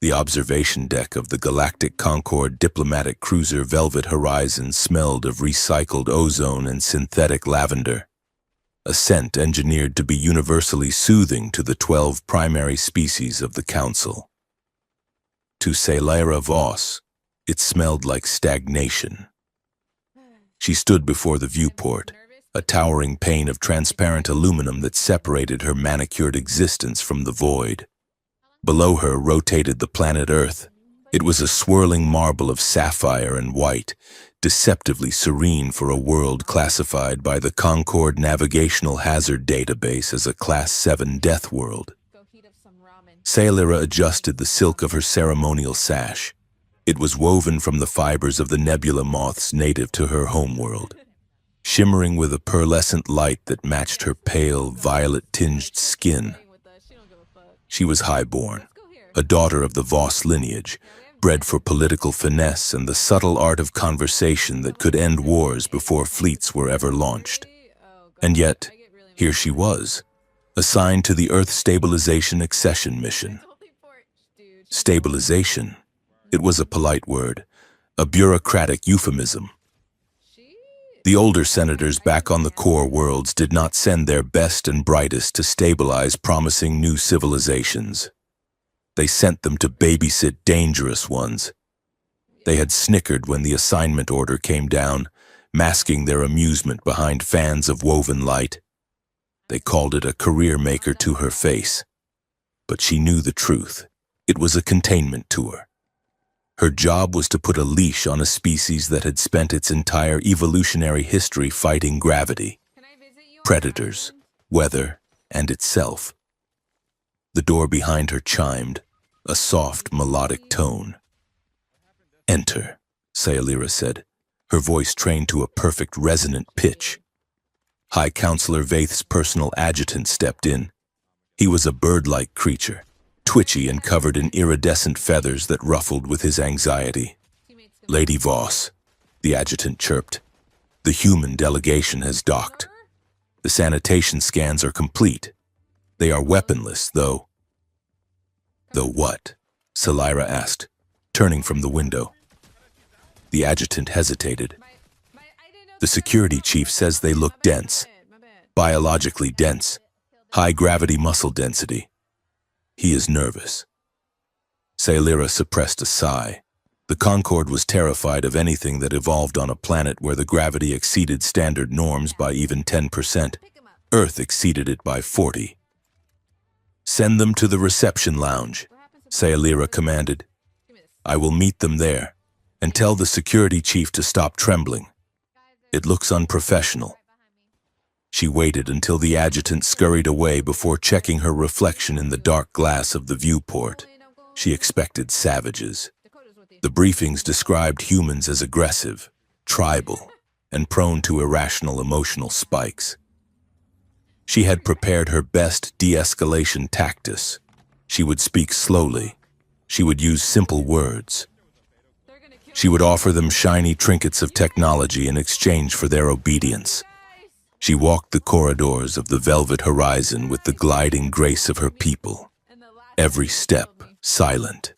The observation deck of the Galactic Concorde diplomatic cruiser Velvet Horizon smelled of recycled ozone and synthetic lavender, a scent engineered to be universally soothing to the 12 primary species of the Council. To Sci-Lyra Voss, it smelled like stagnation. She stood before the viewport, a towering pane of transparent aluminum that separated her manicured existence from the void. Below her rotated the planet Earth. It was a swirling marble of sapphire and white, deceptively serene for a world classified by the Concorde Navigational Hazard Database as a Class 7 Deathworld. Sci-Lyra adjusted the silk of her ceremonial sash. It was woven from the fibers of the nebula moths native to her homeworld, shimmering with a pearlescent light that matched her pale, violet-tinged skin. She was highborn, a daughter of the Voss lineage, bred for political finesse and the subtle art of conversation that could end wars before fleets were ever launched. And yet, here she was, assigned to the Earth Stabilization Accession Mission. Stabilization? It was a polite word, a bureaucratic euphemism. The older senators back on the core worlds did not send their best and brightest to stabilize promising new civilizations. They sent them to babysit dangerous ones. They had snickered when the assignment order came down, masking their amusement behind fans of woven light. They called it a career maker to her face. But she knew the truth. It was a containment tour. Her job was to put a leash on a species that had spent its entire evolutionary history fighting gravity, predators, weather, and itself. The door behind her chimed, a soft, melodic tone. "Enter," Sci-Lyra said, her voice trained to a perfect resonant pitch. High Counselor Vaith's personal adjutant stepped in. He was a bird-like creature, twitchy and covered in iridescent feathers that ruffled with his anxiety. "Lady Voss," the adjutant chirped, "the human delegation has docked. The sanitation scans are complete. They are weaponless, though." "Though what?" Sci-Lyra asked, turning from the window. The adjutant hesitated. "The security chief says they look dense, biologically dense, high-gravity muscle density. He is nervous." Sci-Lyra suppressed a sigh. The Concorde was terrified of anything that evolved on a planet where the gravity exceeded standard norms by even 10%. Earth exceeded it by 40. "Send them to the reception lounge," Sci-Lyra commanded. "I will meet them there, and tell the security chief to stop trembling. It looks unprofessional." She waited until the adjutant scurried away before checking her reflection in the dark glass of the viewport. She expected savages. The briefings described humans as aggressive, tribal, and prone to irrational emotional spikes. She had prepared her best de-escalation tactics. She would speak slowly. She would use simple words. She would offer them shiny trinkets of technology in exchange for their obedience. She walked the corridors of the Velvet Horizon with the gliding grace of her people, every step silent.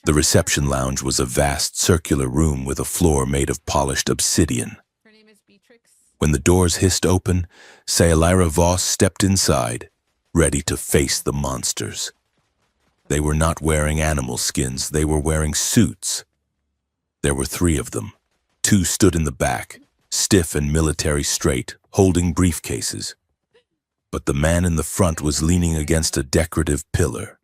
The reception lounge was a vast circular room with a floor made of polished obsidian. When the doors hissed open, Sci-Lyra Voss stepped inside, ready to face the monsters. They were not wearing animal skins, they were wearing suits. There were 3 of them. 2 stood in the back, stiff and military straight, holding briefcases. But the man in the front was leaning against a decorative pillar,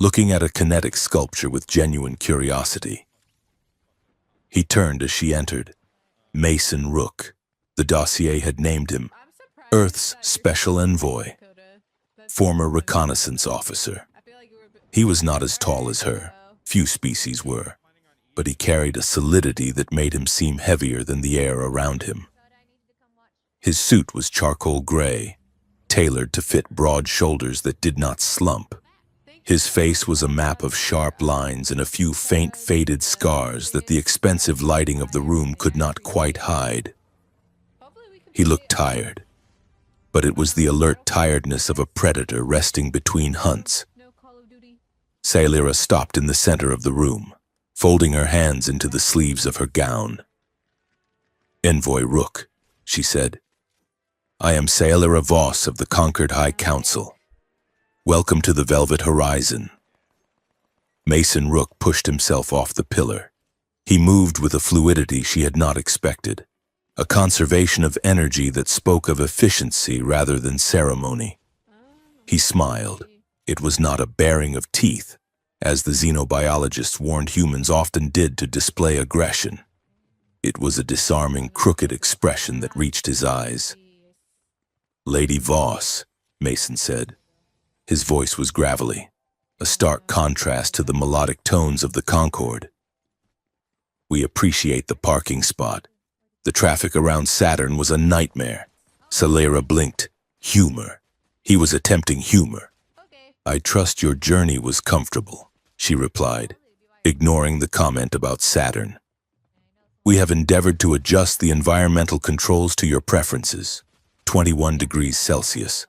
looking at a kinetic sculpture with genuine curiosity. He turned as she entered. Mason Rook, the dossier had named him, Earth's Special Envoy, former reconnaissance officer. He was not as tall as her, few species were, but he carried a solidity that made him seem heavier than the air around him. His suit was charcoal gray, tailored to fit broad shoulders that did not slump. His face was a map of sharp lines and a few faint faded scars that the expensive lighting of the room could not quite hide. He looked tired, but it was the alert tiredness of a predator resting between hunts. Sailira stopped in the center of the room, folding her hands into the sleeves of her gown. "Envoy Rook," she said. "I am Sailira Voss of the Conquered High Council. Welcome to the Velvet Horizon." Mason Rook pushed himself off the pillar. He moved with a fluidity she had not expected, a conservation of energy that spoke of efficiency rather than ceremony. He smiled. It was not a baring of teeth, as the xenobiologists warned humans often did to display aggression. It was a disarming, crooked expression that reached his eyes. "Lady Voss," Mason said. His voice was gravelly, a stark contrast to the melodic tones of the Concorde. "We appreciate the parking spot. The traffic around Saturn was a nightmare." Sailira blinked. Humor. He was attempting humor. "I trust your journey was comfortable," she replied, ignoring the comment about Saturn. "We have endeavored to adjust the environmental controls to your preferences. 21 degrees Celsius.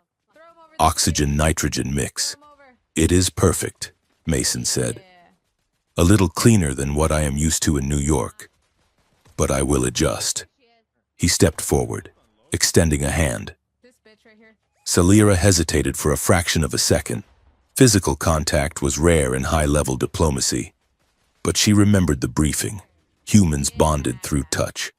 Oxygen-nitrogen mix. It is perfect," Mason said. "A little cleaner than what I am used to in New York. But I will adjust." He stepped forward, extending a hand. Sailira hesitated for a fraction of a second. Physical contact was rare in high-level diplomacy, but she remembered the briefing. Humans bonded through touch.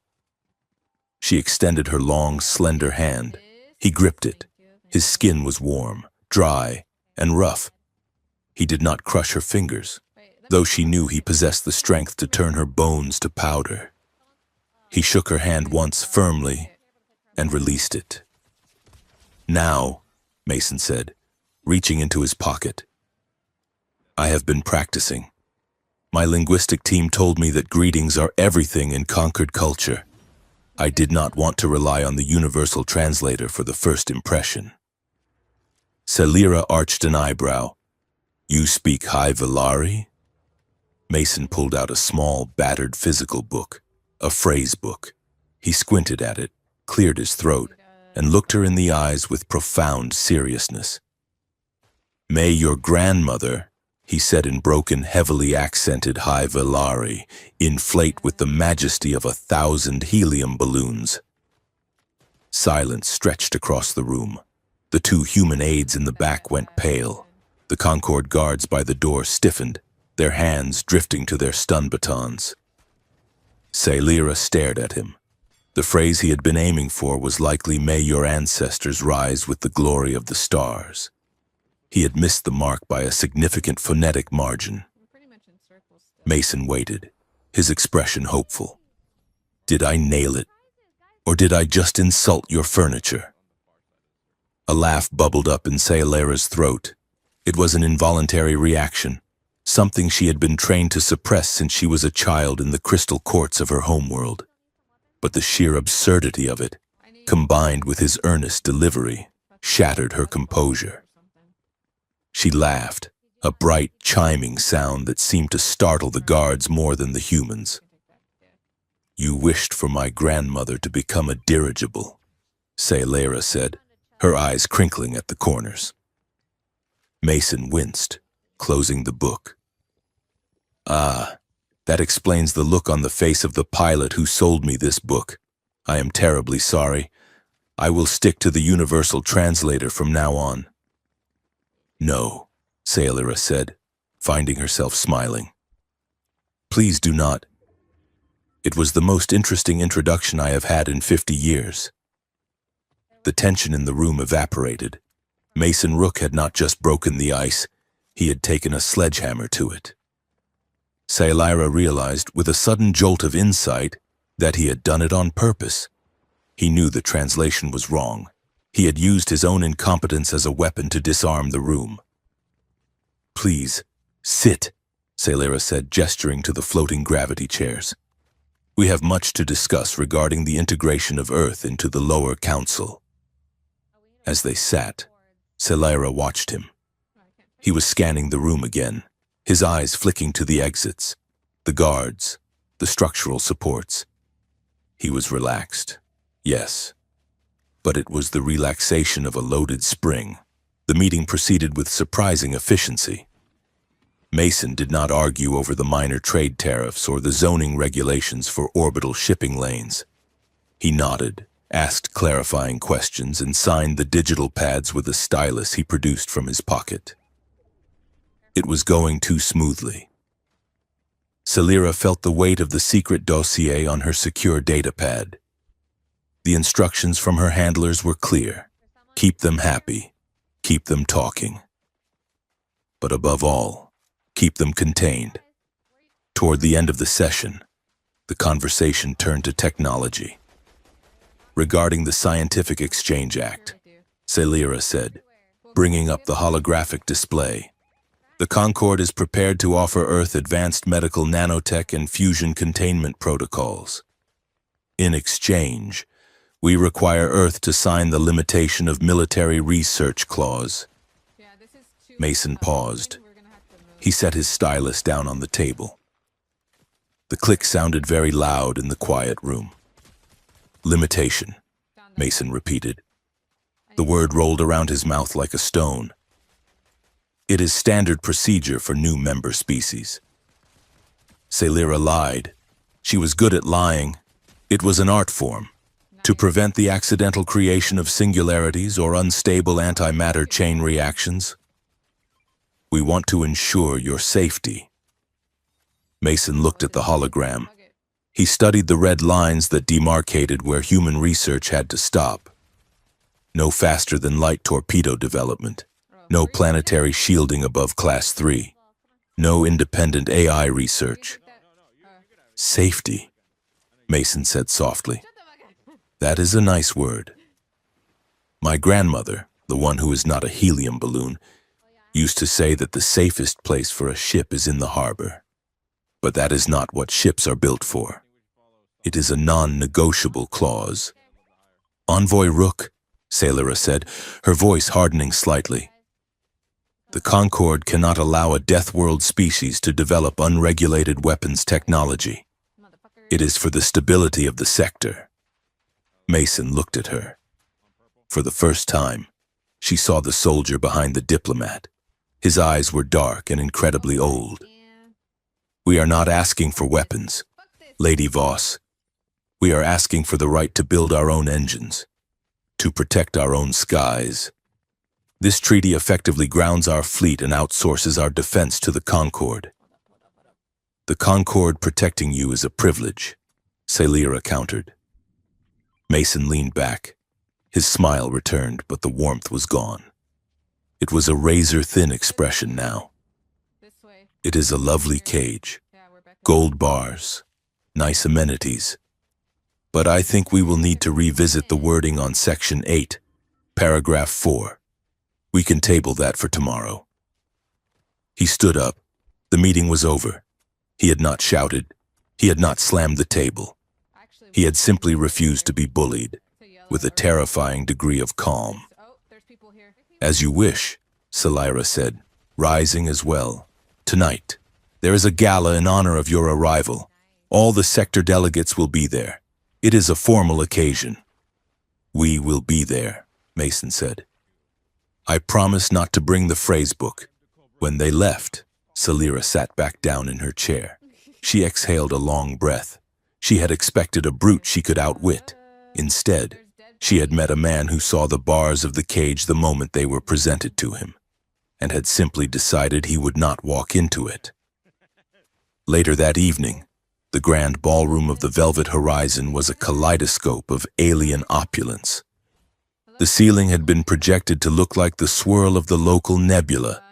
She extended her long, slender hand. He gripped it. His skin was warm, dry, and rough. He did not crush her fingers, though she knew he possessed the strength to turn her bones to powder. He shook her hand once firmly and released it. "Now," Mason said, reaching into his pocket. "I have been practicing. My linguistic team told me that greetings are everything in conquered culture. I did not want to rely on the universal translator for the first impression." Sailira arched an eyebrow. "You speak High Velari?" Mason pulled out a small, battered physical book, a phrase book. He squinted at it, cleared his throat, and looked her in the eyes with profound seriousness. "May your grandmother," he said in broken, heavily accented High Velari, "inflate with the majesty of 1,000 helium balloons." Silence stretched across the room. The two human aides in the back went pale. The Concorde guards by the door stiffened, their hands drifting to their stun batons. Sailira stared at him. The phrase he had been aiming for was likely, "May your ancestors rise with the glory of the stars." He had missed the mark by a significant phonetic margin. Mason waited, his expression hopeful. "Did I nail it? Or did I just insult your furniture?" A laugh bubbled up in Sailira's throat. It was an involuntary reaction, something she had been trained to suppress since she was a child in the crystal courts of her homeworld. But the sheer absurdity of it, combined with his earnest delivery, shattered her composure. She laughed, a bright, chiming sound that seemed to startle the guards more than the humans. "You wished for my grandmother to become a dirigible," Sailira said, her eyes crinkling at the corners. Mason winced, closing the book. "Ah, that explains the look on the face of the pilot who sold me this book. I am terribly sorry. I will stick to the universal translator from now on." "No," Sailira said, finding herself smiling. "Please do not. It was the most interesting introduction I have had in 50 years. The tension in the room evaporated. Mason Rook had not just broken the ice, he had taken a sledgehammer to it. Sailira realized, with a sudden jolt of insight, that he had done it on purpose. He knew the translation was wrong. He had used his own incompetence as a weapon to disarm the room. "Please, sit," Sailira said, gesturing to the floating gravity chairs. "We have much to discuss regarding the integration of Earth into the lower council." As they sat, Sailira watched him. He was scanning the room again, his eyes flicking to the exits, the guards, the structural supports. He was relaxed, yes, but it was the relaxation of a loaded spring. The meeting proceeded with surprising efficiency. Mason did not argue over the minor trade tariffs or the zoning regulations for orbital shipping lanes. He nodded, asked clarifying questions, and signed the digital pads with a stylus he produced from his pocket. It was going too smoothly. Celira felt the weight of the secret dossier on her secure data pad. The instructions from her handlers were clear. Keep them happy. Keep them talking. But above all, keep them contained. Toward the end of the session, the conversation turned to technology. Regarding the Scientific Exchange Act, Celira said, bringing up the holographic display, the Concord is prepared to offer Earth advanced medical nanotech and fusion containment protocols. In exchange, we require Earth to sign the limitation of military research clause. Mason paused. He set his stylus down on the table. The click sounded very loud in the quiet room. Limitation, Mason repeated. The word rolled around his mouth like a stone. It is standard procedure for new member species. Celira lied. She was good at lying. It was an art form, to prevent the accidental creation of singularities or unstable antimatter chain reactions. We want to ensure your safety. Mason looked at the hologram. He studied the red lines that demarcated where human research had to stop. No faster than light torpedo development. No planetary shielding above Class 3. No independent AI research. Safety, Mason said softly. That is a nice word. My grandmother, the one who is not a helium balloon, used to say that the safest place for a ship is in the harbor. But that is not what ships are built for. It is a non-negotiable clause. Envoy Rook, Celira said, her voice hardening slightly. The Concord cannot allow a Deathworld species to develop unregulated weapons technology. It is for the stability of the sector. Mason looked at her. For the first time, she saw the soldier behind the diplomat. His eyes were dark and incredibly old. We are not asking for weapons, Lady Voss. We are asking for the right to build our own engines, to protect our own skies. This treaty effectively grounds our fleet and outsources our defense to the Concord. The Concord protecting you is a privilege, Celira countered. Mason leaned back. His smile returned, but the warmth was gone. It was a razor-thin expression now. It is a lovely cage, gold bars, nice amenities. But I think we will need to revisit the wording on Section 8, Paragraph 4. We can table that for tomorrow. He stood up. The meeting was over. He had not shouted. He had not slammed the table. He had simply refused to be bullied, with a terrifying degree of calm. As you wish, Celira said, rising as well. Tonight, there is a gala in honor of your arrival. All the sector delegates will be there. It is a formal occasion. We will be there, Mason said. I promise not to bring the phrase book. When they left, Celira sat back down in her chair. She exhaled a long breath. She had expected a brute she could outwit. Instead, she had met a man who saw the bars of the cage the moment they were presented to him, and had simply decided he would not walk into it. Later that evening, the grand ballroom of the Velvet Horizon was a kaleidoscope of alien opulence. The ceiling had been projected to look like the swirl of the local nebula,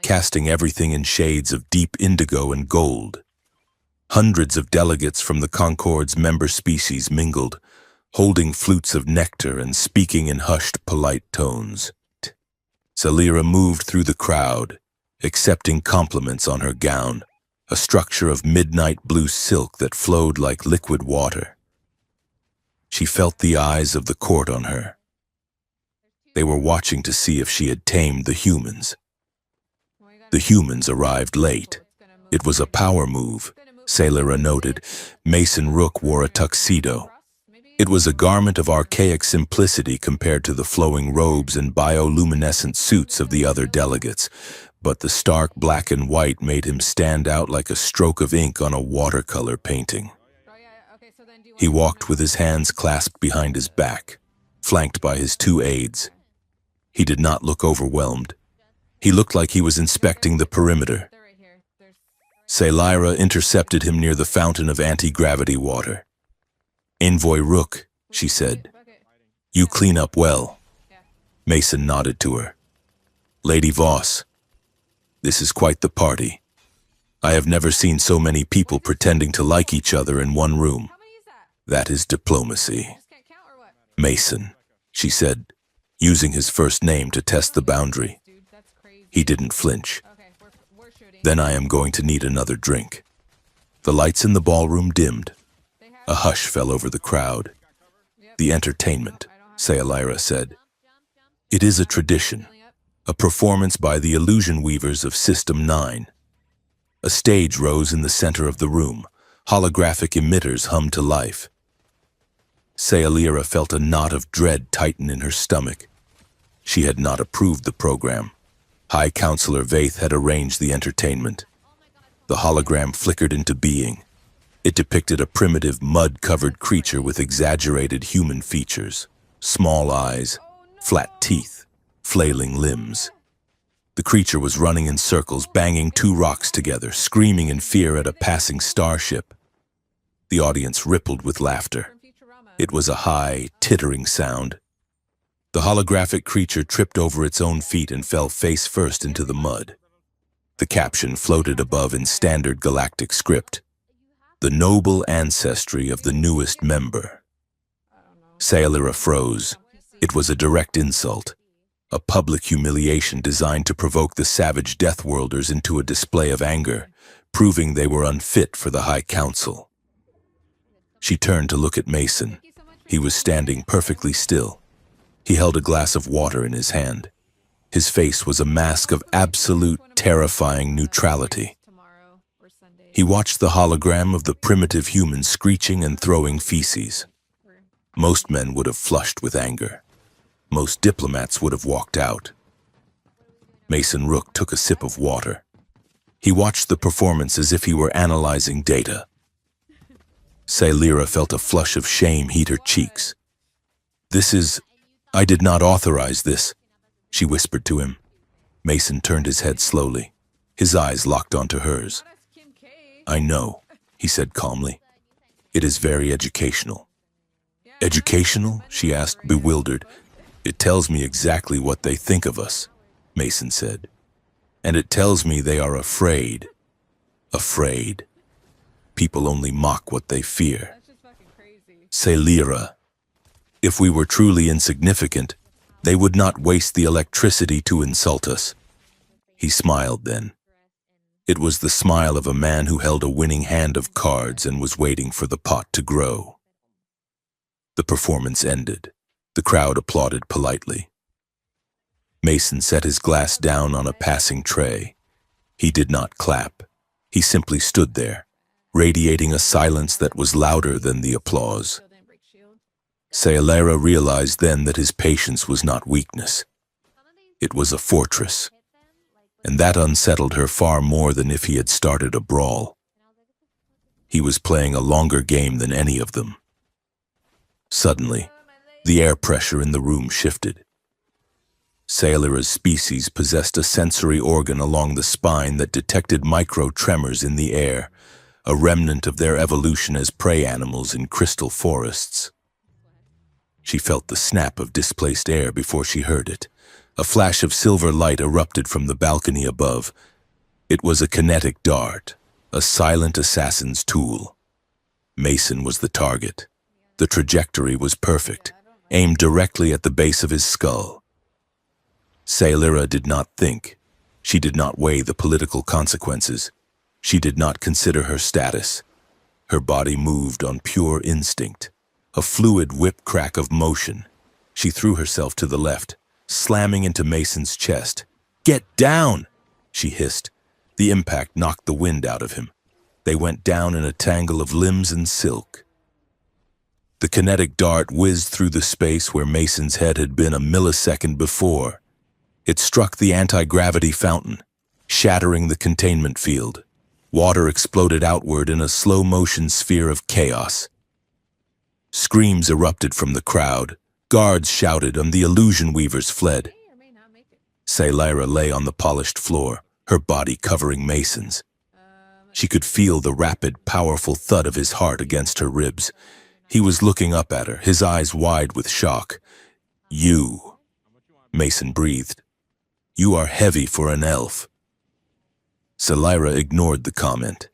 casting everything in shades of deep indigo and gold. Hundreds of delegates from the Concord's member species mingled, holding flutes of nectar and speaking in hushed, polite tones. Celira moved through the crowd, accepting compliments on her gown, a structure of midnight blue silk that flowed like liquid water. She felt the eyes of the court on her. They were watching to see if she had tamed the humans. The humans arrived late. It was a power move, Celira noted. Mason Rook wore a tuxedo. It was a garment of archaic simplicity compared to the flowing robes and bioluminescent suits of the other delegates, but the stark black and white made him stand out like a stroke of ink on a watercolor painting. He walked with his hands clasped behind his back, flanked by his two aides. He did not look overwhelmed. He looked like he was inspecting the perimeter. Lyra intercepted him near the fountain of anti-gravity water. "Envoy Rook," she said, "you clean up well." Mason nodded to her. "Lady Voss, this is quite the party. I have never seen so many people pretending to like each other in one room. That is diplomacy." "Mason," she said, using his first name to test the boundary. He didn't flinch. "Then I am going to need another drink." The lights in the ballroom dimmed. A hush fell over the crowd. "The entertainment," Lyra said. "It is a tradition, a performance by the illusion weavers of System 9. A stage rose in the center of the room. Holographic emitters hummed to life. Lyra felt a knot of dread tighten in her stomach. She had not approved the program. High Counselor Vaith had arranged the entertainment. The hologram flickered into being. It depicted a primitive, mud-covered creature with exaggerated human features, small eyes, flat teeth, flailing limbs. The creature was running in circles, banging two rocks together, screaming in fear at a passing starship. The audience rippled with laughter. It was a high, tittering sound. The holographic creature tripped over its own feet and fell face first into the mud. The caption floated above in standard galactic script: "The noble ancestry of the newest member." Lyra froze. It was a direct insult, a public humiliation designed to provoke the savage Deathworlders into a display of anger, proving they were unfit for the High Council. She turned to look at Mason. He was standing perfectly still. He held a glass of water in his hand. His face was a mask of absolute, terrifying neutrality. He watched the hologram of the primitive human screeching and throwing feces. Most men would have flushed with anger. Most diplomats would have walked out. Mason Rook took a sip of water. He watched the performance as if he were analyzing data. Lyra felt a flush of shame heat her cheeks. "I did not authorize this," she whispered to him. Mason turned his head slowly. His eyes locked onto hers. "I know," he said calmly. "It is very educational." "Educational?" she asked, bewildered. "It tells me exactly what they think of us," Mason said. "And it tells me they are afraid. Afraid. People only mock what they fear." "Lyra, if we were truly insignificant, they would not waste the electricity to insult us." He smiled then. It was the smile of a man who held a winning hand of cards and was waiting for the pot to grow. The performance ended. The crowd applauded politely. Mason set his glass down on a passing tray. He did not clap. He simply stood there, radiating a silence that was louder than the applause. Lyra realized then that his patience was not weakness. It was a fortress, and that unsettled her far more than if he had started a brawl. He was playing a longer game than any of them. Suddenly, the air pressure in the room shifted. Lyra's species possessed a sensory organ along the spine that detected micro-tremors in the air, a remnant of their evolution as prey animals in crystal forests. She felt the snap of displaced air before she heard it. A flash of silver light erupted from the balcony above. It was a kinetic dart, a silent assassin's tool. Mason was the target. The trajectory was perfect, aimed directly at the base of his skull. Lyra did not think. She did not weigh the political consequences. She did not consider her status. Her body moved on pure instinct, a fluid whip-crack of motion. She threw herself to the left, slamming into Mason's chest. "Get down!" she hissed. The impact knocked the wind out of him. They went down in a tangle of limbs and silk. The kinetic dart whizzed through the space where Mason's head had been a millisecond before. It struck the anti-gravity fountain. shattering the containment field. Water exploded outward in a slow-motion sphere of chaos. Screams erupted from the crowd. Guards shouted and the illusion weavers fled. Saylyra lay on the polished floor, her body covering Mason's. She could feel the rapid, powerful thud of his heart against her ribs. He was looking up at her, his eyes wide with shock. "You," Mason breathed. "You are heavy for an elf." Saylyra ignored the comment.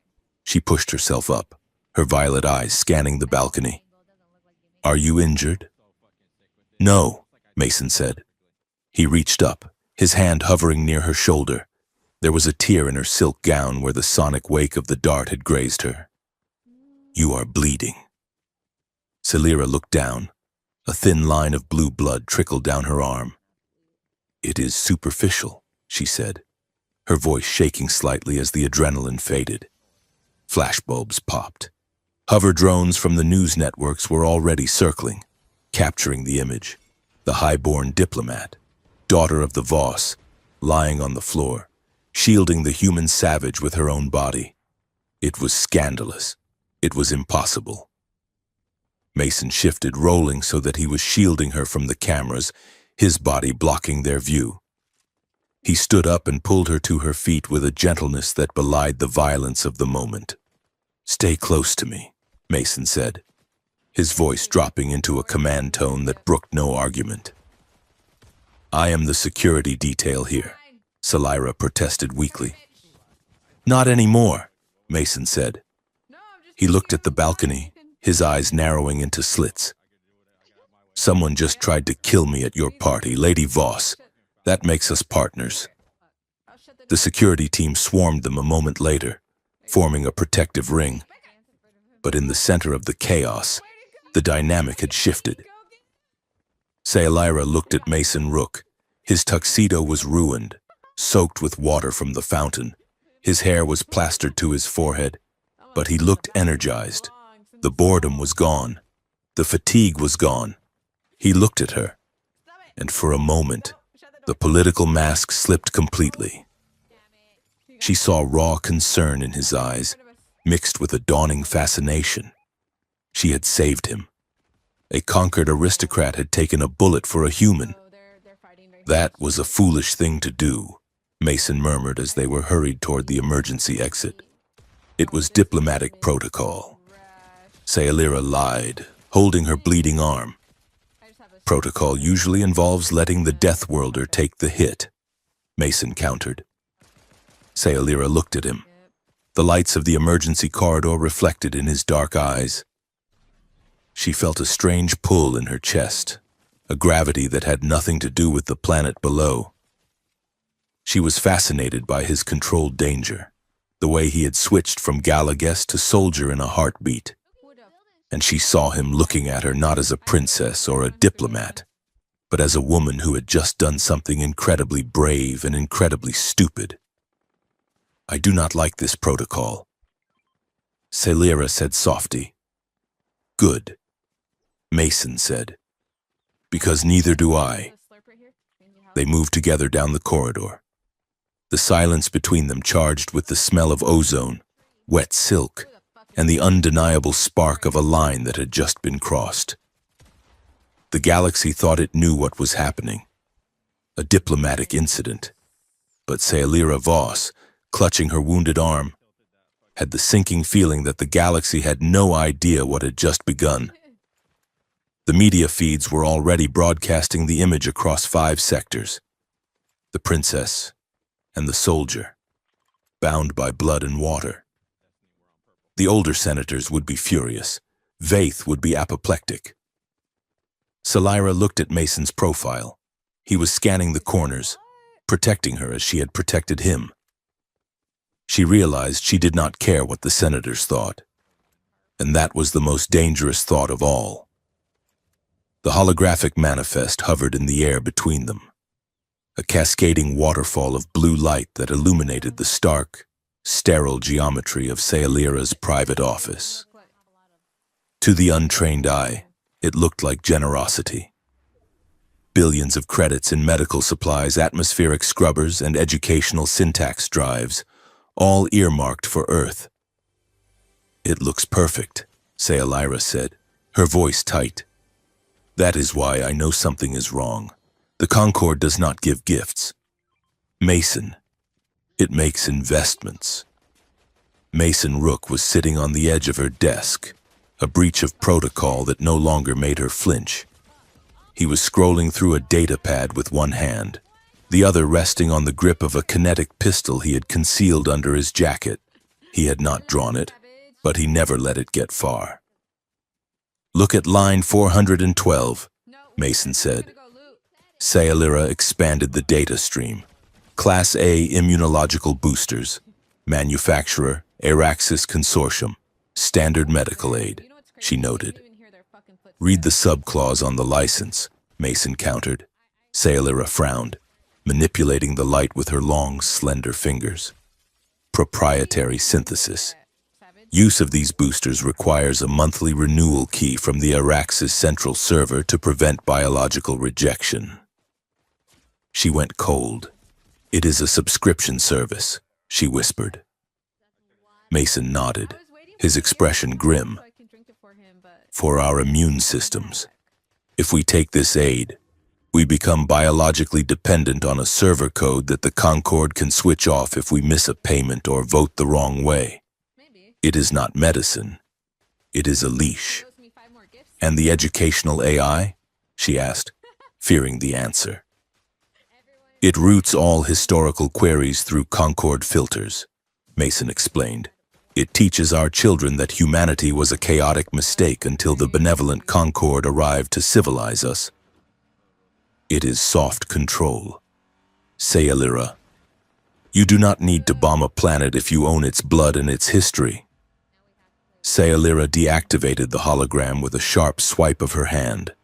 She pushed herself up, her violet eyes scanning the balcony. "Are you injured?" "No," Mason said. He reached up, his hand hovering near her shoulder. There was a tear in her silk gown where the sonic wake of the dart had grazed her. "You are bleeding." Saylyra looked down. A thin line of blue blood trickled down her arm. "It is superficial," she said, her voice shaking slightly as the adrenaline faded. Flashbulbs popped. Hover drones from the news networks were already circling, capturing the image. The high-born diplomat, daughter of the Voss, lying on the floor, shielding the human savage with her own body. It was scandalous. It was impossible. Mason shifted, rolling so that he was shielding her from the cameras, his body blocking their view. He stood up and pulled her to her feet with a gentleness that belied the violence of the moment. "Stay close to me," Mason said, his voice dropping into a command tone that brooked no argument. "I am the security detail here," Saylyra protested weakly. "Not anymore," Mason said. He looked at the balcony, his eyes narrowing into slits. "Someone just tried to kill me at your party, Lady Voss. That makes us partners." The security team swarmed them a moment later, forming a protective ring. But in the center of the chaos, the dynamic had shifted. Saylyra looked at Mason Rook. His tuxedo was ruined, soaked with water from the fountain. His hair was plastered to his forehead, but he looked energized. The boredom was gone. The fatigue was gone. He looked at her, and for a moment, the political mask slipped completely. She saw raw concern in his eyes, mixed with a dawning fascination. She had saved him. A conquered aristocrat had taken a bullet for a human. "That was a foolish thing to do," Mason murmured as they were hurried toward the emergency exit. "It was diplomatic protocol." Saylyra lied, holding her bleeding arm. "Protocol usually involves letting the Deathworlder take the hit," Mason countered. Saylyra looked at him. The lights of the emergency corridor reflected in his dark eyes. She felt a strange pull in her chest, a gravity that had nothing to do with the planet below. She was fascinated by his controlled danger, the way he had switched from gala guest to soldier in a heartbeat. And she saw him looking at her not as a princess or a diplomat, but as a woman who had just done something incredibly brave and incredibly stupid. "I do not like this protocol," Saylyra said softly. "Good," Mason said. "Because neither do I." They moved together down the corridor, the silence between them charged with the smell of ozone, wet silk, and the undeniable spark of a line that had just been crossed. The galaxy thought it knew what was happening, a diplomatic incident, but Saylyra Voss, clutching her wounded arm, had the sinking feeling that the galaxy had no idea what had just begun. The media feeds were already broadcasting the image across 5 sectors. The princess and the soldier, bound by blood and water. The older senators would be furious. Vaith would be apoplectic. Saylyra looked at Mason's profile. He was scanning the corners, protecting her as she had protected him. She realized she did not care what the senators thought, and that was the most dangerous thought of all. The holographic manifest hovered in the air between them, a cascading waterfall of blue light that illuminated the stark, sterile geometry of Saylyra's private office. To the untrained eye, it looked like generosity. billions of credits in medical supplies, atmospheric scrubbers, and educational syntax drives, all earmarked for Earth. "It looks perfect," Sayalira said, her voice tight. "That is why I know something is wrong. The Concord does not give gifts. Mason, it makes investments." Mason Rook was sitting on the edge of her desk, a breach of protocol that no longer made her flinch. He was scrolling through a data pad with one hand, the other resting on the grip of a kinetic pistol he had concealed under his jacket. He had not drawn it, but he never let it get far. "Look at line 412, Mason said. Sayalira expanded the data stream. Class A immunological boosters. Manufacturer, Araxis Consortium. Standard medical aid, she noted. "Read the subclause on the license," Mason countered. Sayalira frowned, manipulating the light with her long, slender fingers. "Proprietary synthesis. Use of these boosters requires a monthly renewal key from the Araxis central server to prevent biological rejection." She went cold. "It is a subscription service," she whispered. Mason nodded, his expression grim. "For our immune systems. If we take this aid, we become biologically dependent on a server code that the Concord can switch off if we miss a payment or vote the wrong way. It is not medicine. It is a leash." "And the educational AI?" she asked, fearing the answer. "It routes all historical queries through Concord filters," Mason explained. "It teaches our children that humanity was a chaotic mistake until the benevolent Concord arrived to civilize us. It is soft control. Sayalira, you do not need to bomb a planet if you own its blood and its history." Sayalira deactivated the hologram with a sharp swipe of her hand.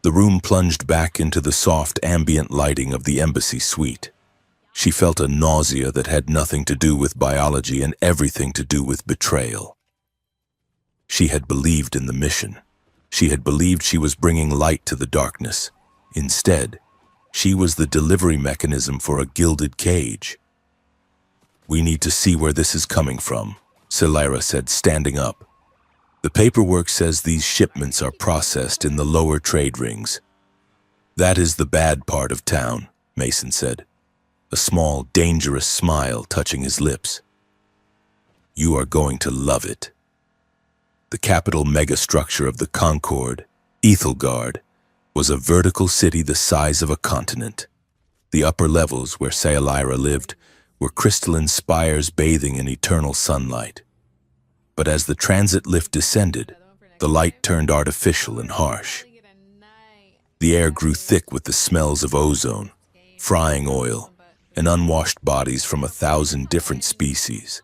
The room plunged back into the soft ambient lighting of the embassy suite. She felt a nausea that had nothing to do with biology and everything to do with betrayal. She had believed in the mission. She had believed she was bringing light to the darkness. Instead, she was the delivery mechanism for a gilded cage. "We need to see where this is coming from," Sayalira said, standing up. "The paperwork says these shipments are processed in the lower trade rings." "That is the bad part of town," Mason said, a small, dangerous smile touching his lips. "You are going to love it." The capital megastructure of the Concord, Ethelgard, was a vertical city the size of a continent. The upper levels, where Sayalira lived, were crystalline spires bathing in eternal sunlight. But as the transit lift descended, the light turned artificial and harsh. The air grew thick with the smells of ozone, frying oil, and unwashed bodies from 1,000 different species.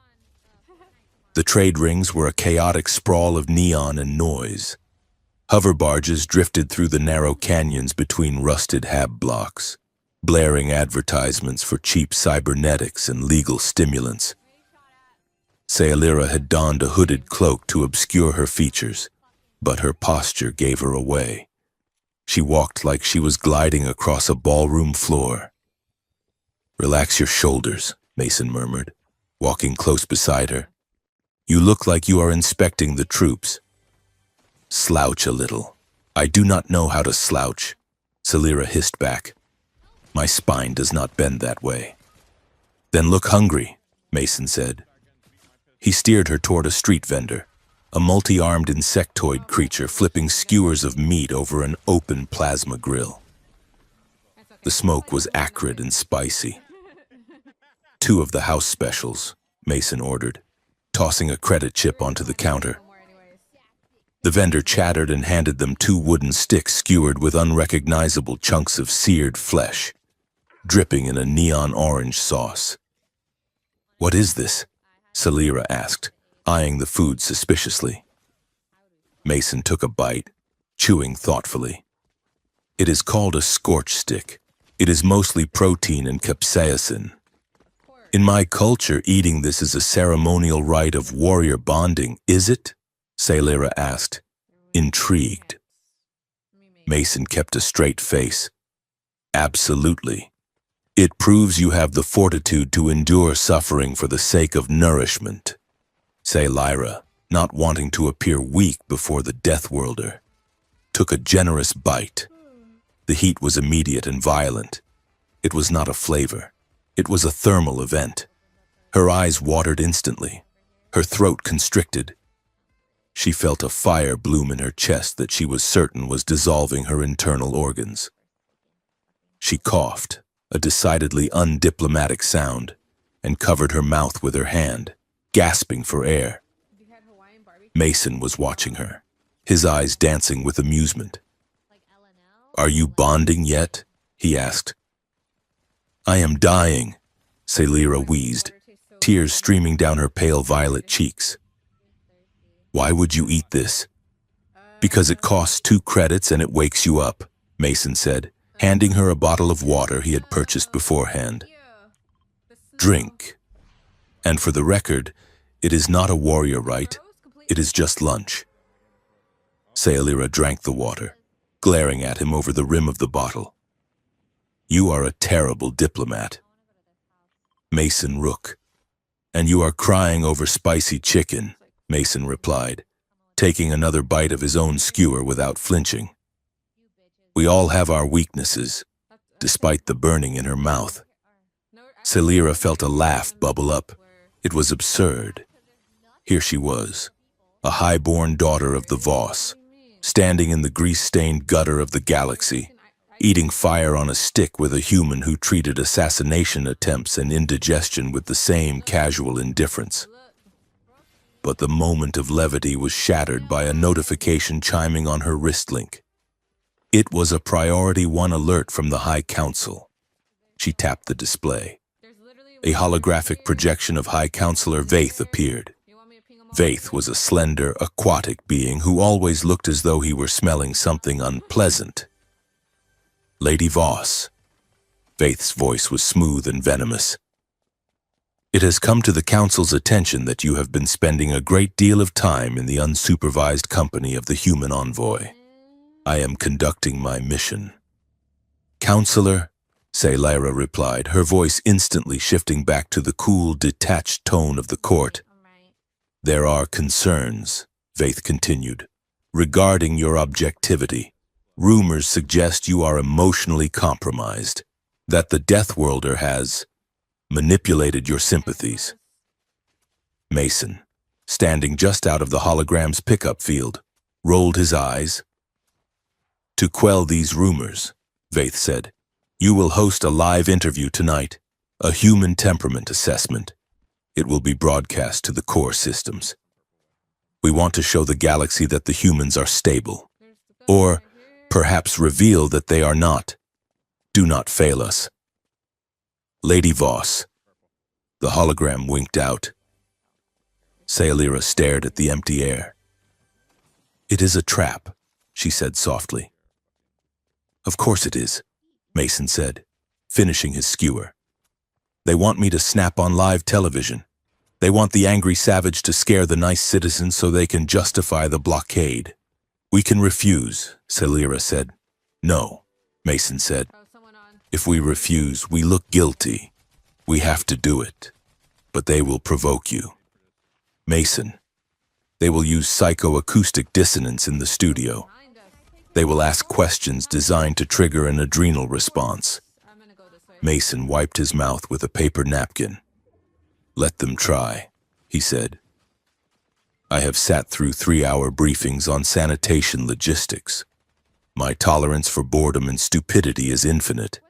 The trade rings were a chaotic sprawl of neon and noise. Hover barges drifted through the narrow canyons between rusted hab blocks, blaring advertisements for cheap cybernetics and legal stimulants. Sayalira had donned a hooded cloak to obscure her features, but her posture gave her away. She walked like she was gliding across a ballroom floor. "Relax your shoulders," Mason murmured, walking close beside her. "You look like you are inspecting the troops." "Slouch a little." "I do not know how to slouch," Sayalira hissed back. "My spine does not bend that way." "Then look hungry," Mason said. He steered her toward a street vendor, a multi-armed insectoid creature flipping skewers of meat over an open plasma grill. The smoke was acrid and spicy. "2 of the house specials," Mason ordered, tossing a credit chip onto the counter. The vendor chattered and handed them 2 wooden sticks skewered with unrecognizable chunks of seared flesh, dripping in a neon orange sauce. "What is this?" Sayalira asked, eyeing the food suspiciously. Mason took a bite, chewing thoughtfully. "It is called a scorch stick. It is mostly protein and capsaicin. In my culture, eating this is a ceremonial rite of warrior bonding, is it?" Sayalira asked, intrigued. Mason kept a straight face, Absolutely. It proves you have the fortitude to endure suffering for the sake of nourishment, say Lyra, not wanting to appear weak before the Deathworlder. Took a generous bite. The heat was immediate and violent. It was not a flavor. It was a thermal event. Her eyes watered instantly. Her throat constricted. She felt a fire bloom in her chest that she was certain was dissolving her internal organs. She coughed, a decidedly undiplomatic sound, and covered her mouth with her hand, gasping for air. Mason was watching her, his eyes dancing with amusement. "Are you bonding yet?" he asked. "I am dying," Lyra wheezed, tears streaming down her pale violet cheeks. "Why would you eat this?" "Because it costs 2 credits and it wakes you up," Mason said, handing her a bottle of water he had purchased beforehand. "Drink. And for the record, it is not a warrior rite, it is just lunch." Lyra drank the water, glaring at him over the rim of the bottle. "You are a terrible diplomat." Mason Rook. "And you are crying over spicy chicken," Mason replied, taking another bite of his own skewer without flinching. "We all have our weaknesses," despite the burning in her mouth. Lyra felt a laugh bubble up. It was absurd. Here she was, a high-born daughter of the Voss, standing in the grease-stained gutter of the galaxy, eating fire on a stick with a human who treated assassination attempts and indigestion with the same casual indifference. But the moment of levity was shattered by a notification chiming on her wrist link. It was a Priority 1 alert from the High Council. She tapped the display. A holographic projection of High Counselor Vaith appeared. Vaith was a slender, aquatic being who always looked as though he were smelling something unpleasant. "Lady Voss." Vaith's voice was smooth and venomous. "It has come to the Council's attention that you have been spending a great deal of time in the unsupervised company of the human envoy. I am conducting my mission." "Counselor," Lyra replied, her voice instantly shifting back to the cool, detached tone of the court. "There are concerns," Vaith continued, "regarding your objectivity. Rumors suggest you are emotionally compromised, that the Deathworlder has manipulated your sympathies." Mason, standing just out of the hologram's pickup field, rolled his eyes. "To quell these rumors," Vaith said, "you will host a live interview tonight, a human temperament assessment. It will be broadcast to the core systems. We want to show the galaxy that the humans are stable, or perhaps reveal that they are not. Do not fail us. Lady Voss." The hologram winked out. Lyra stared at the empty air. "It is a trap," she said softly. "Of course it is," Mason said, finishing his skewer. "They want me to snap on live television. They want the angry savage to scare the nice citizens so they can justify the blockade." "We can refuse," Lyra said. "No," Mason said. "If we refuse, we look guilty. We have to do it. But they will provoke you. Mason, they will use psychoacoustic dissonance in the studio. They will ask questions designed to trigger an adrenal response." Mason wiped his mouth with a paper napkin. "Let them try," he said. "I have sat through 3-hour briefings on sanitation logistics. My tolerance for boredom and stupidity is infinite."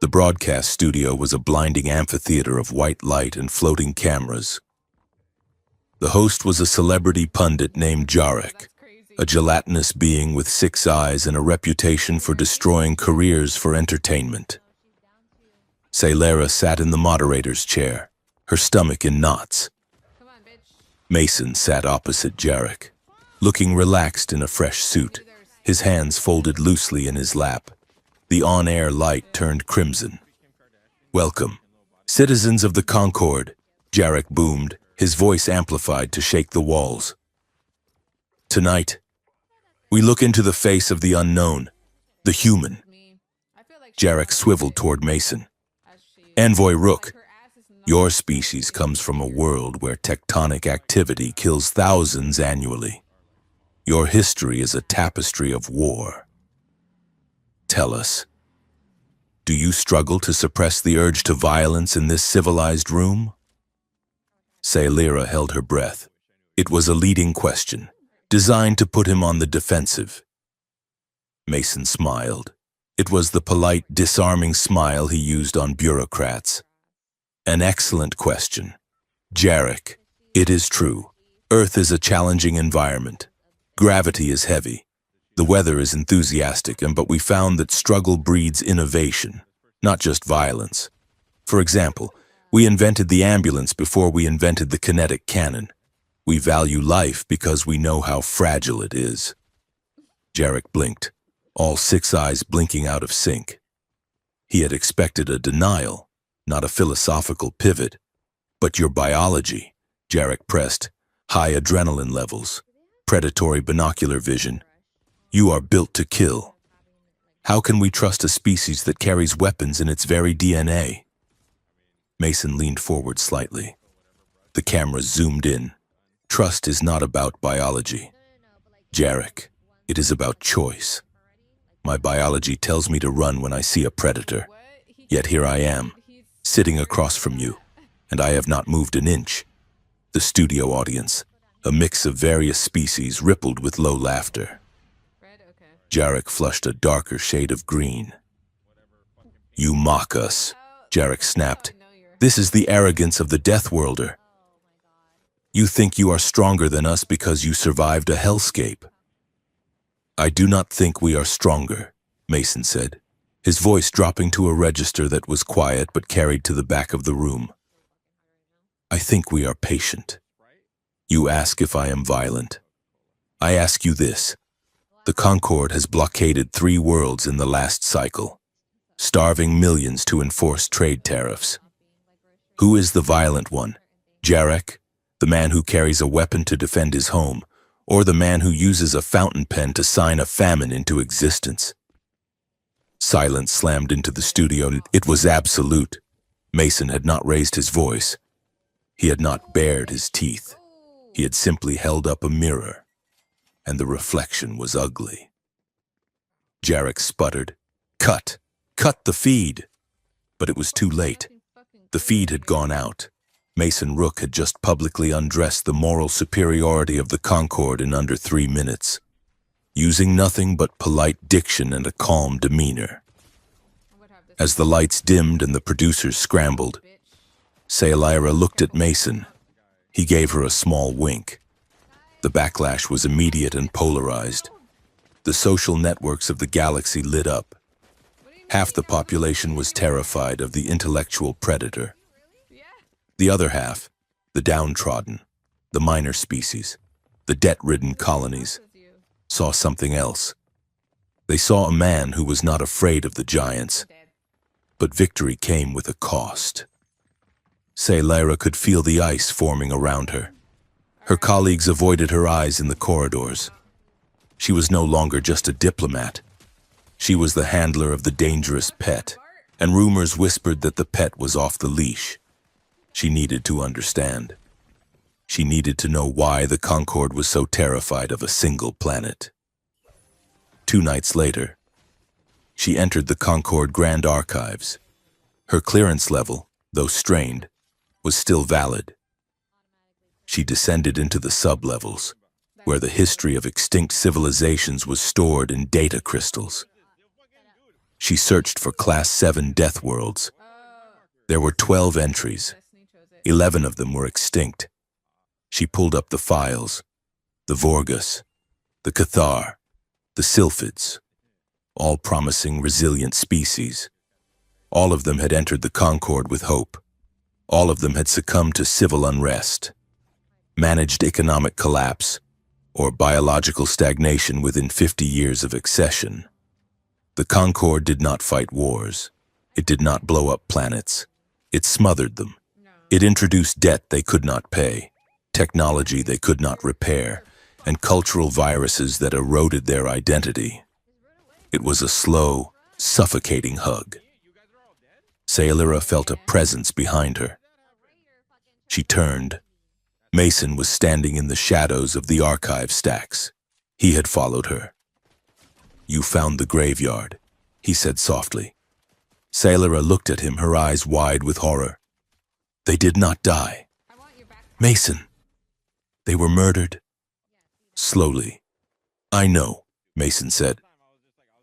The broadcast studio was a blinding amphitheater of white light and floating cameras. The host was a celebrity pundit named Jarek, a gelatinous being with 6 eyes and a reputation for destroying careers for entertainment. Lyra sat in the moderator's chair, her stomach in knots. Mason sat opposite Jarek, looking relaxed in a fresh suit, his hands folded loosely in his lap. The on-air light turned crimson. "Welcome, citizens of the Concord," Jarek boomed, his voice amplified to shake the walls. "Tonight, we look into the face of the unknown, the human. Jarek swiveled toward Mason. Envoy Rook, your species comes from a world where tectonic activity kills thousands annually. Your history is a tapestry of war. Tell us, do you struggle to suppress the urge to violence in this civilized room? Sailira held her breath. It was a leading question, designed to put him on the defensive. Mason smiled. It was the polite, disarming smile he used on bureaucrats. An excellent question. Jarek, it is true. Earth is a challenging environment. Gravity is heavy. The weather is enthusiastic, but we found that struggle breeds innovation, not just violence. For example, we invented the ambulance before we invented the kinetic cannon. We value life because we know how fragile it is. Jarek blinked, all 6 eyes blinking out of sync. He had expected a denial, not a philosophical pivot. But your biology, Jarek pressed, high adrenaline levels, predatory binocular vision. You are built to kill. How can we trust a species that carries weapons in its very DNA? Mason leaned forward slightly. The camera zoomed in. Trust is not about biology. Jarek, it is about choice. My biology tells me to run when I see a predator. Yet here I am, sitting across from you, and I have not moved an inch. The studio audience, a mix of various species, rippled with low laughter. Jarek flushed a darker shade of green. You mock us, Jarek snapped. This is the arrogance of the Deathworlder. You think you are stronger than us because you survived a hellscape. I do not think we are stronger, Mason said, his voice dropping to a register that was quiet but carried to the back of the room. I think we are patient. You ask if I am violent. I ask you this. The Concord has blockaded 3 worlds in the last cycle, starving millions to enforce trade tariffs. Who is the violent one? Jarek, the man who carries a weapon to defend his home, or the man who uses a fountain pen to sign a famine into existence? Silence slammed into the studio. It was absolute. Mason had not raised his voice. He had not bared his teeth. He had simply held up a mirror, and the reflection was ugly. Jarek sputtered, Cut! Cut the feed! But it was too late. The feed had gone out. Mason Rook had just publicly undressed the moral superiority of the Concord in under 3 minutes, using nothing but polite diction and a calm demeanor. As the lights dimmed and the producers scrambled, Sailira looked at Mason. He gave her a small wink. The backlash was immediate and polarized. The social networks of the galaxy lit up. Half the population was terrified of the intellectual predator. The other half, the downtrodden, the minor species, the debt-ridden colonies, saw something else. They saw a man who was not afraid of the giants, but victory came with a cost. Sailira could feel the ice forming around her. Her colleagues avoided her eyes in the corridors. She was no longer just a diplomat. She was the handler of the dangerous pet, and rumors whispered that the pet was off the leash. She needed to understand. She needed to know why the Concord was so terrified of a single planet. 2 nights later, she entered the Concord Grand Archives. Her clearance level, though strained, was still valid. She descended into the sub-levels, where the history of extinct civilizations was stored in data crystals. She searched for Class 7 Deathworlds. There were 12 entries. 11 of them were extinct. She pulled up the files. The Vorgus, the Cathar, the Sylphids, all promising resilient species. All of them had entered the Concord with hope. All of them had succumbed to civil unrest, managed economic collapse, or biological stagnation within 50 years of accession. The Concord did not fight wars. It did not blow up planets. It smothered them. It introduced debt they could not pay, technology they could not repair, and cultural viruses that eroded their identity. It was a slow, suffocating hug. Sayalira felt a presence behind her. She turned. Mason was standing in the shadows of the archive stacks. He had followed her. "You found the graveyard," he said softly. Sayalira looked at him, her eyes wide with horror. "They did not die. Mason, they were murdered." Slowly. "I know," Mason said.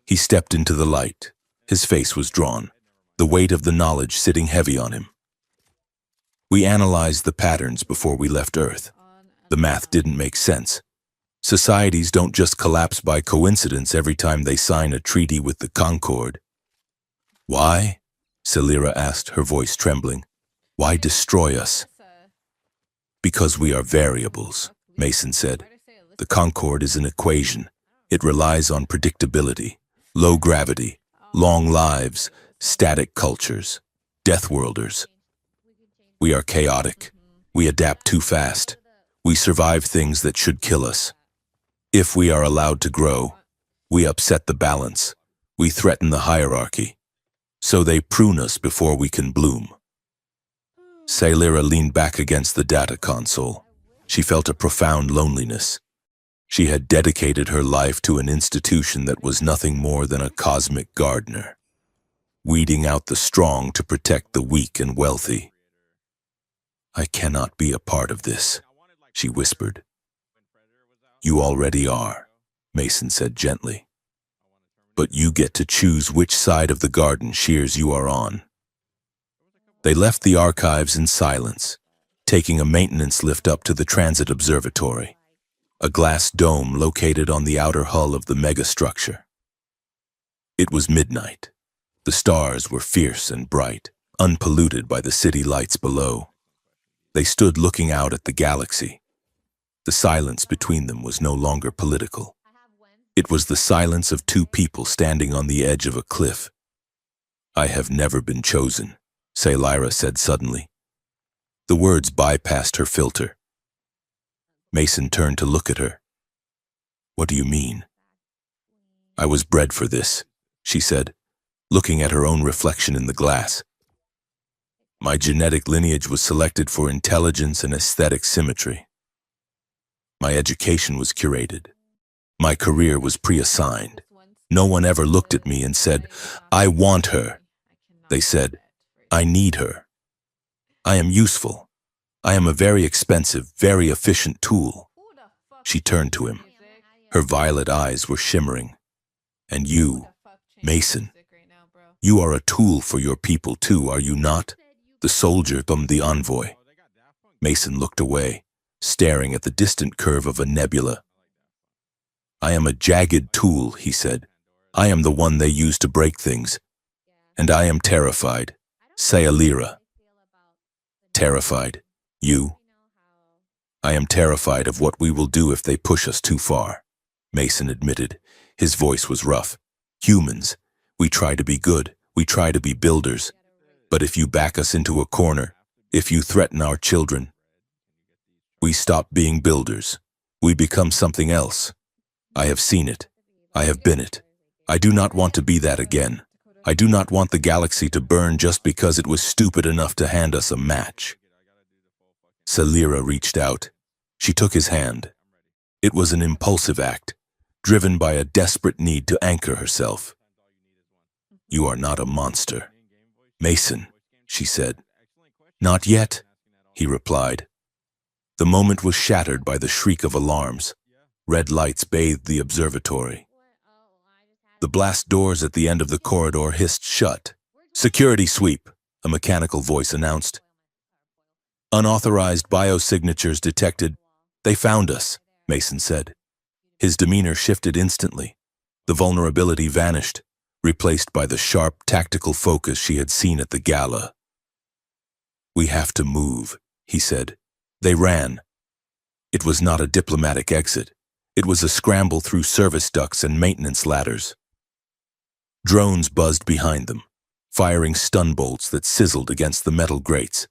He stepped into the light. His face was drawn, the weight of the knowledge sitting heavy on him. "We analyzed the patterns before we left Earth. The math didn't make sense. Societies don't just collapse by coincidence every time they sign a treaty with the Concord." "Why?" Sayalira asked, her voice trembling. "Why destroy us?" "Because we are variables," Mason said. "The Concord is an equation. It relies on predictability, low gravity, long lives, static cultures, Deathworlders. We are chaotic. We adapt too fast. We survive things that should kill us. If we are allowed to grow, we upset the balance. We threaten the hierarchy. So they prune us before we can bloom." Sayalira leaned back against the data console. She felt a profound loneliness. She had dedicated her life to an institution that was nothing more than a cosmic gardener, weeding out the strong to protect the weak and wealthy. "I cannot be a part of this," she whispered. "You already are," Mason said gently. "But you get to choose which side of the garden shears you are on." They left the archives in silence, taking a maintenance lift up to the transit observatory, a glass dome located on the outer hull of the megastructure. It was midnight. The stars were fierce and bright, unpolluted by the city lights below. They stood looking out at the galaxy. The silence between them was no longer political. It was the silence of two people standing on the edge of a cliff. "I have never been chosen," Sayalira said suddenly. The words bypassed her filter. Mason turned to look at her. "What do you mean?" "I was bred for this," she said, looking at her own reflection in the glass. "My genetic lineage was selected for intelligence and aesthetic symmetry. My education was curated. My career was pre-assigned. No one ever looked at me and said, 'I want her.' They said, 'I need her. I am useful. I am a very expensive, very efficient tool.'" She turned to him. Her violet eyes were shimmering. "And you, Mason, you are a tool for your people too, are you not? The soldier, the envoy." Mason looked away, staring at the distant curve of a nebula. "I am a jagged tool," he said. "I am the one they use to break things. And I am terrified. Sayalira." "Terrified? You?" "I am terrified of what we will do if they push us too far," Mason admitted. His voice was rough. "Humans, we try to be good, we try to be builders. But if you back us into a corner, if you threaten our children, we stop being builders. We become something else. I have seen it. I have been it. I do not want to be that again. I do not want the galaxy to burn just because it was stupid enough to hand us a match." Sayalira reached out. She took his hand. It was an impulsive act, driven by a desperate need to anchor herself. "You are not a monster, Mason," she said. "Not yet," he replied. The moment was shattered by the shriek of alarms. Red lights bathed the observatory. The blast doors at the end of the corridor hissed shut. "Security sweep," a mechanical voice announced. "Unauthorized biosignatures detected." "They found us," Mason said. His demeanor shifted instantly. The vulnerability vanished, replaced by the sharp, tactical focus she had seen at the gala. "We have to move," he said. They ran. It was not a diplomatic exit. It was a scramble through service ducts and maintenance ladders. Drones buzzed behind them, firing stun bolts that sizzled against the metal grates.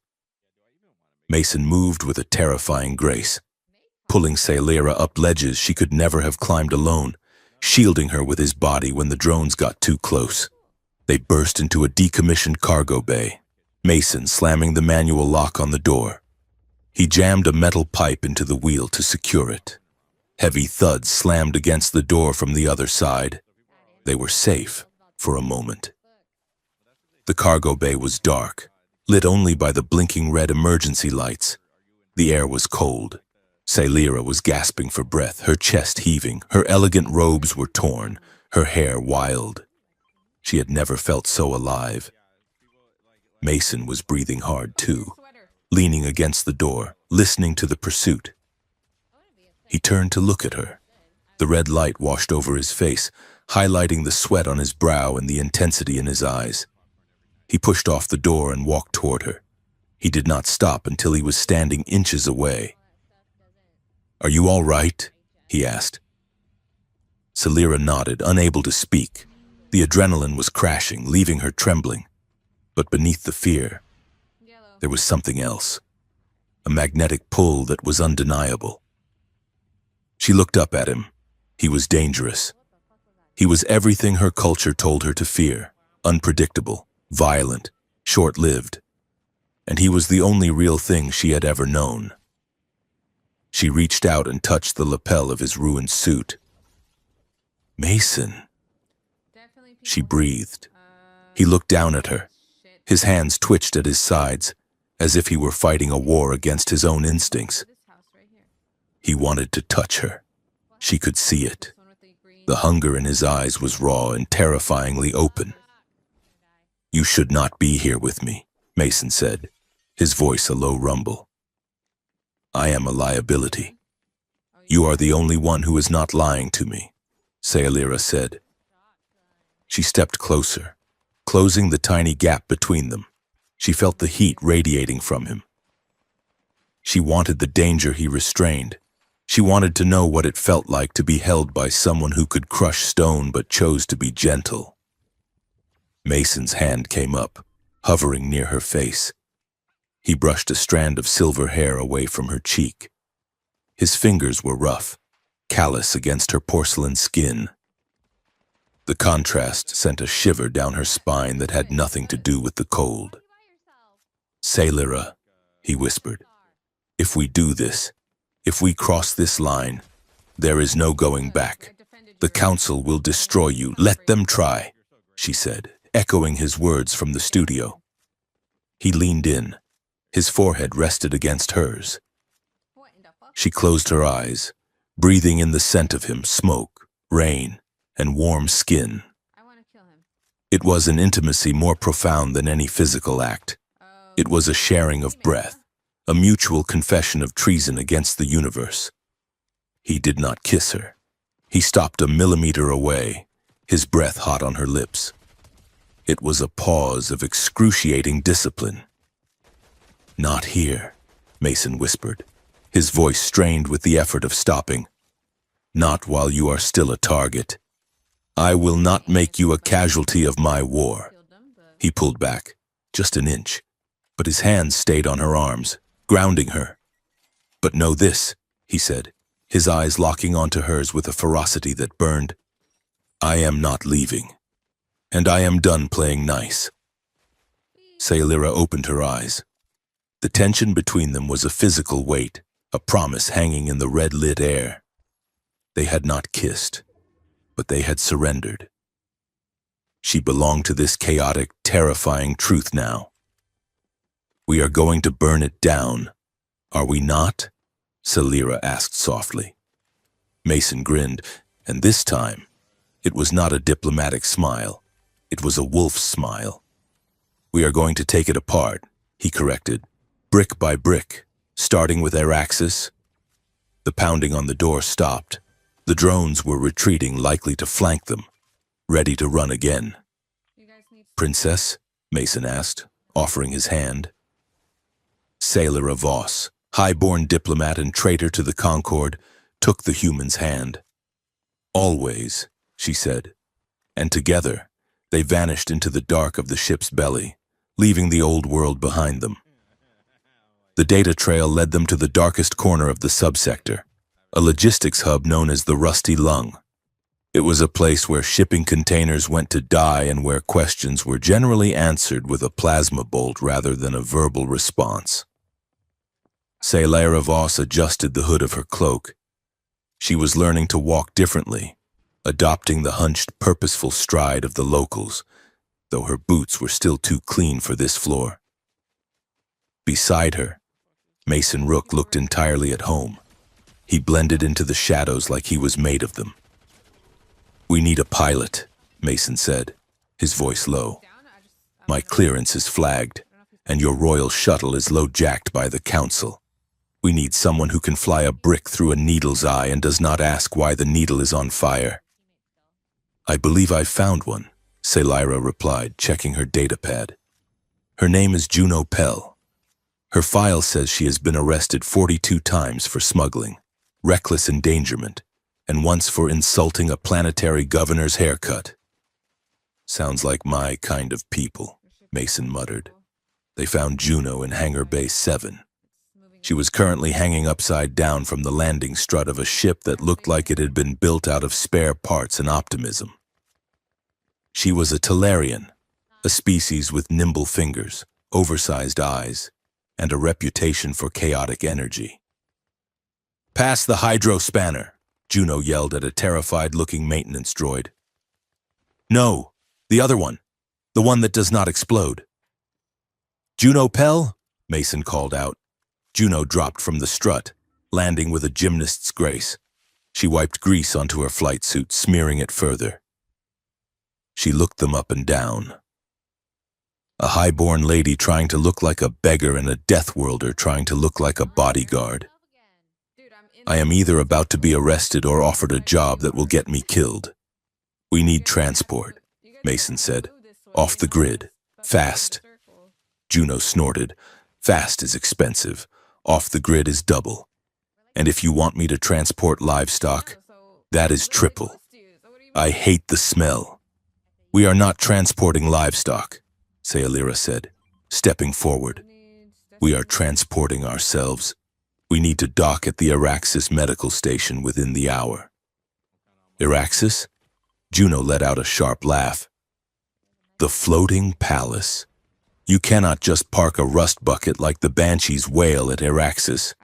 Mason moved with a terrifying grace, pulling Sayalira up ledges she could never have climbed alone, shielding her with his body when the drones got too close. They burst into a decommissioned cargo bay, Mason slamming the manual lock on the door. He jammed a metal pipe into the wheel to secure it. Heavy thuds slammed against the door from the other side. They were safe for a moment. The cargo bay was dark, lit only by the blinking red emergency lights. The air was cold. Sailira was gasping for breath, her chest heaving, her elegant robes were torn, her hair wild. She had never felt so alive. Mason was breathing hard too, leaning against the door, listening to the pursuit. He turned to look at her. The red light washed over his face, highlighting the sweat on his brow and the intensity in his eyes. He pushed off the door and walked toward her. He did not stop until he was standing inches away. "Are you all right?" he asked. Sailira nodded, unable to speak. The adrenaline was crashing, leaving her trembling. But beneath the fear, there was something else. A magnetic pull that was undeniable. She looked up at him. He was dangerous. He was everything her culture told her to fear. Unpredictable, violent, short-lived. And he was the only real thing she had ever known. She reached out and touched the lapel of his ruined suit. "Mason," she breathed. He looked down at her. His hands twitched at his sides, as if he were fighting a war against his own instincts. He wanted to touch her. She could see it. The hunger in his eyes was raw and terrifyingly open. "You should not be here with me," Mason said, his voice a low rumble. "I am a liability. You are the only one who is not lying to me," Sailira said. She stepped closer, closing the tiny gap between them. She felt the heat radiating from him. She wanted the danger he restrained. She wanted to know what it felt like to be held by someone who could crush stone but chose to be gentle. Mason's hand came up, hovering near her face. He brushed a strand of silver hair away from her cheek. His fingers were rough, callous against her porcelain skin. The contrast sent a shiver down her spine that had nothing to do with the cold. "Sailira," he whispered, "if we do this, if we cross this line, there is no going back. The council will destroy you. Let them try," she said, echoing his words from the studio. He leaned in. His forehead rested against hers. She closed her eyes, breathing in the scent of him, smoke, rain, and warm skin. It was an intimacy more profound than any physical act. It was a sharing of breath, a mutual confession of treason against the universe. He did not kiss her. He stopped a millimeter away, his breath hot on her lips. It was a pause of excruciating discipline. "Not here," Mason whispered, his voice strained with the effort of stopping. "Not while you are still a target. I will not make you a casualty of my war." He pulled back, just an inch, but his hands stayed on her arms, grounding her. "But know this," he said, his eyes locking onto hers with a ferocity that burned. "I am not leaving, and I am done playing nice." Sailira opened her eyes. The tension between them was a physical weight, a promise hanging in the red-lit air. They had not kissed, but they had surrendered. She belonged to this chaotic, terrifying truth now. "We are going to burn it down, are we not?" Sailira asked softly. Mason grinned, and this time, it was not a diplomatic smile. It was a wolf's smile. "We are going to take it apart," he corrected, "brick by brick, starting with Araxis." The pounding on the door stopped. The drones were retreating, likely to flank them, ready to run again. "Princess?" Mason asked, offering his hand. Sailira Voss, high-born diplomat and traitor to the Concord, took the human's hand. "Always," she said, and together they vanished into the dark of the ship's belly, leaving the old world behind them. The data trail led them to the darkest corner of the subsector, a logistics hub known as the Rusty Lung. It was a place where shipping containers went to die and where questions were generally answered with a plasma bolt rather than a verbal response. Saylara Voss adjusted the hood of her cloak. She was learning to walk differently, adopting the hunched, purposeful stride of the locals, though her boots were still too clean for this floor. Beside her, Mason Rook looked entirely at home. He blended into the shadows like he was made of them. "We need a pilot," Mason said, his voice low. "My clearance is flagged, and your royal shuttle is low-jacked by the council. We need someone who can fly a brick through a needle's eye and does not ask why the needle is on fire." "I believe I've found one," Saylara replied, checking her datapad. "Her name is Juno Pell. Her file says she has been arrested 42 times for smuggling, reckless endangerment, and once for insulting a planetary governor's haircut." "Sounds like my kind of people," Mason muttered. They found Juno in Hangar Bay 7. She was currently hanging upside down from the landing strut of a ship that looked like it had been built out of spare parts and optimism. She was a Talarian, a species with nimble fingers, oversized eyes, and a reputation for chaotic energy. "Pass the hydro spanner," Juno yelled at a terrified-looking maintenance droid. "No, the other one, the one that does not explode." "Juno Pell?" Mason called out. Juno dropped from the strut, landing with a gymnast's grace. She wiped grease onto her flight suit, smearing it further. She looked them up and down. A high-born lady trying to look like a beggar and a Deathworlder trying to look like a bodyguard. "I am either about to be arrested or offered a job that will get me killed. We need transport," Mason said. "Off the grid. Fast." Juno snorted. "Fast is expensive. Off the grid is double. And if you want me to transport livestock, that is triple. I hate the smell." "We are not transporting livestock," Saylara said, stepping forward. "We are transporting ourselves. We need to dock at the Iraxis medical station within the hour." "Iraxis?" Juno let out a sharp laugh. "The floating palace. You cannot just park a rust bucket like the Banshee's whale at Iraxis.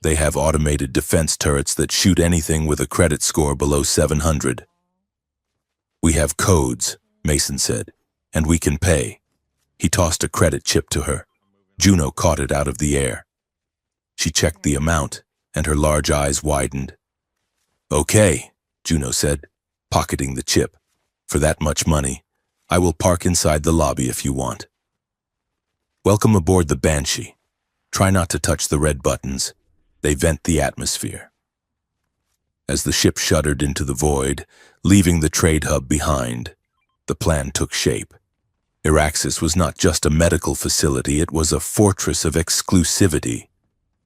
They have automated defense turrets that shoot anything with a credit score below 700. "We have codes," Mason said, "and we can pay." He tossed a credit chip to her. Juno caught it out of the air. She checked the amount, and her large eyes widened. "Okay," Juno said, pocketing the chip. "For that much money, I will park inside the lobby if you want." "Welcome aboard the Banshee. Try not to touch the red buttons. They vent the atmosphere." As the ship shuddered into the void, leaving the trade hub behind, the plan took shape. Iraxis was not just a medical facility, it was a fortress of exclusivity,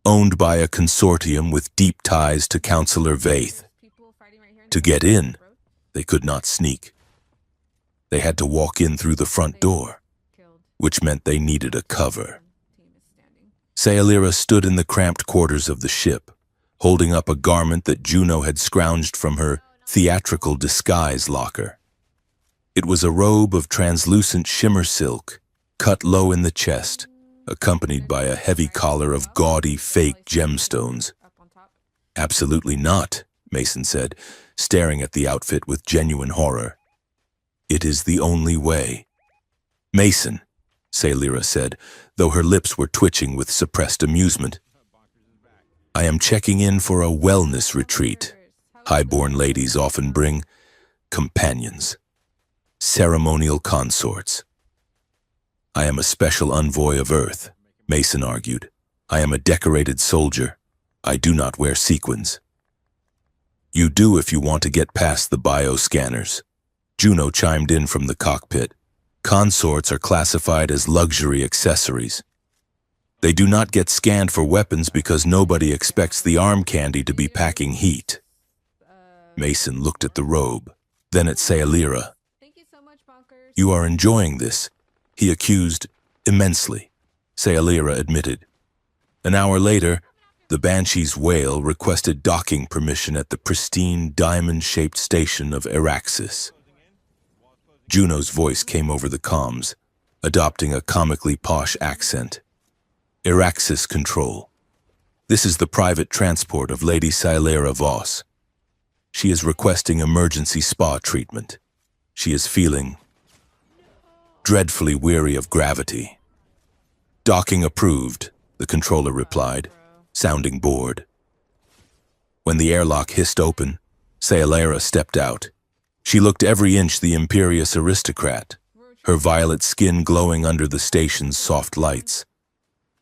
owned by a consortium with deep ties to Councillor Vaith. To get in, they could not sneak. They had to walk in through the front door, which meant they needed a cover. Saylara stood in the cramped quarters of the ship, holding up a garment that Juno had scrounged from her theatrical disguise locker. It was a robe of translucent shimmer silk, cut low in the chest, accompanied by a heavy collar of gaudy fake gemstones. "Absolutely not," Mason said, staring at the outfit with genuine horror. "It is the only way." "Mason," Saylara said, though her lips were twitching with suppressed amusement. "I am checking in for a wellness retreat. Highborn ladies often bring companions, ceremonial consorts." "I am a special envoy of Earth," Mason argued. "I am a decorated soldier. I do not wear sequins." "You do if you want to get past the bioscanners," Juno chimed in from the cockpit. "Consorts are classified as luxury accessories. They do not get scanned for weapons because nobody expects the arm candy to be packing heat." Mason looked at the robe, then at Saylara. "You are enjoying this," he accused. "Immensely," Saylara admitted. An hour later, The Banshee's whale requested docking permission at the pristine, diamond-shaped station of Araxis. Juno's voice came over the comms, adopting a comically posh accent. Araxis Control. This is the private transport of Lady Scylla Voss. She is requesting emergency spa treatment. She is feeling dreadfully weary of gravity. Docking approved, the controller replied, sounding bored. When the airlock hissed open, Scylla stepped out. She looked every inch the imperious aristocrat, her violet skin glowing under the station's soft lights,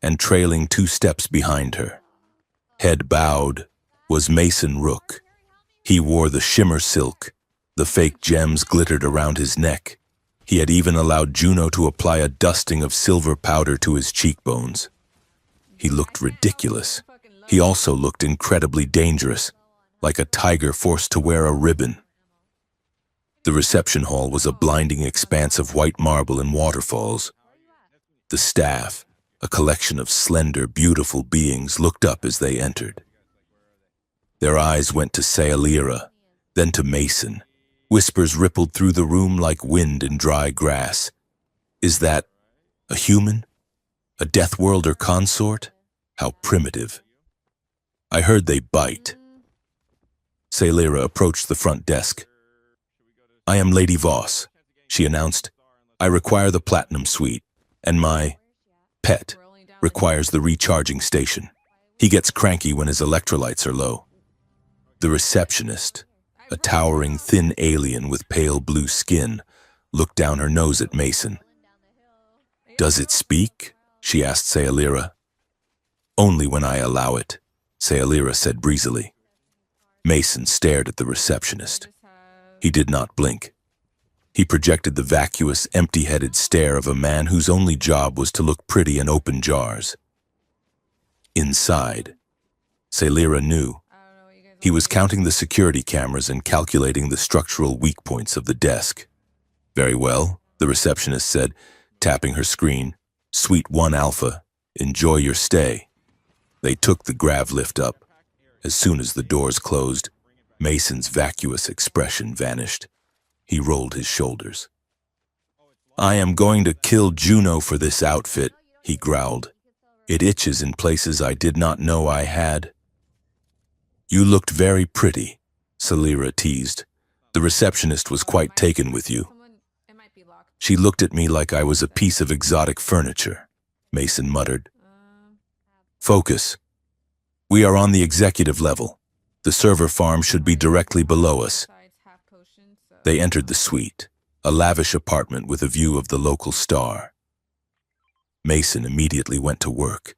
and trailing 2 steps behind her. Head bowed, was Mason Rook. He wore the shimmer silk. The fake gems glittered around his neck. He had even allowed Juno to apply a dusting of silver powder to his cheekbones. He looked ridiculous. He also looked incredibly dangerous, like a tiger forced to wear a ribbon. The reception hall was a blinding expanse of white marble and waterfalls. The staff, a collection of slender, beautiful beings, looked up as they entered. Their eyes went to Scylla, then to Mason. Whispers rippled through the room like wind in dry grass. Is that a human? A Deathworlder consort? How primitive. I heard they bite. Scylla approached the front desk. I am Lady Voss, she announced. I require the Platinum Suite, and my pet requires the recharging station. He gets cranky when his electrolytes are low. The receptionist, a towering, thin alien with pale blue skin, looked down her nose at Mason. Does it speak? She asked Scylla. Only when I allow it, Scylla said breezily. Mason stared at the receptionist. He did not blink. He projected the vacuous, empty-headed stare of a man whose only job was to look pretty and open jars. Inside, Scylla knew. He was counting the security cameras and calculating the structural weak points of the desk. Very well, the receptionist said, tapping her screen. Suite 1 Alpha, enjoy your stay. They took the grav lift up. As soon as the doors closed, Mason's vacuous expression vanished. He rolled his shoulders. I am going to kill Juno for this outfit, he growled. It itches in places I did not know I had. You looked very pretty, Scylla teased. The receptionist was quite taken with you. She looked at me like I was a piece of exotic furniture, Mason muttered. Focus. We are on the executive level. The server farm should be directly below us. They entered the suite, a lavish apartment with a view of the local star. Mason immediately went to work.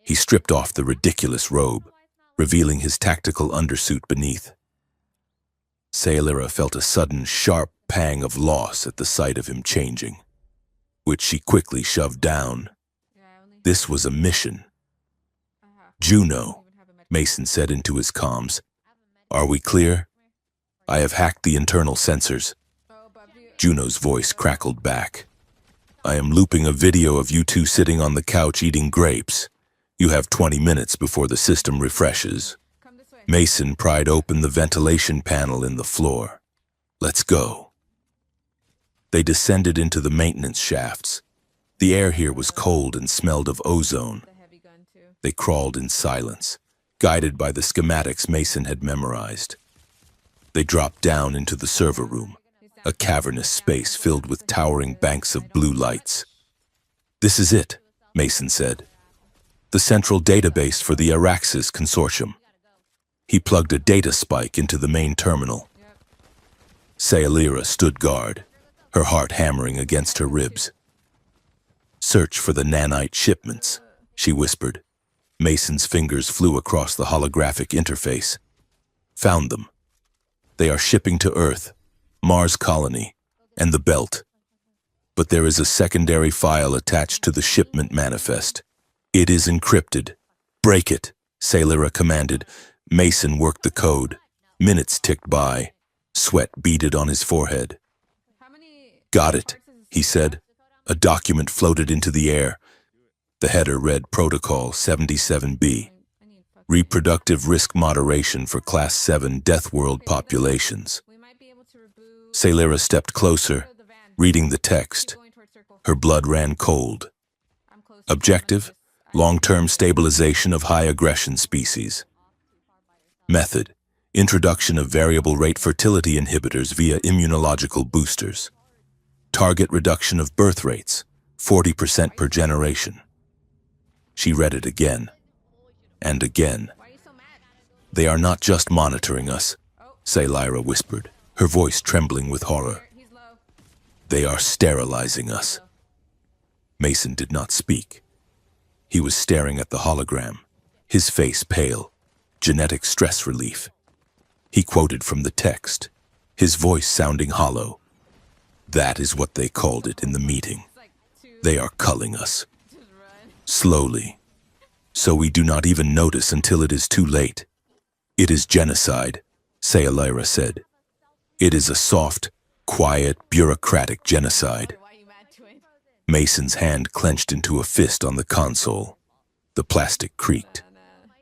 He stripped off the ridiculous robe, revealing his tactical undersuit beneath. Scylla felt a sudden, sharp pang of loss at the sight of him changing, which she quickly shoved down. This was a mission. Juno, Mason said into his comms. Are we clear? I have hacked the internal sensors. Juno's voice crackled back. I am looping a video of you two sitting on the couch eating grapes. You have 20 minutes before the system refreshes. Mason pried open the ventilation panel in the floor. Let's go. They descended into the maintenance shafts. The air here was cold and smelled of ozone. They crawled in silence, guided by the schematics Mason had memorized. They dropped down into the server room, a cavernous space filled with towering banks of blue lights. This is it, Mason said. The central database for the Araxis consortium. He plugged a data spike into the main terminal. Scylla stood guard, her heart hammering against her ribs. Search for the nanite shipments, she whispered. Mason's fingers flew across the holographic interface. Found them. They are shipping to Earth, Mars Colony, and the Belt. But there is a secondary file attached to the shipment manifest. It is encrypted. Break it, Scylla commanded. Mason worked the code. Minutes ticked by. Sweat beaded on his forehead. Got it, he said. A document floated into the air. The header read Protocol 77B. Reproductive risk moderation for Class 7 Deathworld populations. Sailora stepped closer, reading the text. Her blood ran cold. Objective: long-term stabilization of high-aggression species. Method: introduction of variable rate fertility inhibitors via immunological boosters. Target: reduction of birth rates, 40% per generation. She read it again and again. They are not just monitoring us, Sailora whispered, her voice trembling with horror. They are sterilizing us. Mason did not speak. He was staring at the hologram, his face pale, genetic stress relief. He quoted from the text, his voice sounding hollow. That is what they called it in the meeting. They are culling us. Slowly. So we do not even notice until it is too late. It is genocide, Sailora said. It is a soft, quiet, bureaucratic genocide. Mason's hand clenched into a fist on the console. The plastic creaked.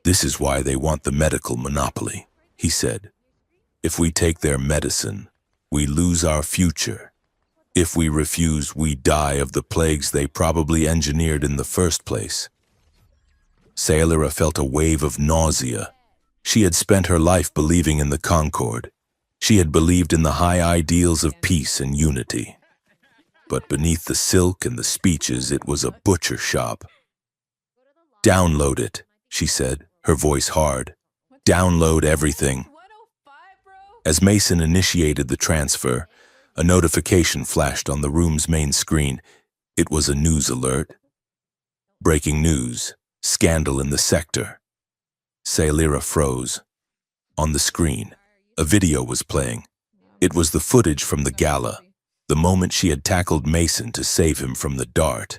This is why they want the medical monopoly, he said. If we take their medicine, we lose our future. If we refuse, we die of the plagues they probably engineered in the first place. Sailora felt a wave of nausea. She had spent her life believing in the Concord. She had believed in the high ideals of peace and unity. But beneath the silk and the speeches, it was a butcher shop. Download it, she said, her voice hard. Download everything. As Mason initiated the transfer, a notification flashed on the room's main screen. It was a news alert. Breaking news. Scandal in the sector. Sailora froze. On the screen, a video was playing. It was the footage from the gala, the moment she had tackled Mason to save him from the dart.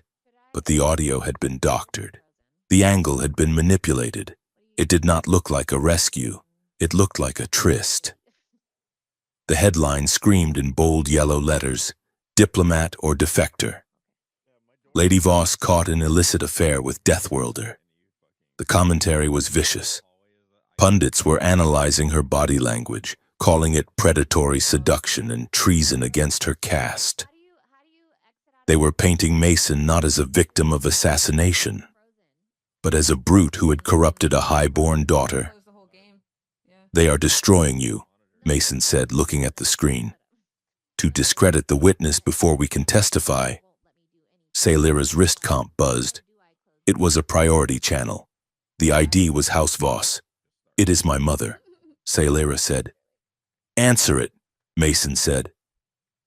But the audio had been doctored. The angle had been manipulated. It did not look like a rescue. It looked like a tryst. The headline screamed in bold yellow letters, "Diplomat or Defector." Lady Voss caught an illicit affair with Deathworlder. The commentary was vicious. Pundits were analyzing her body language, calling it predatory seduction and treason against her caste. They were painting Mason not as a victim of assassination, but as a brute who had corrupted a high-born daughter. They are destroying you, Mason said, looking at the screen. To discredit the witness before we can testify. Sailora's wrist comp buzzed. It was a priority channel. The ID was House Voss. It is my mother, Sailora said. Answer it, Mason said.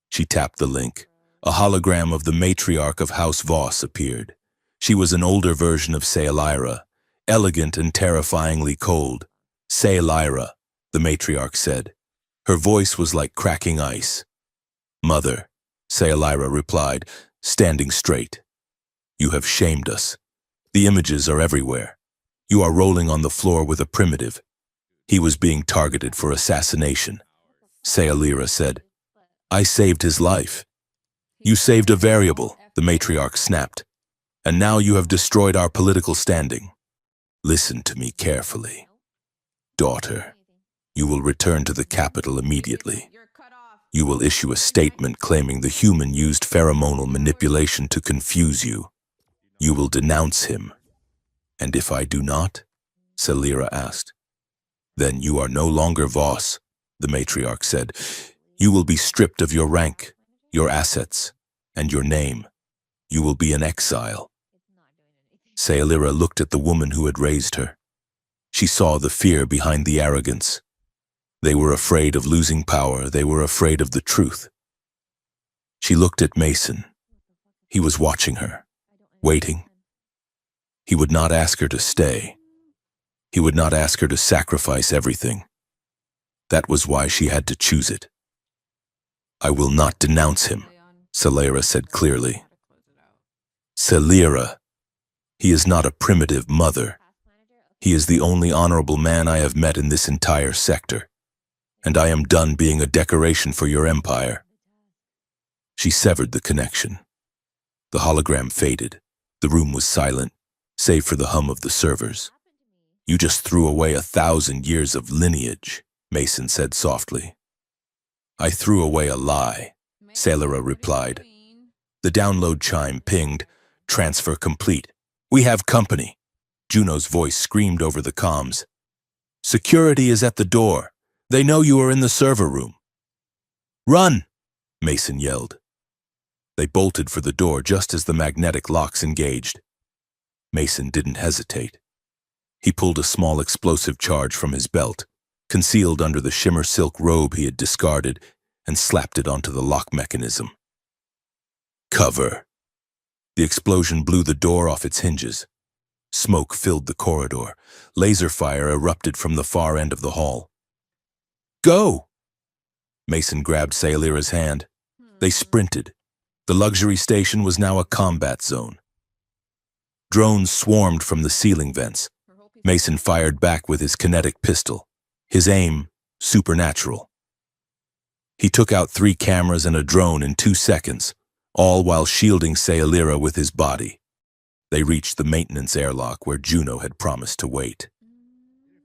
She tapped the link. A hologram of the matriarch of House Voss appeared. She was an older version of Sailora, elegant and terrifyingly cold. Sailora, the matriarch said. Her voice was like cracking ice. Mother, Sailora replied, standing straight. You have shamed us. The images are everywhere. You are rolling on the floor with a primitive. He was being targeted for assassination. Sailora said. I saved his life. You saved a variable, the matriarch snapped. And now you have destroyed our political standing. Listen to me carefully. Daughter, you will return to the capital immediately. You will issue a statement claiming the human used pheromonal manipulation to confuse you. You will denounce him. And if I do not? Sailora asked. Then you are no longer Voss, the matriarch said. You will be stripped of your rank, your assets, and your name. You will be in exile. Sailora looked at the woman who had raised her. She saw the fear behind the arrogance. They were afraid of losing power. They were afraid of the truth. She looked at Mason. He was watching her, waiting. He would not ask her to stay. He would not ask her to sacrifice everything. That was why she had to choose it. I will not denounce him, Sailora said clearly. Sailora, he is not a primitive mother. He is the only honorable man I have met in this entire sector. And I am done being a decoration for your empire. She severed the connection. The hologram faded. The room was silent, save for the hum of the servers. You just threw away 1,000 years of lineage, Mason said softly. I threw away a lie, Sailora replied. The download chime pinged, transfer complete. We have company. Juno's voice screamed over the comms. Security is at the door. They know you are in the server room. Run, Mason yelled. They bolted for the door just as the magnetic locks engaged. Mason didn't hesitate. He pulled a small explosive charge from his belt, concealed under the shimmer silk robe he had discarded, and slapped it onto the lock mechanism. Cover. The explosion blew the door off its hinges. Smoke filled the corridor. Laser fire erupted from the far end of the hall. Go! Mason grabbed Sailira's hand. They sprinted. The luxury station was now a combat zone. Drones swarmed from the ceiling vents. Mason fired back with his kinetic pistol, his aim supernatural. He took out 3 cameras and a drone in 2 seconds, all while shielding Sailira with his body. They reached the maintenance airlock where Juno had promised to wait.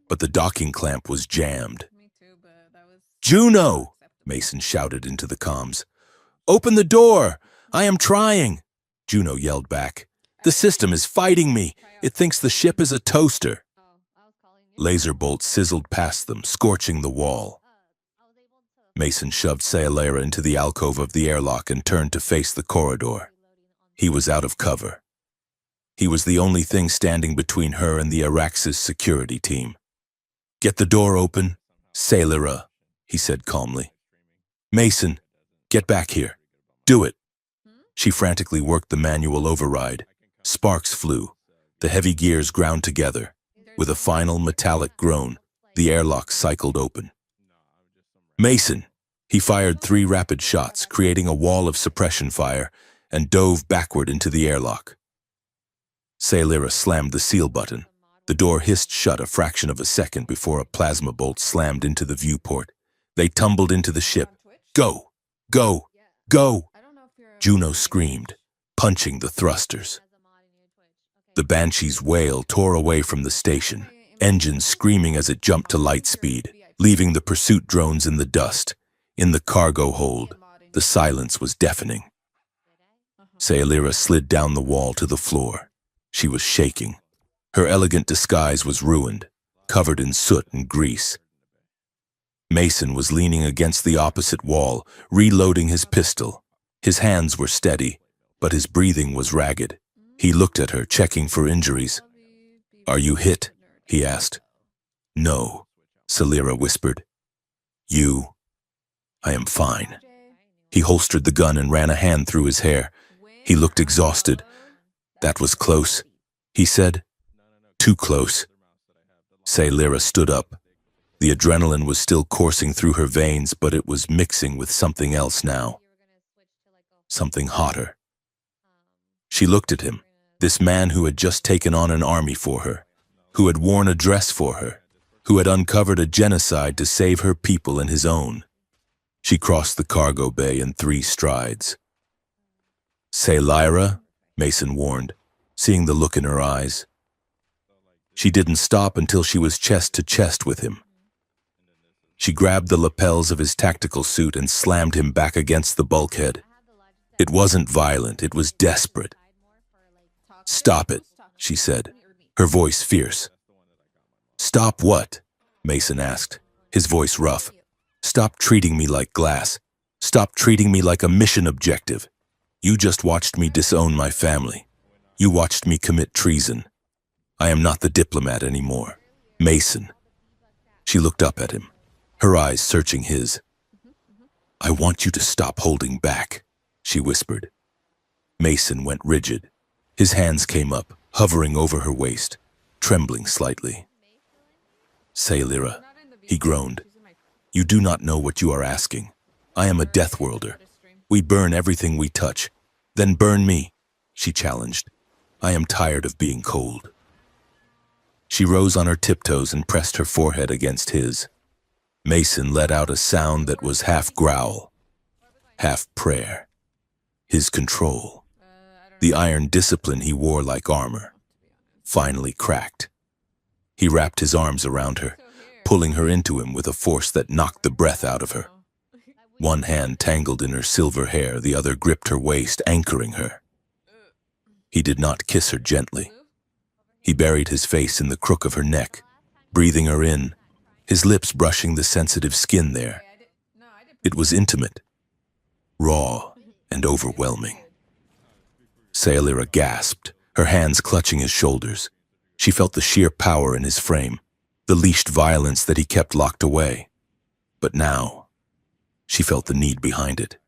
But the docking clamp was jammed. Juno! Mason shouted into the comms. Open the door! I am trying! Juno yelled back. The system is fighting me. It thinks the ship is a toaster. Laser bolts sizzled past them, scorching the wall. Mason shoved Sailira into the alcove of the airlock and turned to face the corridor. He was out of cover. He was the only thing standing between her and the Araxis security team. Get the door open, Sailira, he said calmly. Mason, get back here. Do it. She frantically worked the manual override. Sparks flew. The heavy gears ground together. With a final metallic groan, the airlock cycled open. Mason! He fired 3 rapid shots, creating a wall of suppression fire, and dove backward into the airlock. Sailira slammed the seal button. The door hissed shut a fraction of a second before a plasma bolt slammed into the viewport. They tumbled into the ship. Go! Go! Go! Juno screamed, punching the thrusters. The Banshee's wail tore away from the station, engines screaming as it jumped to light speed, leaving the pursuit drones in the dust. In the cargo hold, the silence was deafening. Sailira slid down the wall to the floor. She was shaking. Her elegant disguise was ruined, covered in soot and grease. Mason was leaning against the opposite wall, reloading his pistol. His hands were steady, but his breathing was ragged. He looked at her, checking for injuries. Are you hit? He asked. No, Sailira whispered. You? I am fine. He holstered the gun and ran a hand through his hair. He looked exhausted. That was close, he said. Too close. Sailira stood up. The adrenaline was still coursing through her veins, but it was mixing with something else now. Something hotter. She looked at him, this man who had just taken on an army for her, who had worn a dress for her, who had uncovered a genocide to save her people and his own. She crossed the cargo bay in 3 strides. Sailira, Mason warned, seeing the look in her eyes. She didn't stop until she was chest to chest with him. She grabbed the lapels of his tactical suit and slammed him back against the bulkhead. It wasn't violent, it was desperate. Stop it, she said, her voice fierce. Stop what? Mason asked, his voice rough. Stop treating me like glass. Stop treating me like a mission objective. You just watched me disown my family. You watched me commit treason. I am not the diplomat anymore. Mason. She looked up at him, her eyes searching his. I want you to stop holding back, she whispered. Mason went rigid. His hands came up, hovering over her waist, trembling slightly. Sailira, he groaned. You do not know what you are asking. I am a Deathworlder. We burn everything we touch. Then burn me, she challenged. I am tired of being cold. She rose on her tiptoes and pressed her forehead against his. Mason let out a sound that was half growl, half prayer. His control, the iron discipline he wore like armor, finally cracked. He wrapped his arms around her, pulling her into him with a force that knocked the breath out of her. One hand tangled in her silver hair, the other gripped her waist, anchoring her. He did not kiss her gently. He buried his face in the crook of her neck, breathing her in, his lips brushing the sensitive skin there. It was intimate, raw, and overwhelming. Sayalira gasped, her hands clutching his shoulders. She felt the sheer power in his frame, the leashed violence that he kept locked away. But now, she felt the need behind it,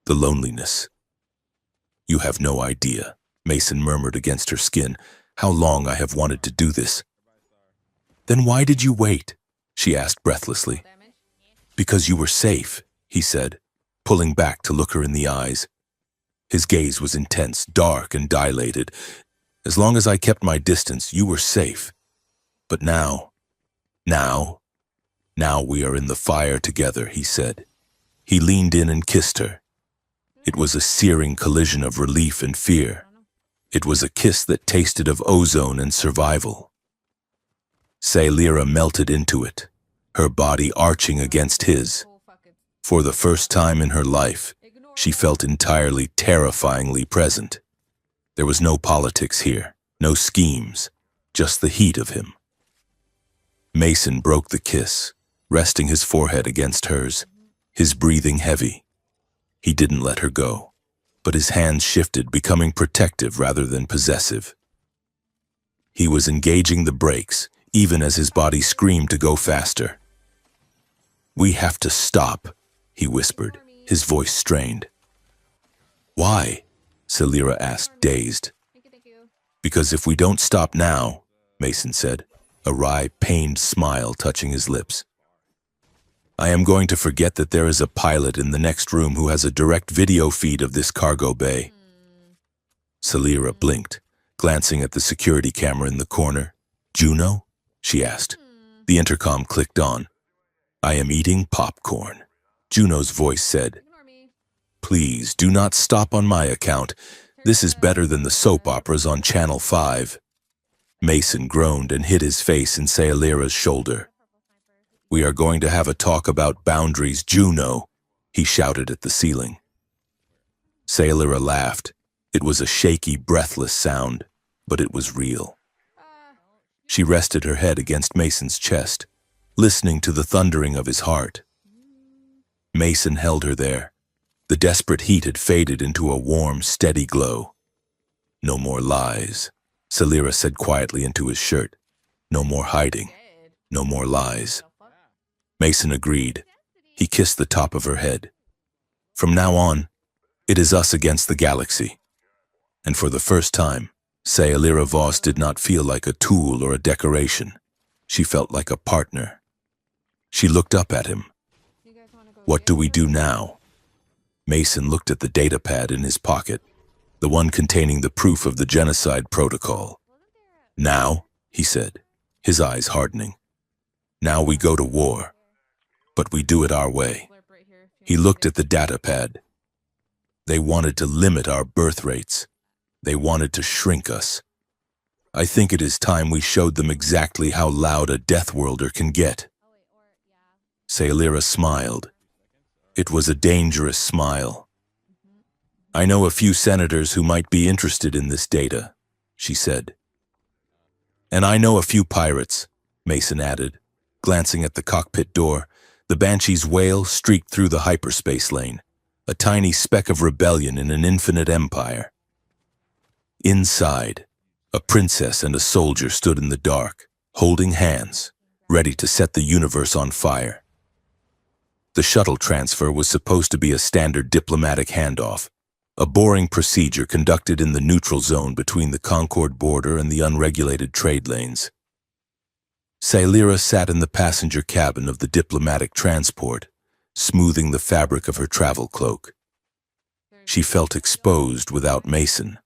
the loneliness. "You have no idea," Mason murmured against her skin, "how long I have wanted to do this." "Then why did you wait?" she asked breathlessly. "Because you were safe," he said, pulling back to look her in the eyes. His gaze was intense, dark, and dilated. "As long as I kept my distance, you were safe. But now we are in the fire together," he said. He leaned in and kissed her. It was a searing collision of relief and fear. It was a kiss that tasted of ozone and survival. Sayalira melted into it, her body arching against his. For the first time in her life, she felt entirely terrifyingly present. There was no politics here, no schemes, just the heat of him. Mason broke the kiss, resting his forehead against hers, his breathing heavy. He didn't let her go, but his hands shifted, becoming protective rather than possessive. He was engaging the brakes, even as his body screamed to go faster. "We have to stop," he whispered, his voice strained. "Why?" Sayalira asked, dazed. "Because if we don't stop now," Mason said, a wry, pained smile touching his lips, "I am going to forget that there is a pilot in the next room who has a direct video feed of this cargo bay." Sayalira blinked, glancing at the security camera in the corner. "Juno?" she asked. The intercom clicked on. "I am eating popcorn," Juno's voice said. "Please do not stop on my account. This is better than the soap operas on Channel 5. Mason groaned and hid his face in Sayalira's shoulder. "We are going to have a talk about boundaries, Juno," he shouted at the ceiling. Sayalira laughed. It was a shaky, breathless sound, but it was real. She rested her head against Mason's chest, listening to the thundering of his heart. Mason held her there. The desperate heat had faded into a warm, steady glow. "No more lies," Sayalira said quietly into his shirt. "No more hiding. No more lies." Mason agreed. He kissed the top of her head. "From now on, it is us against the galaxy." And for the first time, Sayalira Voss did not feel like a tool or a decoration. She felt like a partner. She looked up at him. "What do we do now?" Mason looked at the datapad in his pocket, the one containing the proof of the genocide protocol. "Now," he said, his eyes hardening. "Now we go to war. But we do it our way." He looked at the datapad. "They wanted to limit our birth rates. They wanted to shrink us. I think it is time we showed them exactly how loud a Deathworlder can get." Sayalira smiled. It was a dangerous smile. "I know a few senators who might be interested in this data," she said. "And I know a few pirates," Mason added, glancing at the cockpit door. The Banshee's wail streaked through the hyperspace lane, a tiny speck of rebellion in an infinite empire. Inside, a princess and a soldier stood in the dark, holding hands, ready to set the universe on fire. The shuttle transfer was supposed to be a standard diplomatic handoff, a boring procedure conducted in the neutral zone between the Concord border and the unregulated trade lanes. Sayalira sat in the passenger cabin of the diplomatic transport, smoothing the fabric of her travel cloak. She felt exposed without Mason,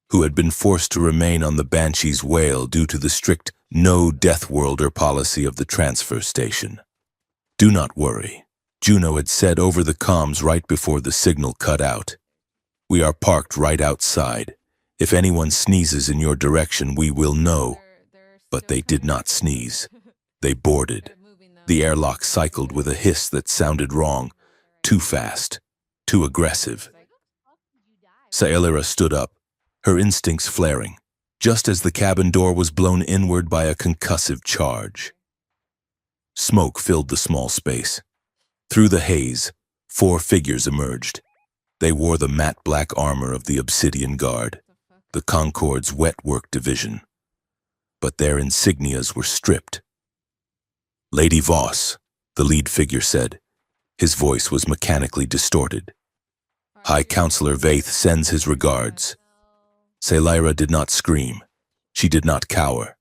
who had been forced to remain on the Banshee's whale due to the strict no Deathworlder policy of the transfer station. "Do not worry," Juno had said over the comms right before the signal cut out. "We are parked right outside. If anyone sneezes in your direction, we will know." But they did not sneeze. They boarded. The airlock cycled with a hiss that sounded wrong, too fast, too aggressive. Sailira stood up, her instincts flaring, just as the cabin door was blown inward by a concussive charge. Smoke filled the small space. Through the haze, 4 figures emerged. They wore the matte black armor of the Obsidian Guard, the Concorde's wet-work division. But their insignias were stripped. "Lady Voss," the lead figure said. His voice was mechanically distorted. "High Counselor Vaith sends his regards." Sailira did not scream. She did not cower.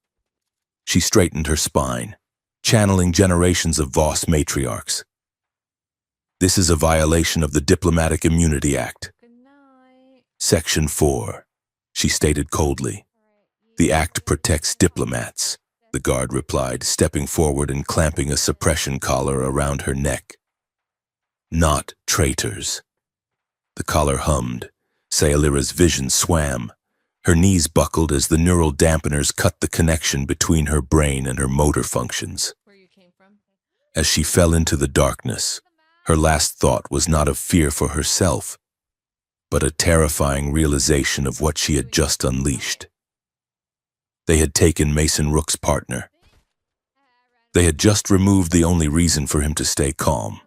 She straightened her spine, channeling generations of Voss matriarchs. "This is a violation of the Diplomatic Immunity Act. Section 4, she stated coldly. "The act protects diplomats," the guard replied, stepping forward and clamping a suppression collar around her neck. "Not traitors." The collar hummed. Sailira's vision swam. Her knees buckled as the neural dampeners cut the connection between her brain and her motor functions. As she fell into the darkness, her last thought was not of fear for herself, but a terrifying realization of what she had just unleashed. They had taken Mason Rook's partner. They had just removed the only reason for him to stay calm.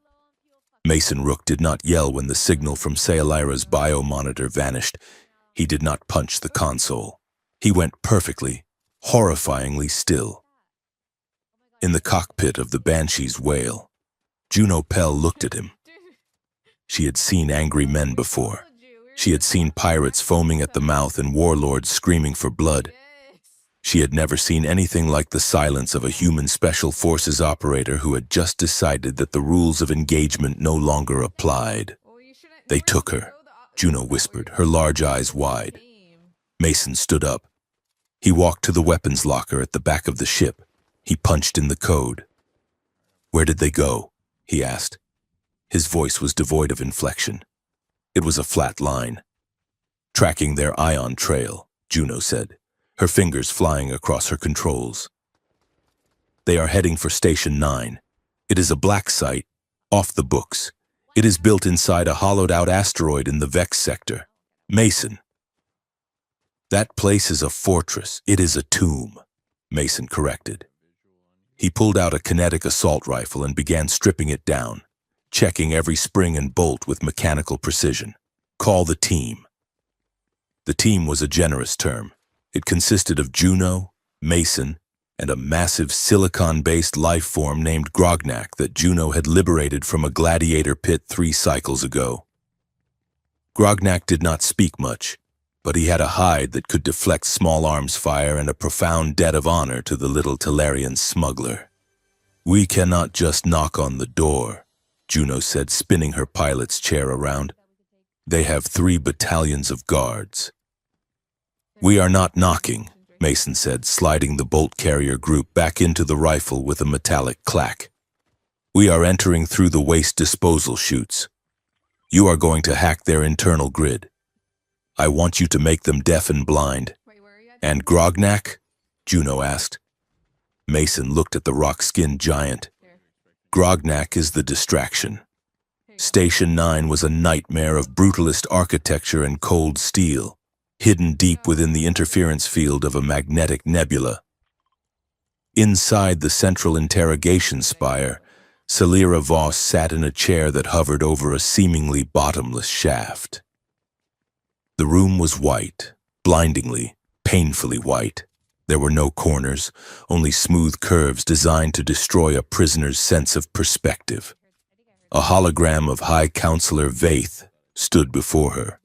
Mason Rook did not yell when the signal from Sailira's biomonitor vanished. He did not punch the console. He went perfectly, horrifyingly still. In the cockpit of the Banshee's Whale, Juno Pell looked at him. She had seen angry men before. She had seen pirates foaming at the mouth and warlords screaming for blood. She had never seen anything like the silence of a human special forces operator who had just decided that the rules of engagement no longer applied. "They took her," Juno whispered, her large eyes wide. Mason stood up. He walked to the weapons locker at the back of the ship. He punched in the code. "Where did they go?" he asked. His voice was devoid of inflection. It was a flat line. "Tracking their ion trail," Juno said, her fingers flying across her controls. "They are heading for Station 9. It is a black site, off the books. It is built inside a hollowed-out asteroid in the Vex sector. Mason." "That place is a fortress. It is a tomb," Mason corrected. He pulled out a kinetic assault rifle and began stripping it down, checking every spring and bolt with mechanical precision. "Call the team." The team was a generous term. It consisted of Juno, Mason, and a massive silicon-based life form named Grognak that Juno had liberated from a gladiator pit 3 cycles ago. Grognak did not speak much, but he had a hide that could deflect small arms fire and a profound debt of honor to the little Talarian smuggler. "We cannot just knock on the door," Juno said, spinning her pilot's chair around. "They have 3 battalions of guards." "We are not knocking," Mason said, sliding the bolt carrier group back into the rifle with a metallic clack. "We are entering through the waste disposal chutes. You are going to hack their internal grid. I want you to make them deaf and blind." "And Grognak?" Juno asked. Mason looked at the rock-skinned giant. "Grognak is the distraction. Station 9 was a nightmare of brutalist architecture and cold steel, hidden deep within the interference field of a magnetic nebula. Inside the central interrogation spire, Sailira Voss sat in a chair that hovered over a seemingly bottomless shaft. The room was white, blindingly, painfully white. There were no corners, only smooth curves designed to destroy a prisoner's sense of perspective. A hologram of High Counselor Vaith stood before her.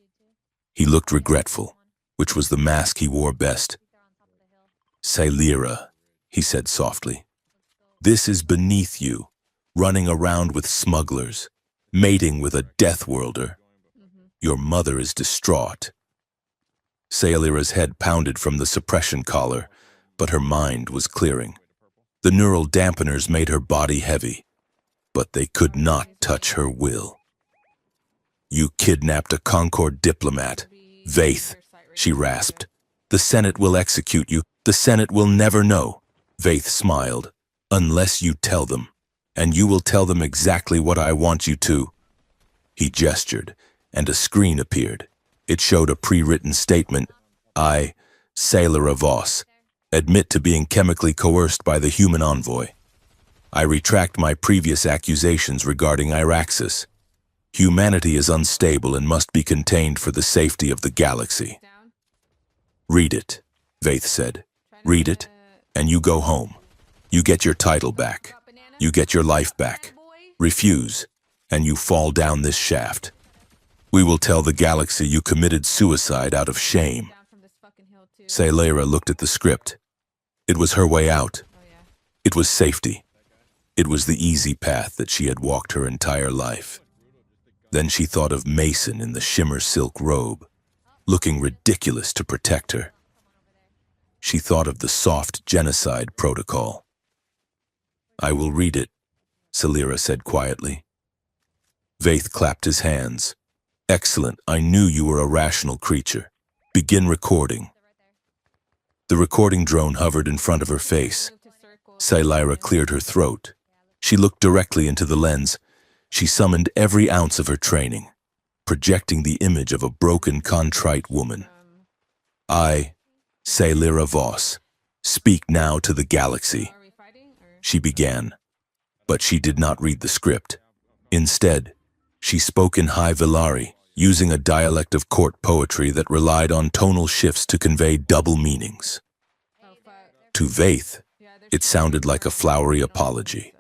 He looked regretful, which was the mask he wore best. "Sailira," he said softly, "this is beneath you, running around with smugglers, mating with a Deathworlder. Your mother is distraught." Sailira's head pounded from the suppression collar, but her mind was clearing. The neural dampeners made her body heavy, but they could not touch her will. "You kidnapped a Concorde diplomat, Vaith," she rasped. "The Senate will execute you. The Senate will never know. Vaith smiled. Unless you tell them, and you will tell them exactly what I want you to. He gestured, and a screen appeared. It showed a pre-written statement. I, Sailor Voss, admit to being chemically coerced by the human envoy. I retract my previous accusations regarding Iraxis. Humanity is unstable and must be contained for the safety of the galaxy. Read it, Vaith said. Read it, and you go home. You get your title back. You get your life back. Refuse, and you fall down this shaft. We will tell the galaxy you committed suicide out of shame. Sailera looked at the script. It was her way out. It was safety. It was the easy path that she had walked her entire life. Then she thought of Mason in the shimmer silk robe, looking ridiculous to protect her. She thought of the soft genocide protocol. I will read it, Sailera said quietly. Vaith clapped his hands. Excellent, I knew you were a rational creature. Begin recording. The recording drone hovered in front of her face. Sailera cleared her throat. She looked directly into the lens. She summoned every ounce of her training, projecting the image of a broken, contrite woman. I, Sailera Voss, speak now to the galaxy. She began, but she did not read the script. Instead, she spoke in High Velari, using a dialect of court poetry that relied on tonal shifts to convey double meanings. To Vaith, it sounded like a flowery apology.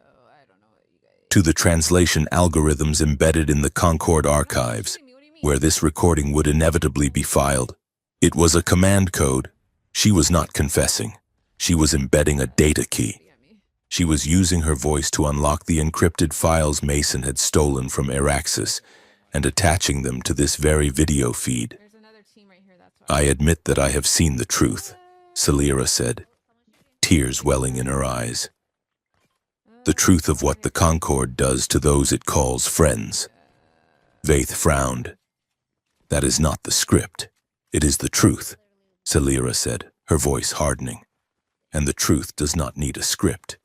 To the translation algorithms embedded in the Concord archives, where this recording would inevitably be filed, it was a command code. She was not confessing. She was embedding a data key. She was using her voice to unlock the encrypted files Mason had stolen from Iraxis and attaching them to this very video feed. I admit that I have seen the truth, Sailera said, tears welling in her eyes. The truth of what the Concord does to those it calls friends. Vaith frowned. That is not the script. It is the truth, Sailera said, her voice hardening. And the truth does not need a script.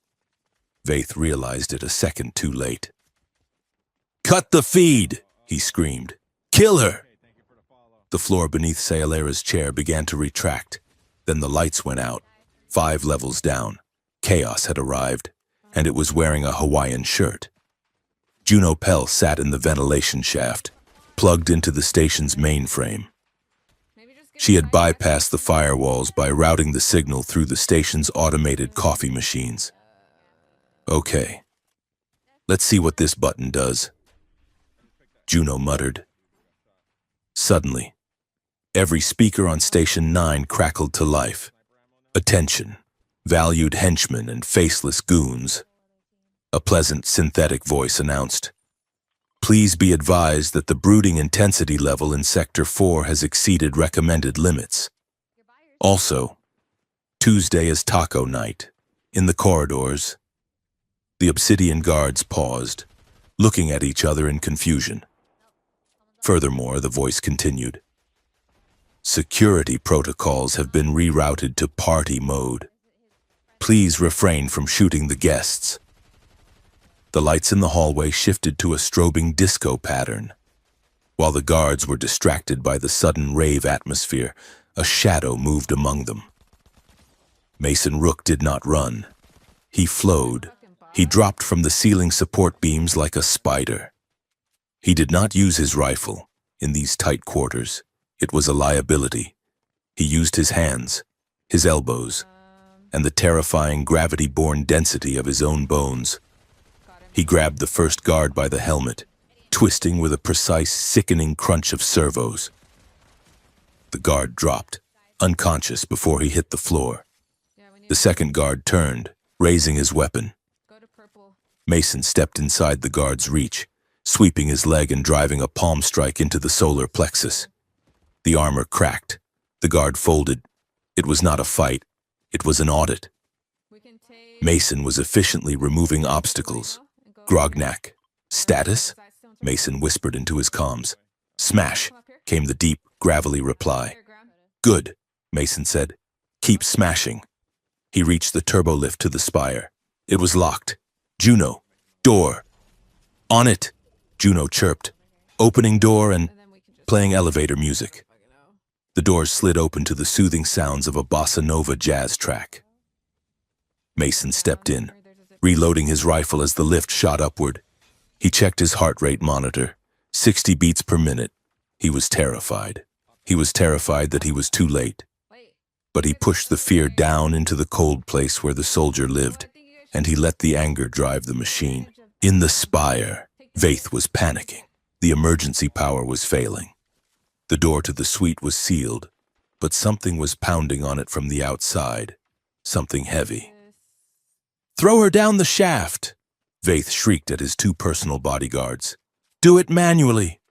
Vaith realized it a second too late. Cut the feed, he screamed. Kill her! The floor beneath Sailera's chair began to retract. Then the lights went out. 5 levels down. Chaos had arrived, and it was wearing a Hawaiian shirt. Juno Pell sat in the ventilation shaft, plugged into the station's mainframe. She had bypassed the firewalls by routing the signal through the station's automated coffee machines. Okay, let's see what this button does, Juno muttered. Suddenly, every speaker on Station 9 crackled to life. Attention, valued henchmen and faceless goons. A pleasant synthetic voice announced, Please be advised that the brooding intensity level in Sector 4 has exceeded recommended limits. Also, Tuesday is taco night. In the corridors, the Obsidian guards paused, looking at each other in confusion. Furthermore, the voice continued, Security protocols have been rerouted to party mode. Please refrain from shooting the guests. The lights in the hallway shifted to a strobing disco pattern. While the guards were distracted by the sudden rave atmosphere, a shadow moved among them. Mason Rook did not run. He flowed. He dropped from the ceiling support beams like a spider. He did not use his rifle. In these tight quarters, it was a liability. He used his hands, his elbows, and the terrifying gravity-borne density of his own bones. He grabbed the first guard by the helmet, twisting with a precise, sickening crunch of servos. The guard dropped, unconscious before he hit the floor. The second guard turned, raising his weapon. Mason stepped inside the guard's reach, sweeping his leg and driving a palm strike into the solar plexus. The armor cracked. The guard folded. It was not a fight. It was an audit. Mason was efficiently removing obstacles. Grognak. Status? Mason whispered into his comms. Smash, came the deep, gravelly reply. Good, Mason said. Keep smashing. He reached the turbolift to the spire. It was locked. Juno, door. On it, Juno chirped, opening door and playing elevator music. The doors slid open to the soothing sounds of a bossa nova jazz track. Mason stepped in, reloading his rifle as the lift shot upward. He checked his heart rate monitor, 60 beats per minute. He was terrified. He was terrified that he was too late. But he pushed the fear down into the cold place where the soldier lived, and he let the anger drive the machine. In the spire, Vaith was panicking. The emergency power was failing. The door to the suite was sealed, but something was pounding on it from the outside. Something heavy. "Throw her down the shaft!" Vaith shrieked at his two personal bodyguards. "Do it manually!"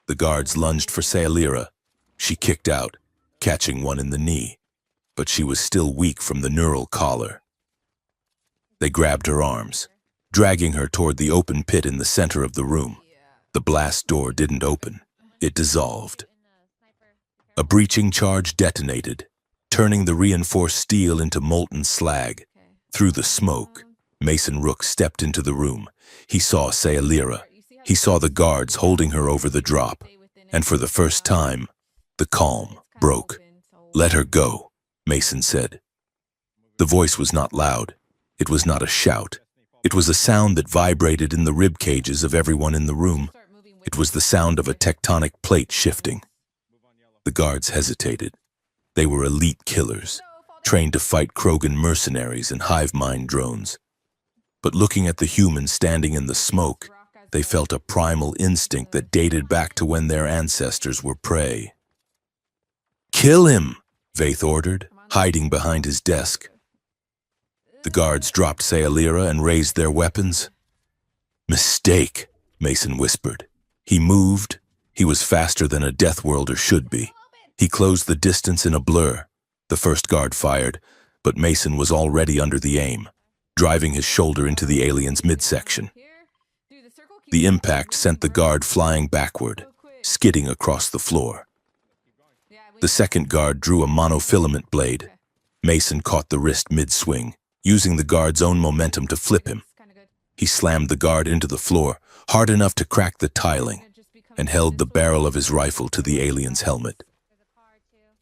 The guards lunged for Sayalira. She kicked out, catching one in the knee, but she was still weak from the neural collar. They grabbed her arms, dragging her toward the open pit in the center of the room. The blast door didn't open. It dissolved. A breaching charge detonated, turning the reinforced steel into molten slag. Through the smoke, Mason Rook stepped into the room. He saw Sayalira. He saw the guards holding her over the drop. And for the first time, the calm broke. "Let her go," Mason said. The voice was not loud. It was not a shout. It was a sound that vibrated in the rib cages of everyone in the room. It was the sound of a tectonic plate shifting. The guards hesitated. They were elite killers, trained to fight Krogan mercenaries and hive mind drones. But looking at the humans standing in the smoke, they felt a primal instinct that dated back to when their ancestors were prey. "Kill him," Vaith ordered, hiding behind his desk. The guards dropped Sayalira and raised their weapons. "Mistake," Mason whispered. He moved. He was faster than a Deathworlder should be. He closed the distance in a blur. The first guard fired, but Mason was already under the aim, driving his shoulder into the alien's midsection. The impact sent the guard flying backward, skidding across the floor. The second guard drew a monofilament blade. Mason caught the wrist mid-swing, using the guard's own momentum to flip him. He slammed the guard into the floor, hard enough to crack the tiling, and held the barrel of his rifle to the alien's helmet.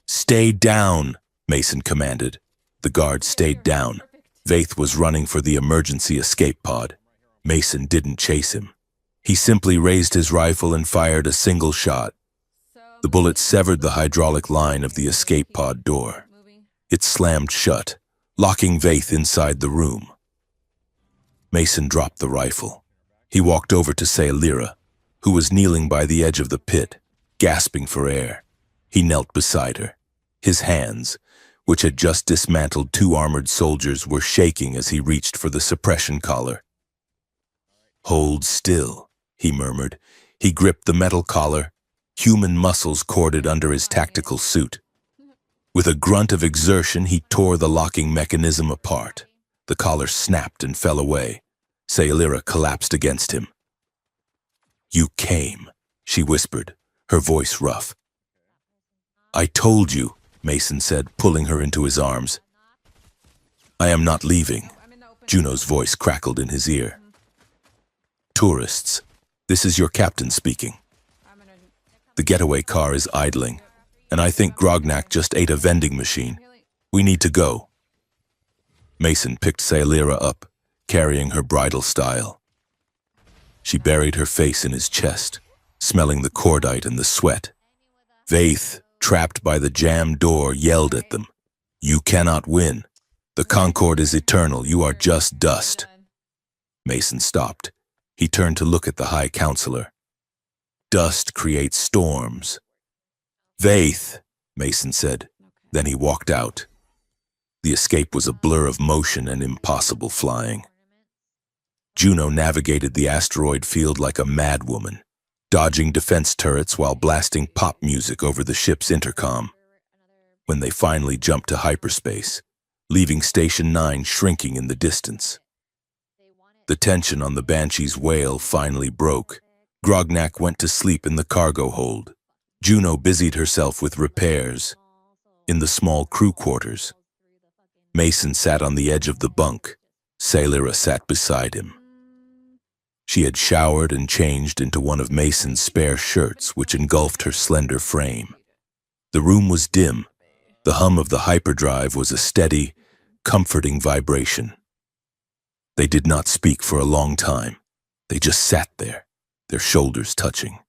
"Stay down," Mason commanded. The guard stayed down. Vaith was running for the emergency escape pod. Mason didn't chase him. He simply raised his rifle and fired a single shot. The bullet severed the hydraulic line of the escape pod door. It slammed shut, locking Vaith inside the room. Mason dropped the rifle. He walked over to Sayalira, who was kneeling by the edge of the pit, gasping for air. He knelt beside her. His hands, which had just dismantled two armored soldiers, were shaking as he reached for the suppression collar. "Hold still," he murmured. He gripped the metal collar, human muscles corded under his tactical suit. With a grunt of exertion, he tore the locking mechanism apart. The collar snapped and fell away. Sayalira collapsed against him. "You came," she whispered, her voice rough. "I told you," Mason said, pulling her into his arms. "I am not leaving," Juno's voice crackled in his ear. "Tourists, this is your captain speaking. The getaway car is idling, and I think Grognak just ate a vending machine. We need to go." Mason picked Sayalira up, carrying her bridal style. She buried her face in his chest, smelling the cordite and the sweat. Vaith, trapped by the jammed door, yelled at them. "You cannot win. The Concord is eternal. You are just dust." Mason stopped. He turned to look at the High Counselor. "Dust creates storms." "Vaith," Mason said. Then he walked out. The escape was a blur of motion and impossible flying. Juno navigated the asteroid field like a madwoman, dodging defense turrets while blasting pop music over the ship's intercom. When they finally jumped to hyperspace, leaving Station 9 shrinking in the distance. The tension on the Banshee's wail finally broke. Grognak went to sleep in the cargo hold. Juno busied herself with repairs in the small crew quarters. Mason sat on the edge of the bunk. Sailora sat beside him. She had showered and changed into one of Mason's spare shirts, which engulfed her slender frame. The room was dim. The hum of the hyperdrive was a steady, comforting vibration. They did not speak for a long time. They just sat there, their shoulders touching.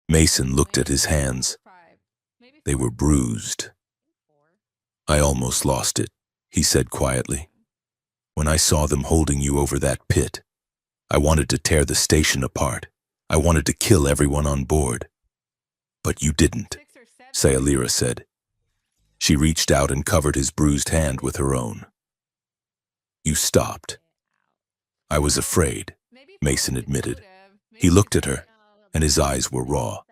Mason looked at his hands. They were bruised. "I almost lost it," he said quietly. "When I saw them holding you over that pit, I wanted to tear the station apart. I wanted to kill everyone on board. But you didn't," Sailora said. She reached out and covered his bruised hand with her own. "You stopped." "I was afraid," Mason admitted. He looked at her, and his eyes were raw.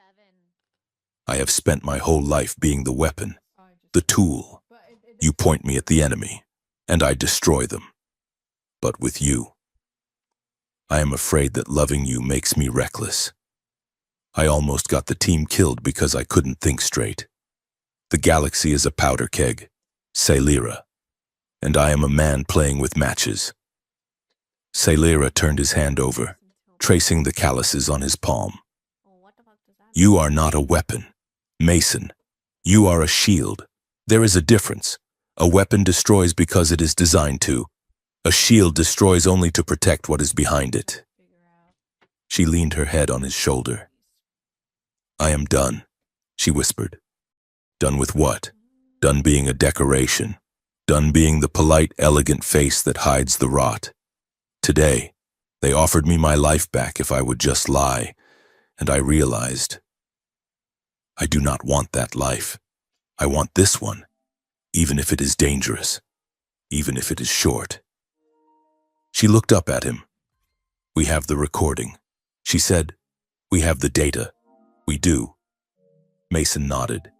"I have spent my whole life being the weapon, the tool. You point me at the enemy, and I destroy them. But with you, I am afraid that loving you makes me reckless. I almost got the team killed because I couldn't think straight. The galaxy is a powder keg, Sailora, and I am a man playing with matches." Sailora turned his hand over, tracing the calluses on his palm. "You are not a weapon, Mason. You are a shield. There is a difference. A weapon destroys because it is designed to. A shield destroys only to protect what is behind it." She leaned her head on his shoulder. "I am done," she whispered. "Done with what? Done being a decoration. Done being the polite, elegant face that hides the rot. Today, they offered me my life back if I would just lie, and I realized I do not want that life. I want this one, even if it is dangerous, even if it is short." She looked up at him. "We have the recording," she said. "We have the data." "We do." Mason nodded.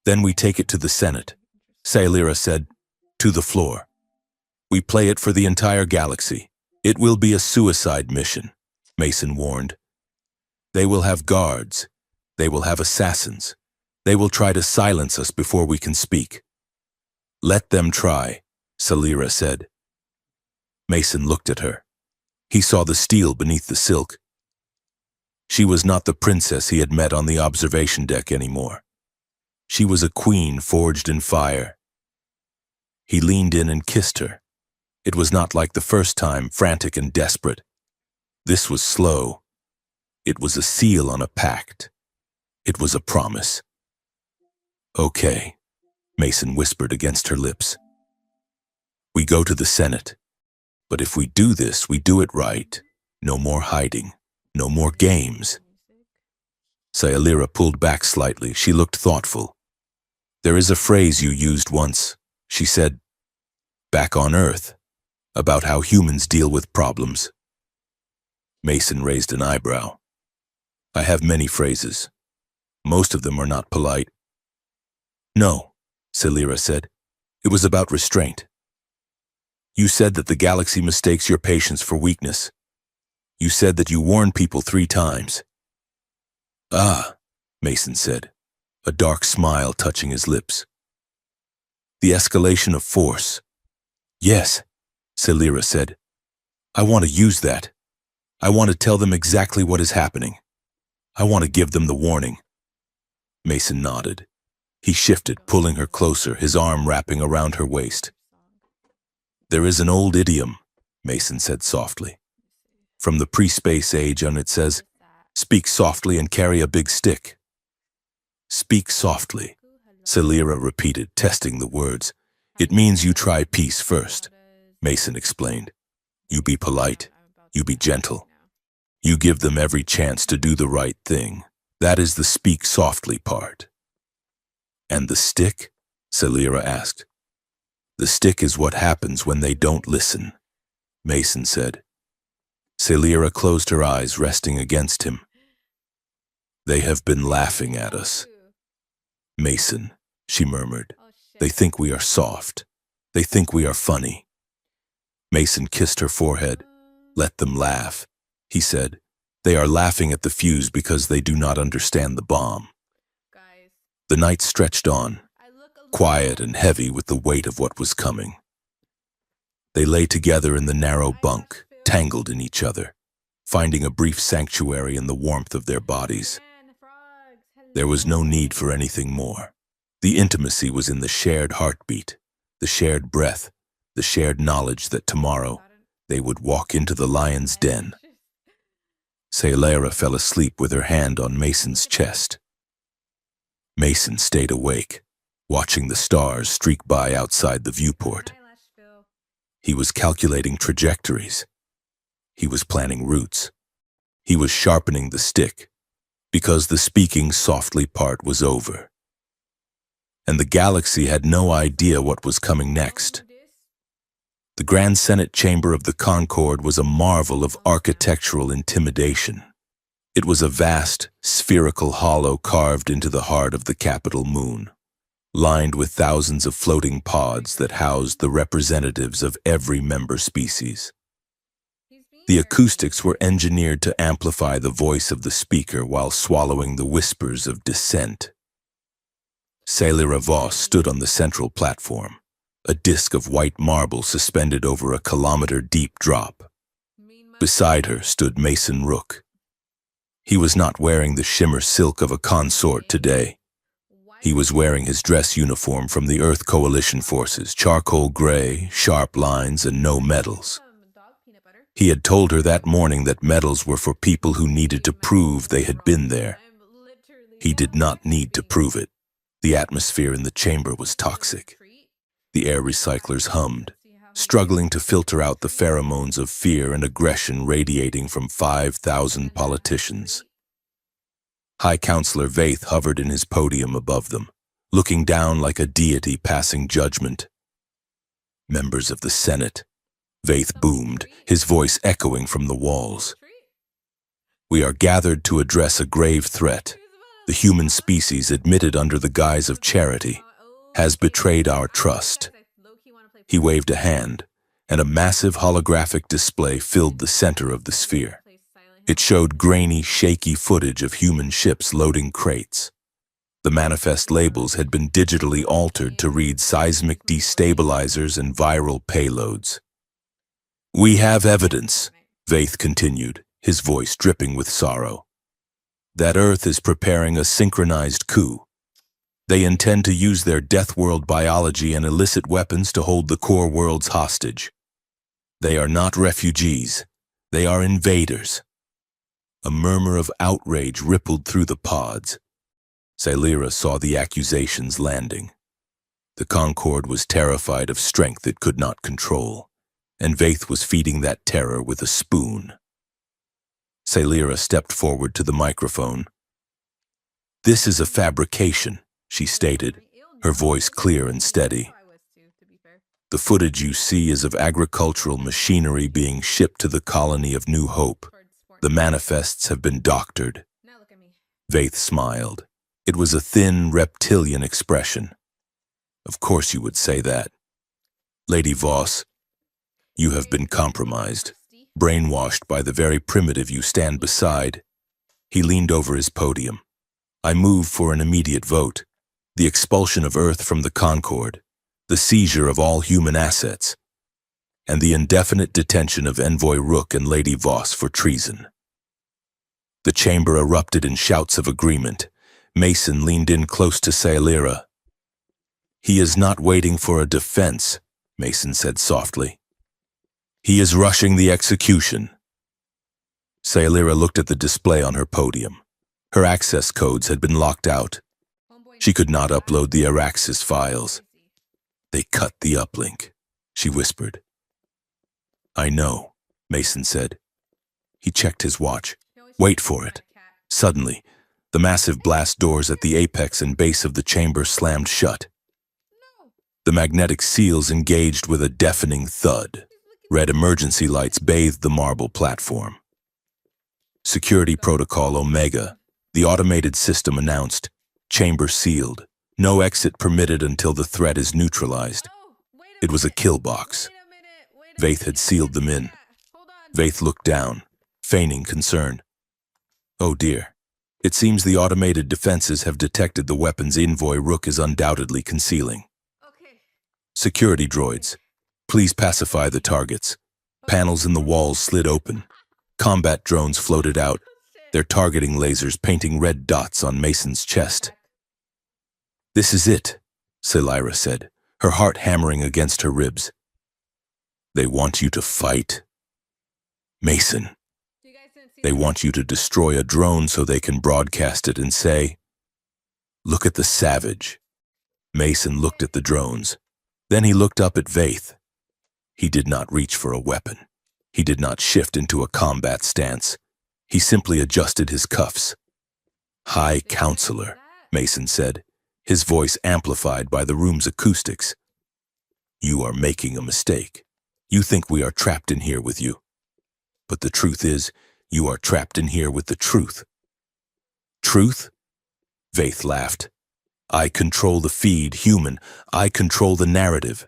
"Then we take it to the Senate," Sailora said. "To the floor. We play it for the entire galaxy. It will be a suicide mission," Mason warned. "They will have guards. They will have assassins. They will try to silence us before we can speak." "Let them try," Sailora said. Mason looked at her. He saw the steel beneath the silk. She was not the princess he had met on the observation deck anymore. She was a queen forged in fire. He leaned in and kissed her. It was not like the first time, frantic and desperate. This was slow. It was a seal on a pact. It was a promise. "Okay," Mason whispered against her lips. "We go to the Senate. But if we do this, we do it right. No more hiding. No more games." Sailora pulled back slightly. She looked thoughtful. "There is a phrase you used once," she said. "Back on Earth. About how humans deal with problems." Mason raised an eyebrow. "I have many phrases. Most of them are not polite." "No," Sailora said. "It was about restraint. You said that the galaxy mistakes your patience for weakness. You said that you warn people 3 times. "Ah," Mason said, a dark smile touching his lips. "The escalation of force." "Yes," Sailora said. "I want to use that. I want to tell them exactly what is happening. I want to give them the warning." Mason nodded. He shifted, pulling her closer, his arm wrapping around her waist. "There is an old idiom," Mason said softly, "from the pre-space age, and it says, 'Speak softly and carry a big stick.'" "Speak softly," Sailora repeated, testing the words. "It means you try peace first," Mason explained. "You be polite. You be gentle. You give them every chance to do the right thing. That is the speak softly part." "And the stick?" Sailora asked. "The stick is what happens when they don't listen," Mason said. Sailora closed her eyes, resting against him. "They have been laughing at us." "Mason," she murmured. "They think we are soft. They think we are funny." Mason kissed her forehead. "Let them laugh," he said. "They are laughing at the fuse because they do not understand the bomb." The night stretched on, quiet and heavy with the weight of what was coming. They lay together in the narrow bunk, tangled in each other, finding a brief sanctuary in the warmth of their bodies. There was no need for anything more. The intimacy was in the shared heartbeat, the shared breath, the shared knowledge that tomorrow they would walk into the lion's den. Sailera fell asleep with her hand on Mason's chest. Mason stayed awake, watching the stars streak by outside the viewport. He was calculating trajectories. He was planning routes. He was sharpening the stick, because the speaking softly part was over. And the galaxy had no idea what was coming next. The Grand Senate chamber of the Concord was a marvel of architectural intimidation. It was a vast, spherical hollow carved into the heart of the capital moon, lined with thousands of floating pods that housed the representatives of every member species. The acoustics were engineered to amplify the voice of the speaker while swallowing the whispers of dissent. Sailera Voss stood on the central platform, a disk of white marble suspended over a kilometer-deep drop. Beside her stood Mason Rook. He was not wearing the shimmer silk of a consort today. He was wearing his dress uniform from the Earth Coalition forces, charcoal gray, sharp lines, and no medals. He had told her that morning that medals were for people who needed to prove they had been there. He did not need to prove it. The atmosphere in the chamber was toxic. The air recyclers hummed, struggling to filter out the pheromones of fear and aggression radiating from 5,000 politicians. High Counselor Vaith hovered in his podium above them, looking down like a deity passing judgment. Members of the Senate, Vaith boomed, his voice echoing from the walls. We are gathered to address a grave threat. The human species, admitted under the guise of charity, has betrayed our trust. He waved a hand, and a massive holographic display filled the center of the sphere. It showed grainy, shaky footage of human ships loading crates. The manifest labels had been digitally altered to read seismic destabilizers and viral payloads. We have evidence, Vaith continued, his voice dripping with sorrow, that Earth is preparing a synchronized coup. They intend to use their Deathworld biology and illicit weapons to hold the core worlds hostage. They are not refugees. They are invaders. A murmur of outrage rippled through the pods. Sailera saw the accusations landing. The Concord was terrified of strength it could not control, and Vaith was feeding that terror with a spoon. Sailera stepped forward to the microphone. This is a fabrication, she stated, her voice clear and steady. The footage you see is of agricultural machinery being shipped to the colony of New Hope. The manifests have been doctored. Vaith smiled. It was a thin, reptilian expression. Of course you would say that. Lady Voss, you have been compromised, brainwashed by the very primitive you stand beside. He leaned over his podium. I move for an immediate vote. The expulsion of Earth from the Concord, the seizure of all human assets, and the indefinite detention of Envoy Rook and Lady Voss for treason. The chamber erupted in shouts of agreement. Mason leaned in close to Sailera. He is not waiting for a defense, Mason said softly. He is rushing the execution. Sailera looked at the display on her podium. Her access codes had been locked out. She could not upload the Araxis files. They cut the uplink, she whispered. I know, Mason said. He checked his watch. Wait for it. Suddenly, the massive blast doors at the apex and base of the chamber slammed shut. The magnetic seals engaged with a deafening thud. Red emergency lights bathed the marble platform. Security Protocol Omega, the automated system announced, chamber sealed. No exit permitted until the threat is neutralized. It was a kill box. Vaith had sealed them in. Vaith looked down, feigning concern. Oh dear. It seems the automated defenses have detected the weapons Envoy Rook is undoubtedly concealing. Security droids. Please pacify the targets. Panels in the walls slid open. Combat drones floated out, their targeting lasers painting red dots on Mason's chest. This is it, Celira said, her heart hammering against her ribs. They want you to fight. Mason. They want you to destroy a drone so they can broadcast it and say, "Look at the savage." Mason looked at the drones. Then he looked up at Vaith. He did not reach for a weapon. He did not shift into a combat stance. He simply adjusted his cuffs. "High Counselor," Mason said, his voice amplified by the room's acoustics. "You are making a mistake. You think we are trapped in here with you. But the truth is, you are trapped in here with the truth." "Truth?" Vaith laughed. "I control the feed, human. I control the narrative."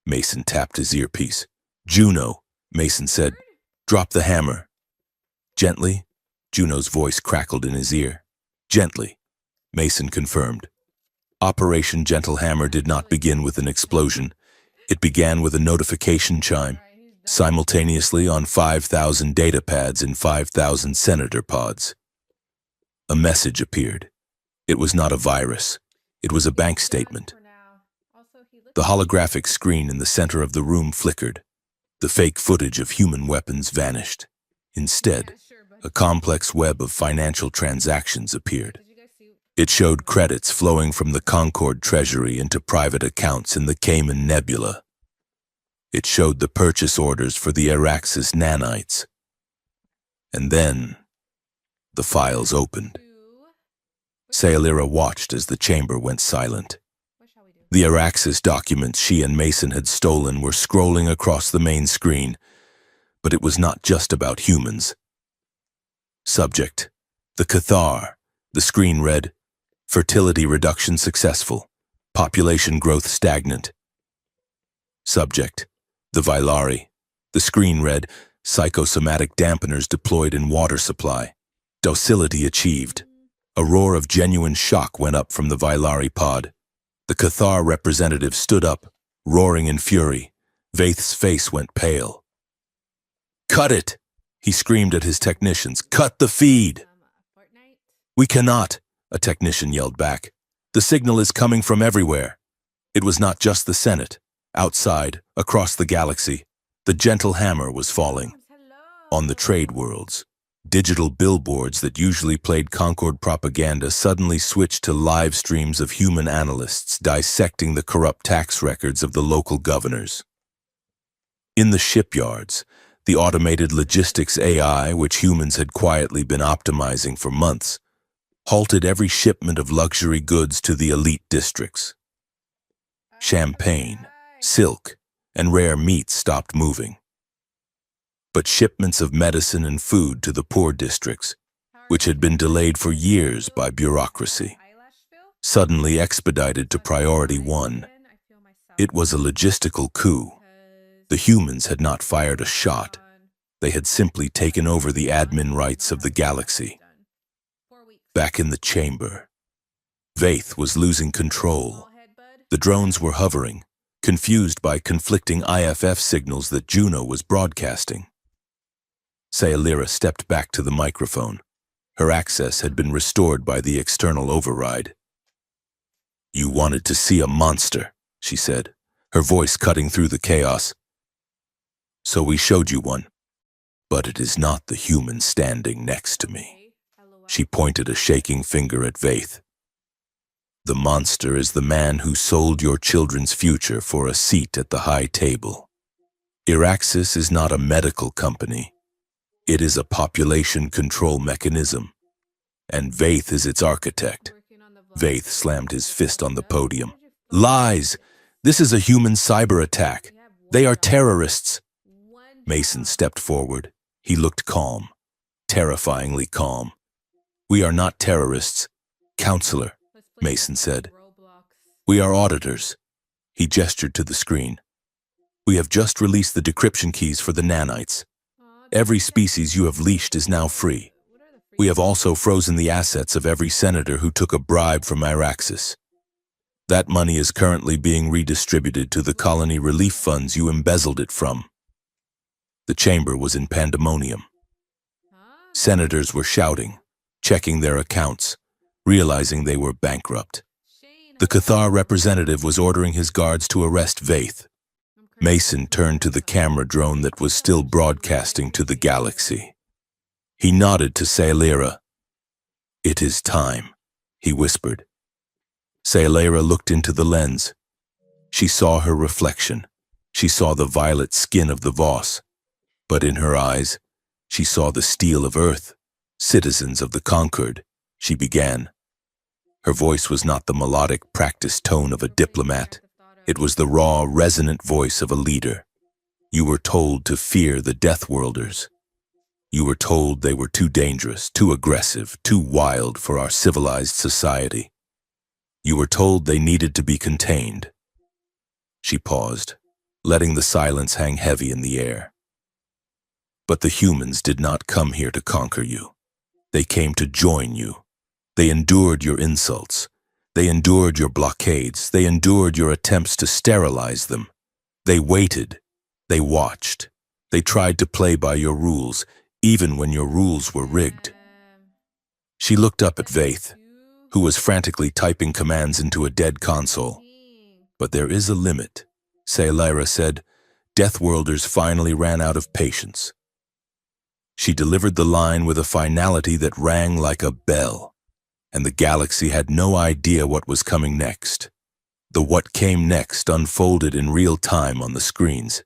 Mason tapped his earpiece. "Juno," Mason said, "drop the hammer." "Gently?" Juno's voice crackled in his ear. "Gently," Mason confirmed. Operation Gentle Hammer did not begin with an explosion. It began with a notification chime, simultaneously on 5,000 data pads in 5,000 senator pods. A message appeared. It was not a virus. It was a bank statement. The holographic screen in the center of the room flickered. The fake footage of human weapons vanished. Instead, a complex web of financial transactions appeared. It showed credits flowing from the Concord treasury into private accounts in the Cayman Nebula. It showed the purchase orders for the Araxis nanites. And then, the files opened. Celira watched as the chamber went silent. The Araxis documents she and Mason had stolen were scrolling across the main screen, but it was not just about humans. Subject: the Cathar. The screen read, "Fertility reduction successful. Population growth stagnant." Subject: the Vylari. The screen read, "Psychosomatic dampeners deployed in water supply. Docility achieved." A roar of genuine shock went up from the Vylari pod. The Cathar representative stood up, roaring in fury. Vaith's face went pale. "Cut it!" he screamed at his technicians. "Cut the feed!" "We cannot," a technician yelled back. "The signal is coming from everywhere." It was not just the Senate. Outside, across the galaxy, the gentle hammer was falling. On the trade worlds, digital billboards that usually played Concord propaganda suddenly switched to live streams of human analysts dissecting the corrupt tax records of the local governors. In the shipyards, the automated logistics AI, which humans had quietly been optimizing for months, halted every shipment of luxury goods to the elite districts. Champagne, silk, and rare meats stopped moving. But shipments of medicine and food to the poor districts, which had been delayed for years by bureaucracy, suddenly expedited to priority 1. It was a logistical coup. The humans had not fired a shot. They had simply taken over the admin rights of the galaxy. Back in the chamber, Vaith was losing control. The drones were hovering, confused by conflicting IFF signals that Juno was broadcasting. Celira stepped back to the microphone. Her access had been restored by the external override. "You wanted to see a monster," she said, her voice cutting through the chaos. "So we showed you one. But it is not the human standing next to me." She pointed a shaking finger at Vaith. "The monster is the man who sold your children's future for a seat at the high table. Araxis is not a medical company. It is a population control mechanism, and Vaith is its architect." Vaith slammed his fist on the podium. "Lies! This is a human cyber attack. They are terrorists." Mason stepped forward. He looked calm, terrifyingly calm. "We are not terrorists, Counselor," Mason said. "We are auditors." He gestured to the screen. "We have just released the decryption keys for the nanites. Every species you have leashed is now free. We have also frozen the assets of every senator who took a bribe from Araxis. That money is currently being redistributed to the colony relief funds you embezzled it from. The chamber was in pandemonium. Senators were shouting, checking their accounts, realizing they were bankrupt. The Cathar representative was ordering his guards to arrest Vaith. Mason turned to the camera drone that was still broadcasting to the galaxy. He nodded to Sailira. "It is time," he whispered. Sailira looked into the lens. She saw her reflection. She saw the violet skin of the Voss. But in her eyes, she saw the steel of Earth. "Citizens of the conquered," she began. Her voice was not the melodic, practiced tone of a diplomat. It was the raw, resonant voice of a leader. You were told to fear the Deathworlders. You were told they were too dangerous, too aggressive, too wild for our civilized society. You were told they needed to be contained. She paused, letting the silence hang heavy in the air. But the humans did not come here to conquer you. They came to join you. They endured your insults. They endured your blockades. They endured your attempts to sterilize them. They waited. They watched. They tried to play by your rules, even when your rules were rigged. She looked up at Vaith, who was frantically typing commands into a dead console. "But there is a limit," Sailira said. "Deathworlders finally ran out of patience." She delivered the line with a finality that rang like a bell, and the galaxy had no idea what was coming next. The what came next unfolded in real time on the screens.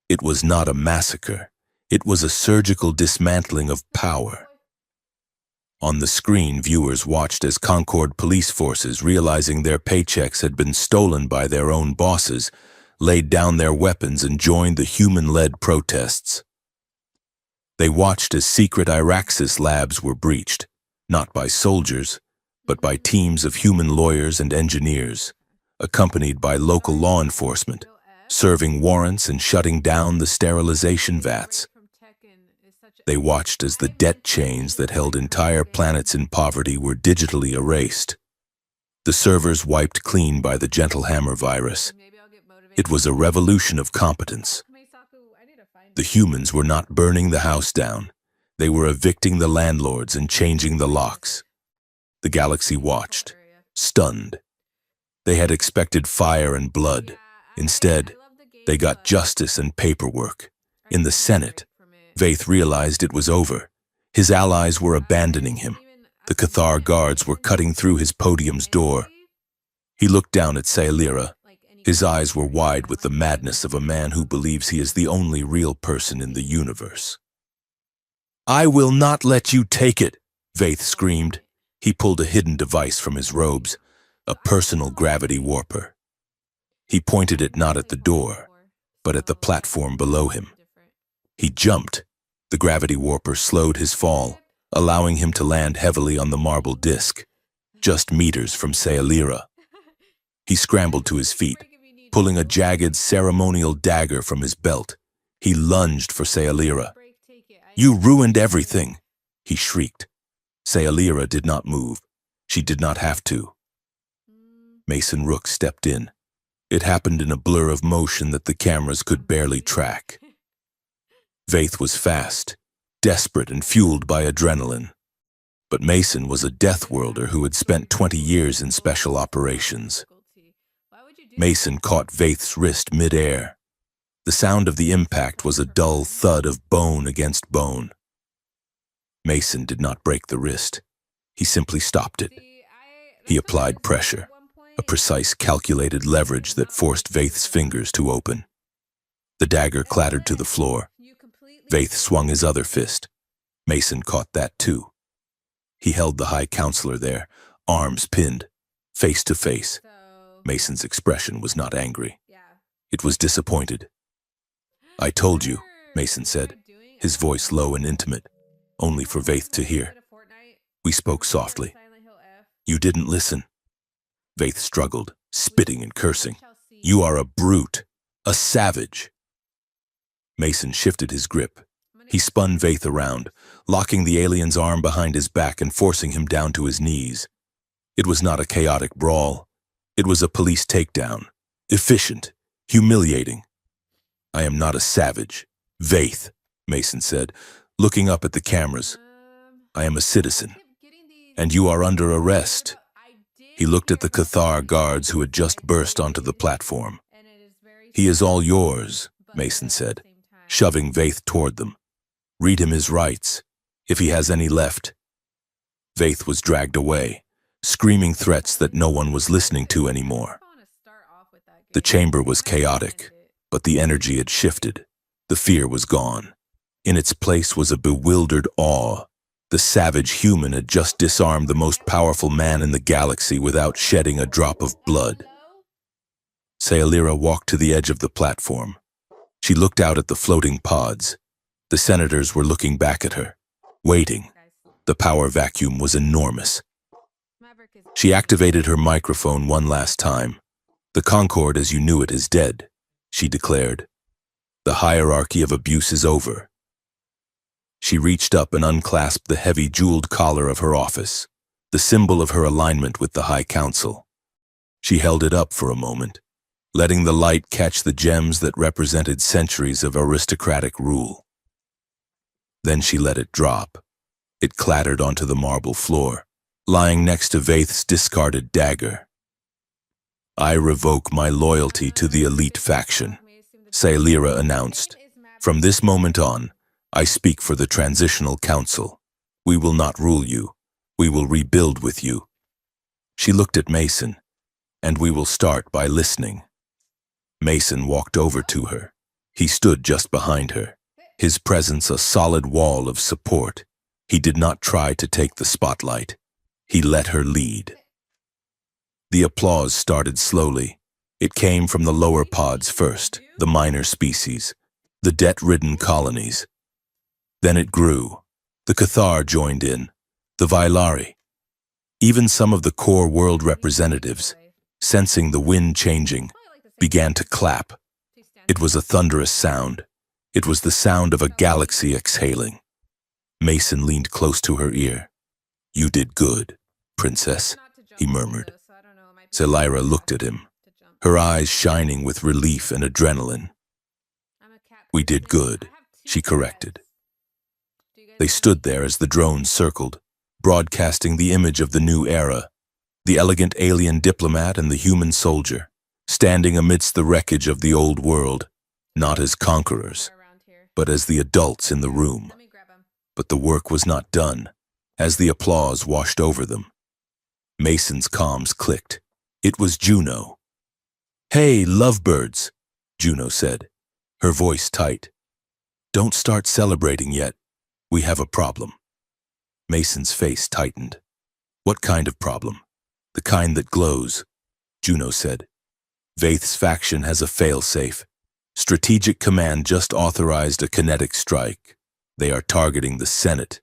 It was not a massacre. It was a surgical dismantling of power. On the screen, viewers watched as Concord police forces, realizing their paychecks had been stolen by their own bosses, laid down their weapons and joined the human-led protests. They watched as secret Iraxis labs were breached, not by soldiers, but by teams of human lawyers and engineers, accompanied by local law enforcement, serving warrants and shutting down the sterilization vats. They watched as the debt chains that held entire planets in poverty were digitally erased. The servers wiped clean by the Gentle Hammer virus. It was a revolution of competence. The humans were not burning the house down. They were evicting the landlords and changing the locks. The galaxy watched, stunned. They had expected fire and blood. Instead, they got justice and paperwork. In the Senate, Vaith realized it was over. His allies were abandoning him. The Cathar guards were cutting through his podium's door. He looked down at Sailira. His eyes were wide with the madness of a man who believes he is the only real person in the universe. "I will not let you take it," Vaith screamed. He pulled a hidden device from his robes, a personal gravity warper. He pointed it not at the door, but at the platform below him. He jumped. The gravity warper slowed his fall, allowing him to land heavily on the marble disc, just meters from Sailira. He scrambled to his feet, pulling a jagged ceremonial dagger from his belt. He lunged for Sailira. "You ruined everything," he shrieked. Sailira did not move. She did not have to. Mason Rook stepped in. It happened in a blur of motion that the cameras could barely track. Vaith was fast, desperate, and fueled by adrenaline. But Mason was a Deathworlder who had spent 20 years in special operations. Mason caught Vaith's wrist mid-air. The sound of the impact was a dull thud of bone against bone. Mason did not break the wrist. He simply stopped it. He applied pressure, a precise, calculated leverage that forced Vaith's fingers to open. The dagger clattered to the floor. Vaith swung his other fist. Mason caught that too. He held the High Counselor there, arms pinned, face to face. Mason's expression was not angry. It was disappointed. "I told you," Mason said, his voice low and intimate, only for Vaith to hear. "We spoke softly. You didn't listen." Vaith struggled, spitting and cursing. "You are a brute, a savage." Mason shifted his grip. He spun Vaith around, locking the alien's arm behind his back and forcing him down to his knees. It was not a chaotic brawl. It was a police takedown. Efficient. Humiliating. I am not a savage. Vaith, Mason said, looking up at the cameras. I am a citizen. And you are under arrest. He looked at the Cathar guards who had just burst onto the platform. He is all yours, Mason said, shoving Vaith toward them. Read him his rights, if he has any left. Vaith was dragged away, screaming threats that no one was listening to anymore. The chamber was chaotic, but the energy had shifted. The fear was gone. In its place was a bewildered awe. The savage human had just disarmed the most powerful man in the galaxy without shedding a drop of blood. Sayalira walked to the edge of the platform. She looked out at the floating pods. The senators were looking back at her, waiting. The power vacuum was enormous. She activated her microphone one last time. The Concord as you knew it is dead, she declared. The hierarchy of abuse is over. She reached up and unclasped the heavy jeweled collar of her office, the symbol of her alignment with the High Council. She held it up for a moment, letting the light catch the gems that represented centuries of aristocratic rule. Then she let it drop. It clattered onto the marble floor, lying next to Vaith's discarded dagger. I revoke my loyalty to the elite faction, Sayalira announced. From this moment on, I speak for the Transitional Council. We will not rule you. We will rebuild with you. She looked at Mason, and we will start by listening. Mason walked over to her. He stood just behind her, his presence a solid wall of support. He did not try to take the spotlight. He let her lead. The applause started slowly. It came from the lower pods first, the minor species, the debt-ridden colonies. Then it grew. The Cathar joined in, the Vailari. Even some of the core world representatives, sensing the wind changing, began to clap. It was a thunderous sound. It was the sound of a galaxy exhaling. Mason leaned close to her ear. You did good, princess, he murmured. Sayalira looked at him, her eyes shining with relief and adrenaline. We did good, she corrected. They stood there as the drones circled, broadcasting the image of the new era, the elegant alien diplomat and the human soldier, standing amidst the wreckage of the old world, not as conquerors, but as the adults in the room. But the work was not done, as the applause washed over them. Mason's comms clicked. It was Juno. Hey, lovebirds, Juno said, her voice tight. Don't start celebrating yet. We have a problem. Mason's face tightened. What kind of problem? The kind that glows, Juno said. Vaith's faction has a fail-safe. Strategic Command just authorized a kinetic strike. They are targeting the Senate.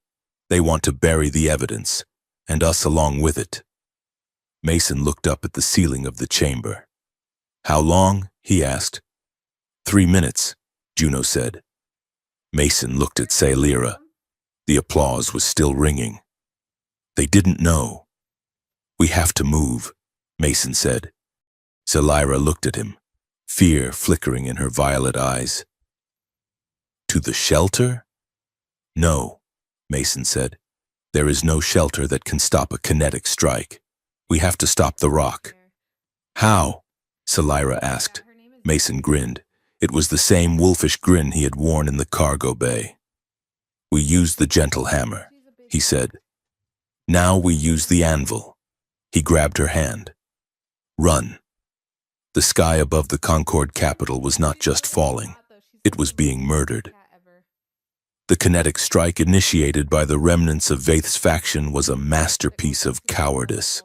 They want to bury the evidence, and us along with it. Mason looked up at the ceiling of the chamber. How long? He asked. 3 minutes, Juno said. Mason looked at Sayalira. The applause was still ringing. They didn't know. We have to move, Mason said. Sayalira looked at him, fear flickering in her violet eyes. To the shelter? No, Mason said. There is no shelter that can stop a kinetic strike. We have to stop the rock. How? Sayalira asked. Mason grinned. It was the same wolfish grin he had worn in the cargo bay. We used the gentle hammer, he said. Now we use the anvil. He grabbed her hand. Run. The sky above the Concord capital was not just falling. It was being murdered. The kinetic strike initiated by the remnants of Vaith's faction was a masterpiece of cowardice.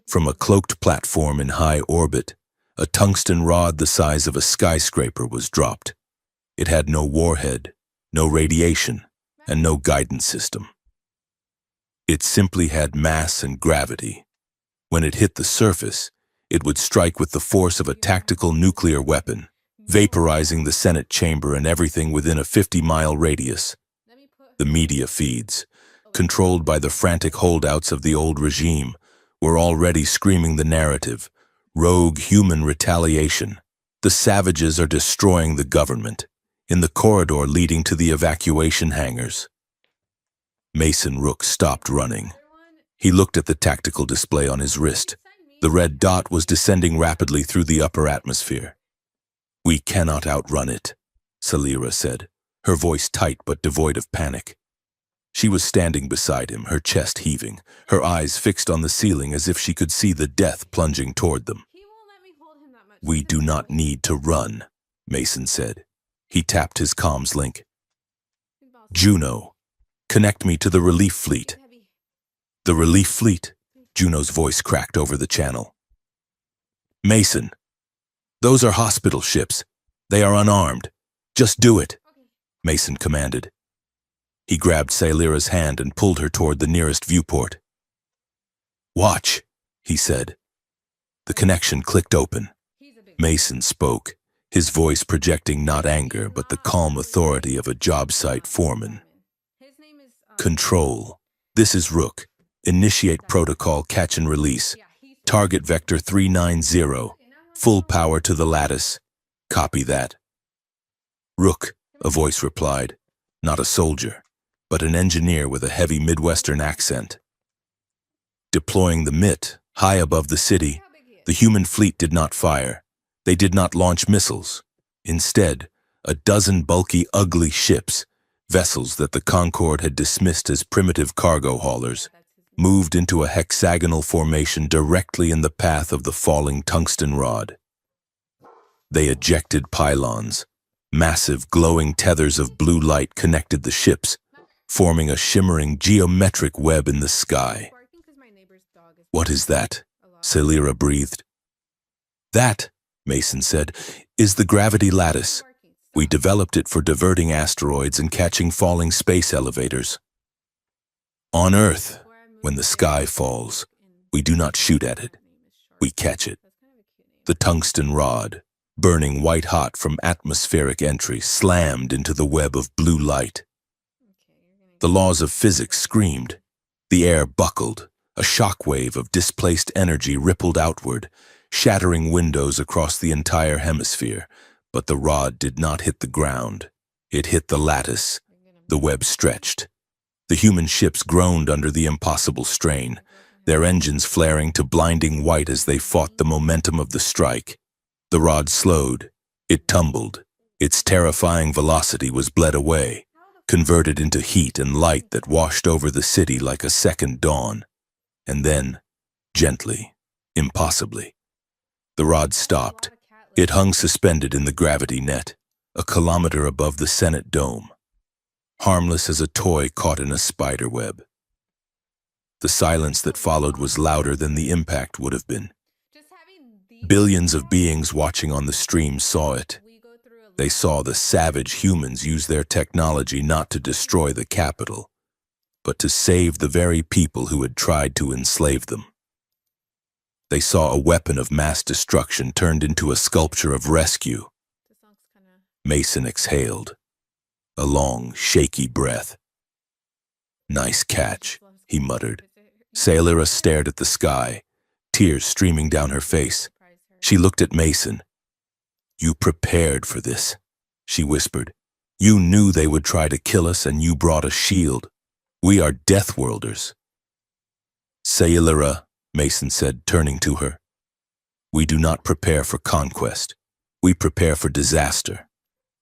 From a cloaked platform in high orbit, a tungsten rod the size of a skyscraper was dropped. It had no warhead, no radiation, and no guidance system. It simply had mass and gravity. When it hit the surface, it would strike with the force of a tactical nuclear weapon, vaporizing the Senate chamber and everything within a 50-mile radius. The media feeds, controlled by the frantic holdouts of the old regime, were already screaming the narrative. Rogue human retaliation. The savages are destroying the government. In the corridor leading to the evacuation hangars. Mason Rook stopped running. He looked at the tactical display on his wrist. The red dot was descending rapidly through the upper atmosphere. "We cannot outrun it," Salira said, her voice tight but devoid of panic. She was standing beside him, her chest heaving, her eyes fixed on the ceiling as if she could see the death plunging toward them. "We do not need to run," Mason said. He tapped his comms link. "Juno, connect me to the relief fleet." "The relief fleet?" Juno's voice cracked over the channel. "Mason, those are hospital ships. They are unarmed. Just do it," Mason commanded. He grabbed Salira's hand and pulled her toward the nearest viewport. "Watch," he said. The connection clicked open. Mason spoke, his voice projecting not anger but the calm authority of a job site foreman. "Control. This is Rook. Initiate protocol catch and release. Target vector 390. Full power to the lattice. Copy that." "Rook," a voice replied, not a soldier, but an engineer with a heavy Midwestern accent. Deploying the MIT high above the city, the human fleet did not fire. They did not launch missiles. Instead, a dozen bulky, ugly ships, vessels that the Concorde had dismissed as primitive cargo haulers, moved into a hexagonal formation directly in the path of the falling tungsten rod. They ejected pylons. Massive, glowing tethers of blue light connected the ships, forming a shimmering geometric web in the sky. "What is that?" Salira breathed. "That," Mason said, "is the gravity lattice. We developed it for diverting asteroids and catching falling space elevators. On Earth, when the sky falls, we do not shoot at it. We catch it." The tungsten rod, burning white-hot from atmospheric entry, slammed into the web of blue light. The laws of physics screamed. The air buckled. A shockwave of displaced energy rippled outward, shattering windows across the entire hemisphere. But the rod did not hit the ground. It hit the lattice. The web stretched. The human ships groaned under the impossible strain, their engines flaring to blinding white as they fought the momentum of the strike. The rod slowed. It tumbled. Its terrifying velocity was bled away, converted into heat and light that washed over the city like a second dawn. And then, gently, impossibly, the rod stopped. It hung suspended in the gravity net, a kilometer above the Senate dome, harmless as a toy caught in a spider web. The silence that followed was louder than the impact would have been. Billions of beings watching on the stream saw it. They saw the savage humans use their technology not to destroy the capital, but to save the very people who had tried to enslave them. They saw a weapon of mass destruction turned into a sculpture of rescue. Mason exhaled, a long, shaky breath. "Nice catch," he muttered. Salira stared at the sky, tears streaming down her face. She looked at Mason. "You prepared for this," she whispered. "You knew they would try to kill us and you brought a shield. We are Deathworlders." "Salira," Mason said, turning to her, "we do not prepare for conquest. We prepare for disaster.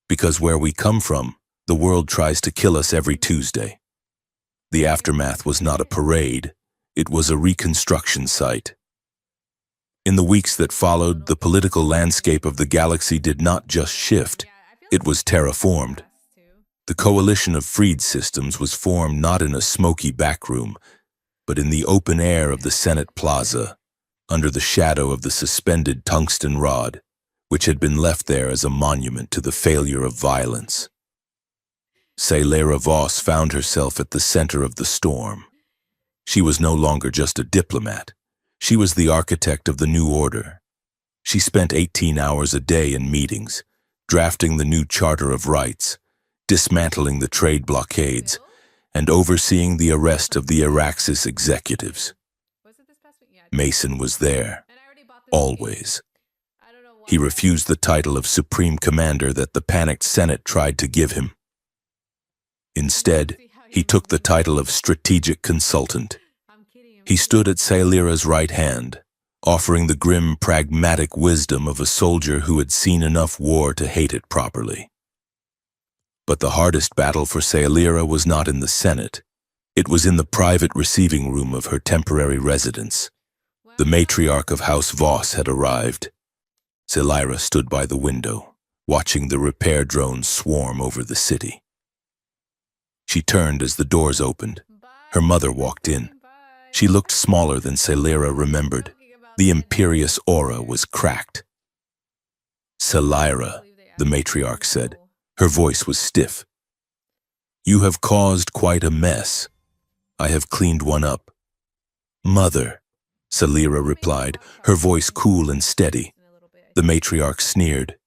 Because where we come from, the world tries to kill us every Tuesday." The aftermath was not a parade. It was a reconstruction site. In the weeks that followed, the political landscape of the galaxy did not just shift, it was terraformed. The coalition of freed systems was formed not in a smoky backroom, but in the open air of the Senate Plaza, under the shadow of the suspended tungsten rod, which had been left there as a monument to the failure of violence. Salira Voss found herself at the center of the storm. She was no longer just a diplomat. She was the architect of the new order. She spent 18 hours a day in meetings, drafting the new Charter of Rights, dismantling the trade blockades, and overseeing the arrest of the Araxis executives. Mason was there, always. He refused the title of Supreme Commander that the panicked Senate tried to give him. Instead, he took the title of Strategic Consultant. He stood at Sailira's right hand, offering the grim, pragmatic wisdom of a soldier who had seen enough war to hate it properly. But the hardest battle for Sailira was not in the Senate. It was in the private receiving room of her temporary residence. The matriarch of House Voss had arrived. Sailira stood by the window, watching the repair drones swarm over the city. She turned as the doors opened. Her mother walked in. She looked smaller than Sailira remembered. The imperious aura was cracked. "Sailira," the matriarch said. Her voice was stiff. "You have caused quite a mess. I have cleaned one up." "Mother," Sailira replied, her voice cool and steady. The matriarch sneered.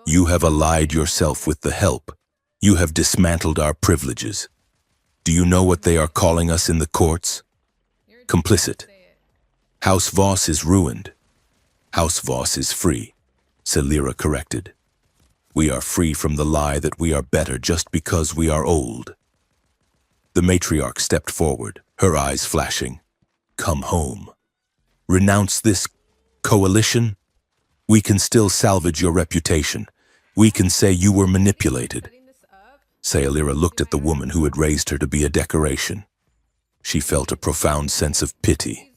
"You have allied yourself with the help. You have dismantled our privileges. Do you know what they are calling us in the courts? Complicit. House Voss is ruined. House Voss is free," Sailira corrected. "We are free from the lie that we are better just because we are old." The matriarch stepped forward, her eyes flashing. "Come home. Renounce this coalition. We can still salvage your reputation. We can say you were manipulated." Sailira looked at the woman who had raised her to be a decoration. She felt a profound sense of pity.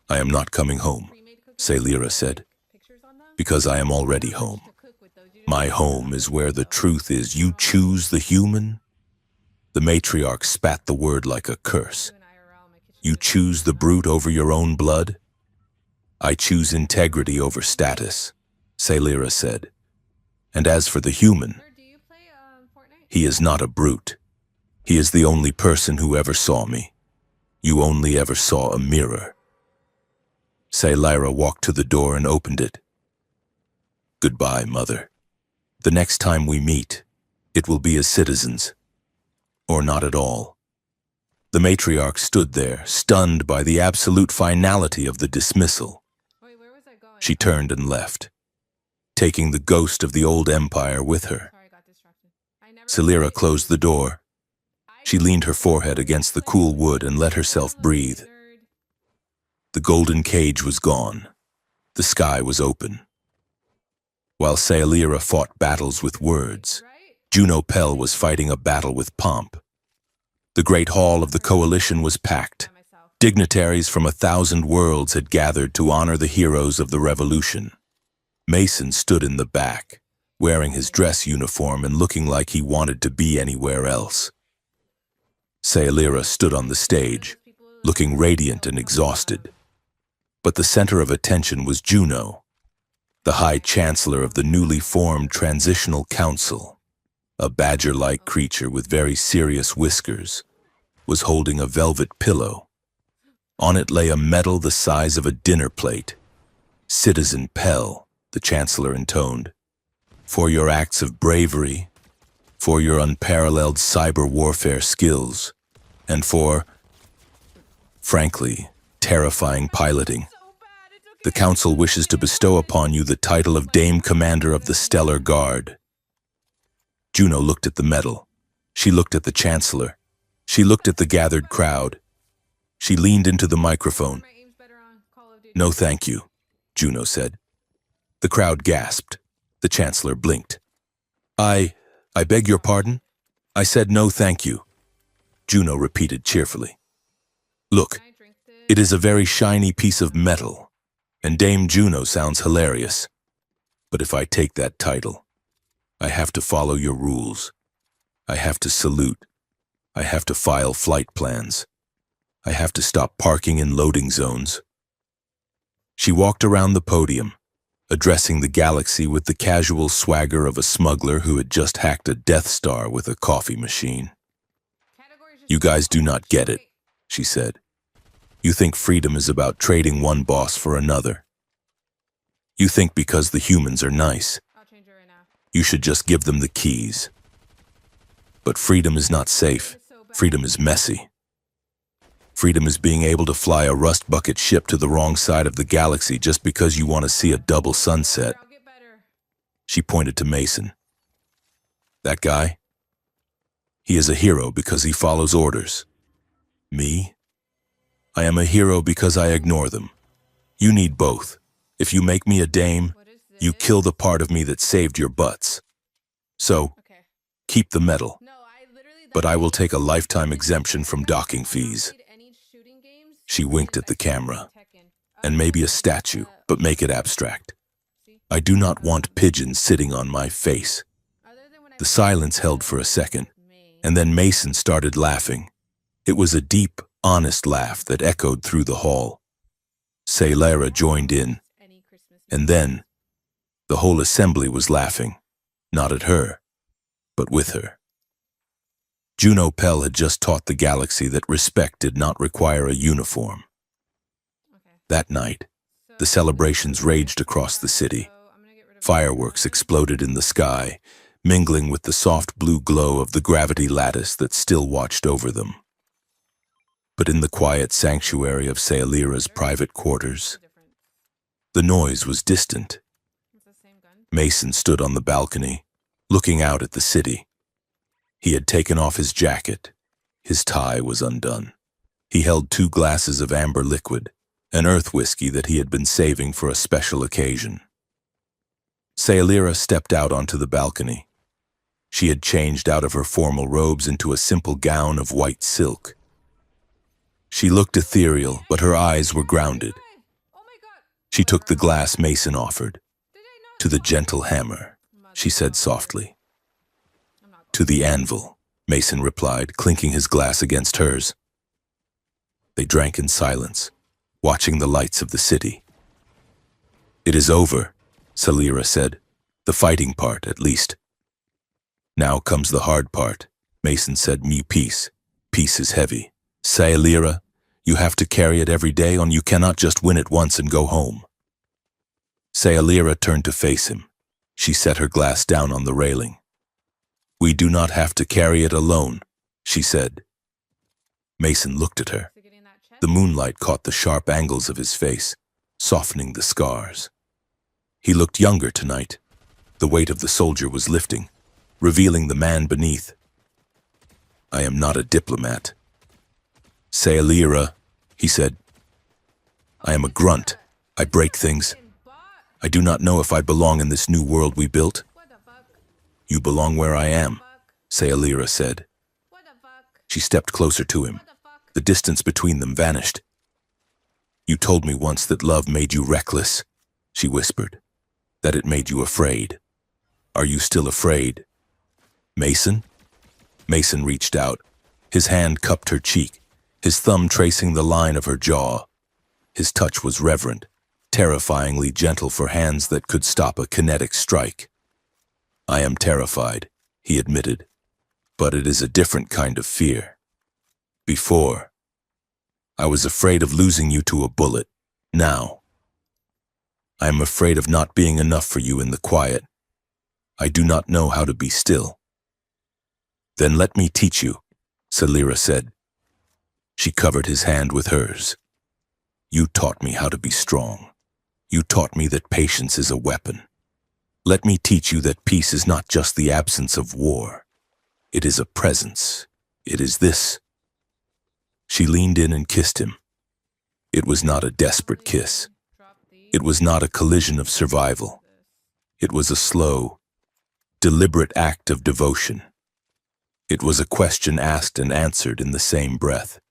"I am not coming home," Sailira said, "because I am already home. My home is where the truth is. You choose the human?" The matriarch spat the word like a curse. "You choose the brute over your own blood?" "I choose integrity over status," Sailira said. "And as for the human, he is not a brute. He is the only person who ever saw me. You only ever saw a mirror." Sailira walked to the door and opened it. "Goodbye, Mother. The next time we meet, it will be as citizens. Or not at all." The matriarch stood there, stunned by the absolute finality of the dismissal. She turned and left, taking the ghost of the old empire with her. Sailira closed the door. She leaned her forehead against the cool wood and let herself breathe. The golden cage was gone. The sky was open. While Sailira fought battles with words, Juno Pell was fighting a battle with pomp. The great hall of the coalition was packed. Dignitaries from 1,000 worlds had gathered to honor the heroes of the revolution. Mason stood in the back, wearing his dress uniform and looking like he wanted to be anywhere else. Sailira stood on the stage, looking radiant and exhausted. But the center of attention was Juno, the High Chancellor of the newly formed Transitional Council. A badger-like creature with very serious whiskers was holding a velvet pillow. On it lay a medal the size of a dinner plate. "Citizen Pell," the Chancellor intoned, "for your acts of bravery, for your unparalleled cyber warfare skills, and for, frankly, terrifying piloting. The Council wishes to bestow upon you the title of Dame Commander of the Stellar Guard." Juno looked at the medal. She looked at the Chancellor. She looked at the gathered crowd. She leaned into the microphone. "No, thank you," Juno said. The crowd gasped. The Chancellor blinked. I beg your pardon? I said no, thank you," Juno repeated cheerfully. "Look, it is a very shiny piece of metal, and Dame Juno sounds hilarious. But if I take that title, I have to follow your rules. I have to salute. I have to file flight plans. I have to stop parking in loading zones." She walked around the podium, addressing the galaxy with the casual swagger of a smuggler who had just hacked a Death Star with a coffee machine. "You guys do not get it," she said. "You think freedom is about trading one boss for another. You think because the humans are nice, you should just give them the keys. But freedom is not safe. Freedom is messy. Freedom is being able to fly a rust bucket ship to the wrong side of the galaxy just because you want to see a double sunset. She pointed to Mason. That guy? He is a hero because he follows orders. Me? I am a hero because I ignore them. You need both. If you make me a dame, you kill the part of me that saved your butts. So, keep the medal. But I will take a lifetime exemption from docking fees. She winked at the camera. And maybe a statue, but make it abstract. I do not want pigeons sitting on my face. The silence held for a second, and then Mason started laughing. It was a deep, honest laugh that echoed through the hall. Saylara joined in, and then the whole assembly was laughing, not at her, but with her. Juno Pell had just taught the galaxy that respect did not require a uniform. That night, the celebrations raged across the city. Fireworks exploded in the sky, mingling with the soft blue glow of the gravity lattice that still watched over them. But in the quiet sanctuary of Sayalira's private quarters, the noise was distant. Mason stood on the balcony, looking out at the city. He had taken off his jacket. His tie was undone. He held 2 glasses of amber liquid, an earth whiskey that he had been saving for a special occasion. Sayalira stepped out onto the balcony. She had changed out of her formal robes into a simple gown of white silk. She looked ethereal, but her eyes were grounded. She took the glass Mason offered. To the gentle hammer, she said softly. To the anvil, Mason replied, clinking his glass against hers. They drank in silence, watching the lights of the city. It is over, Sayalira said. The fighting part, at least. Now comes the hard part, Mason said. Me peace. Peace is heavy. Sayalira, you have to carry it every day, or you cannot just win it once and go home. Sayalira turned to face him. She set her glass down on the railing. We do not have to carry it alone, she said. Mason looked at her. The moonlight caught the sharp angles of his face, softening the scars. He looked younger tonight. The weight of the soldier was lifting, revealing the man beneath. I am not a diplomat. Sayalira, he said. I am a grunt. I break things. I do not know if I belong in this new world we built. You belong where I am, Sayalira said. She stepped closer to him. The distance between them vanished. You told me once that love made you reckless, she whispered. That it made you afraid. Are you still afraid? Mason? Mason reached out. His hand cupped her cheek, his thumb tracing the line of her jaw. His touch was reverent, terrifyingly gentle for hands that could stop a kinetic strike. I am terrified, he admitted, but it is a different kind of fear. Before, I was afraid of losing you to a bullet. Now, I am afraid of not being enough for you in the quiet. I do not know how to be still. Then let me teach you, Sayalira said. She covered his hand with hers. You taught me how to be strong. You taught me that patience is a weapon. Let me teach you that peace is not just the absence of war. It is a presence. It is this. She leaned in and kissed him. It was not a desperate kiss. It was not a collision of survival. It was a slow, deliberate act of devotion. It was a question asked and answered in the same breath.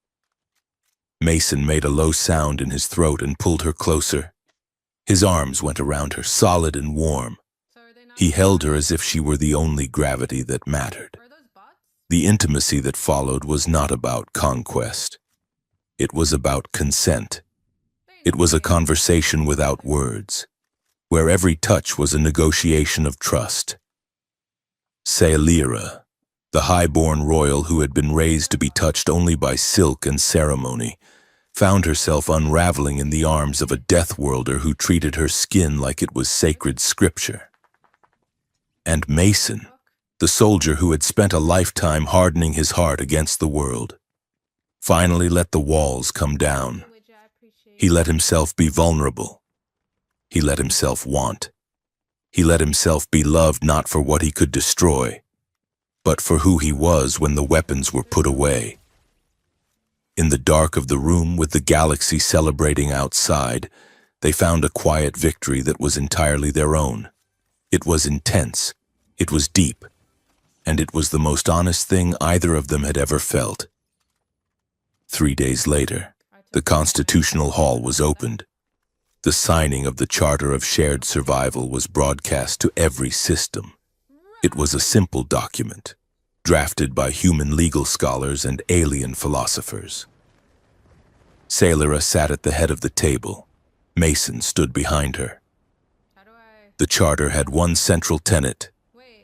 Mason made a low sound in his throat and pulled her closer. His arms went around her, solid and warm. He held her as if she were the only gravity that mattered. The intimacy that followed was not about conquest. It was about consent. It was a conversation without words, where every touch was a negotiation of trust. Sayalira, the high-born royal who had been raised to be touched only by silk and ceremony, found herself unraveling in the arms of a Deathworlder who treated her skin like it was sacred scripture. And Mason, the soldier who had spent a lifetime hardening his heart against the world, Finally let the walls come down. He let himself be vulnerable. He let himself want. He let himself be loved not for what he could destroy, but for who he was when the weapons were put away. In the dark of the room, with the galaxy celebrating outside, they found a quiet victory that was entirely their own. It was intense, it was deep, and it was the most honest thing either of them had ever felt. 3 days later, the Constitutional Hall was opened. The signing of the Charter of Shared Survival was broadcast to every system. It was a simple document, drafted by human legal scholars and alien philosophers. Sailora sat at the head of the table. Mason stood behind her. The charter had one central tenet: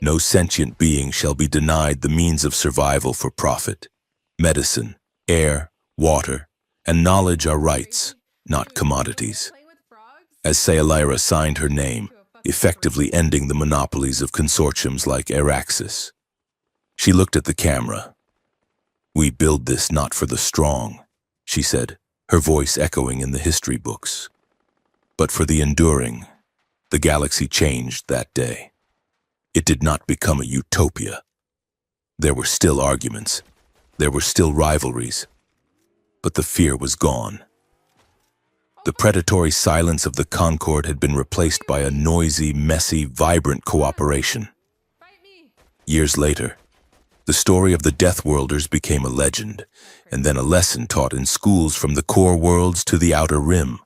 no sentient being shall be denied the means of survival for profit. Medicine, air, water, and knowledge are rights, not commodities. As Sailora signed her name, effectively ending the monopolies of consortiums like Araxis, she looked at the camera. "We build this not for the strong," she said, her voice echoing in the history books, "but for the enduring." The galaxy changed that day. It did not become a utopia. There were still arguments. There were still rivalries. But the fear was gone. The predatory silence of the Concord had been replaced by a noisy, messy, vibrant cooperation. Years later, the story of the Deathworlders became a legend, and then a lesson taught in schools from the core worlds to the outer rim.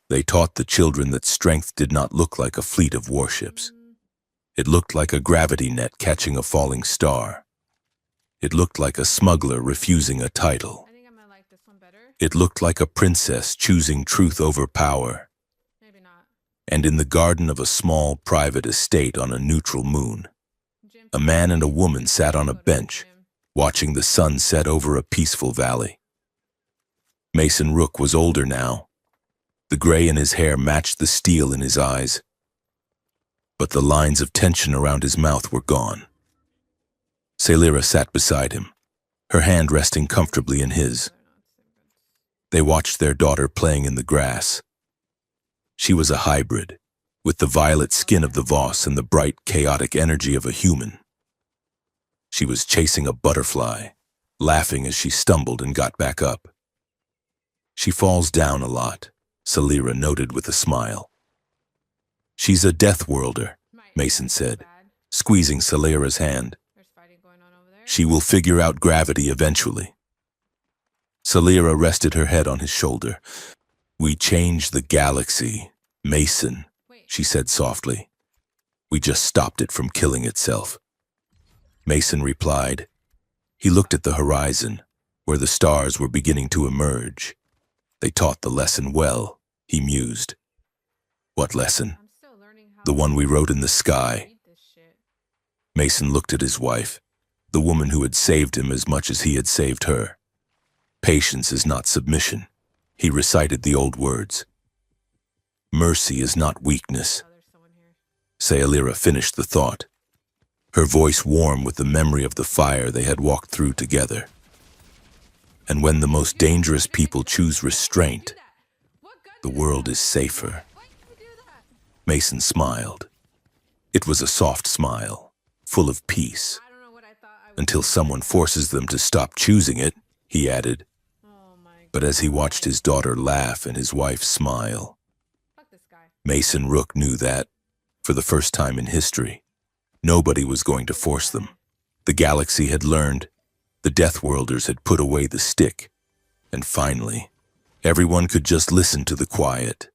They taught the children that strength did not look like a fleet of warships. It looked like a gravity net catching a falling star. It looked like a smuggler refusing a title. It looked like a princess choosing truth over power. And in the garden of a small private estate on a neutral moon, a man and a woman sat on a bench, watching the sun set over a peaceful valley. Mason Rook was older now. The gray in his hair matched the steel in his eyes, but the lines of tension around his mouth were gone. Sailora sat beside him, her hand resting comfortably in his. They watched their daughter playing in the grass. She was a hybrid, with the violet skin of the Voss and the bright, chaotic energy of a human. She was chasing a butterfly, laughing as she stumbled and got back up. "She falls down a lot," Sailora noted with a smile. "She's a Deathworlder," Mason said, squeezing Saleera's hand. "She will figure out gravity eventually." Sailora rested her head on his shoulder. "We changed the galaxy, Mason," she said softly. "We just stopped it from killing itself." Mason replied. He looked at the horizon, where the stars were beginning to emerge. They taught the lesson well, he mused. "What lesson?" "The one we wrote in the sky." Mason looked at his wife, the woman who had saved him as much as he had saved her. "Patience is not submission," he recited the old words. "Mercy is not weakness." Sailora finished the thought, her voice warm with the memory of the fire they had walked through together. "And when the most dangerous people choose restraint, the world is safer." Mason smiled. It was a soft smile, full of peace. "Until someone forces them to stop choosing it," he added. But as he watched his daughter laugh and his wife smile, Mason Rook knew that, for the first time in history, nobody was going to force them. The galaxy had learned. The Deathworlders had put away the stick. And finally, everyone could just listen to the quiet,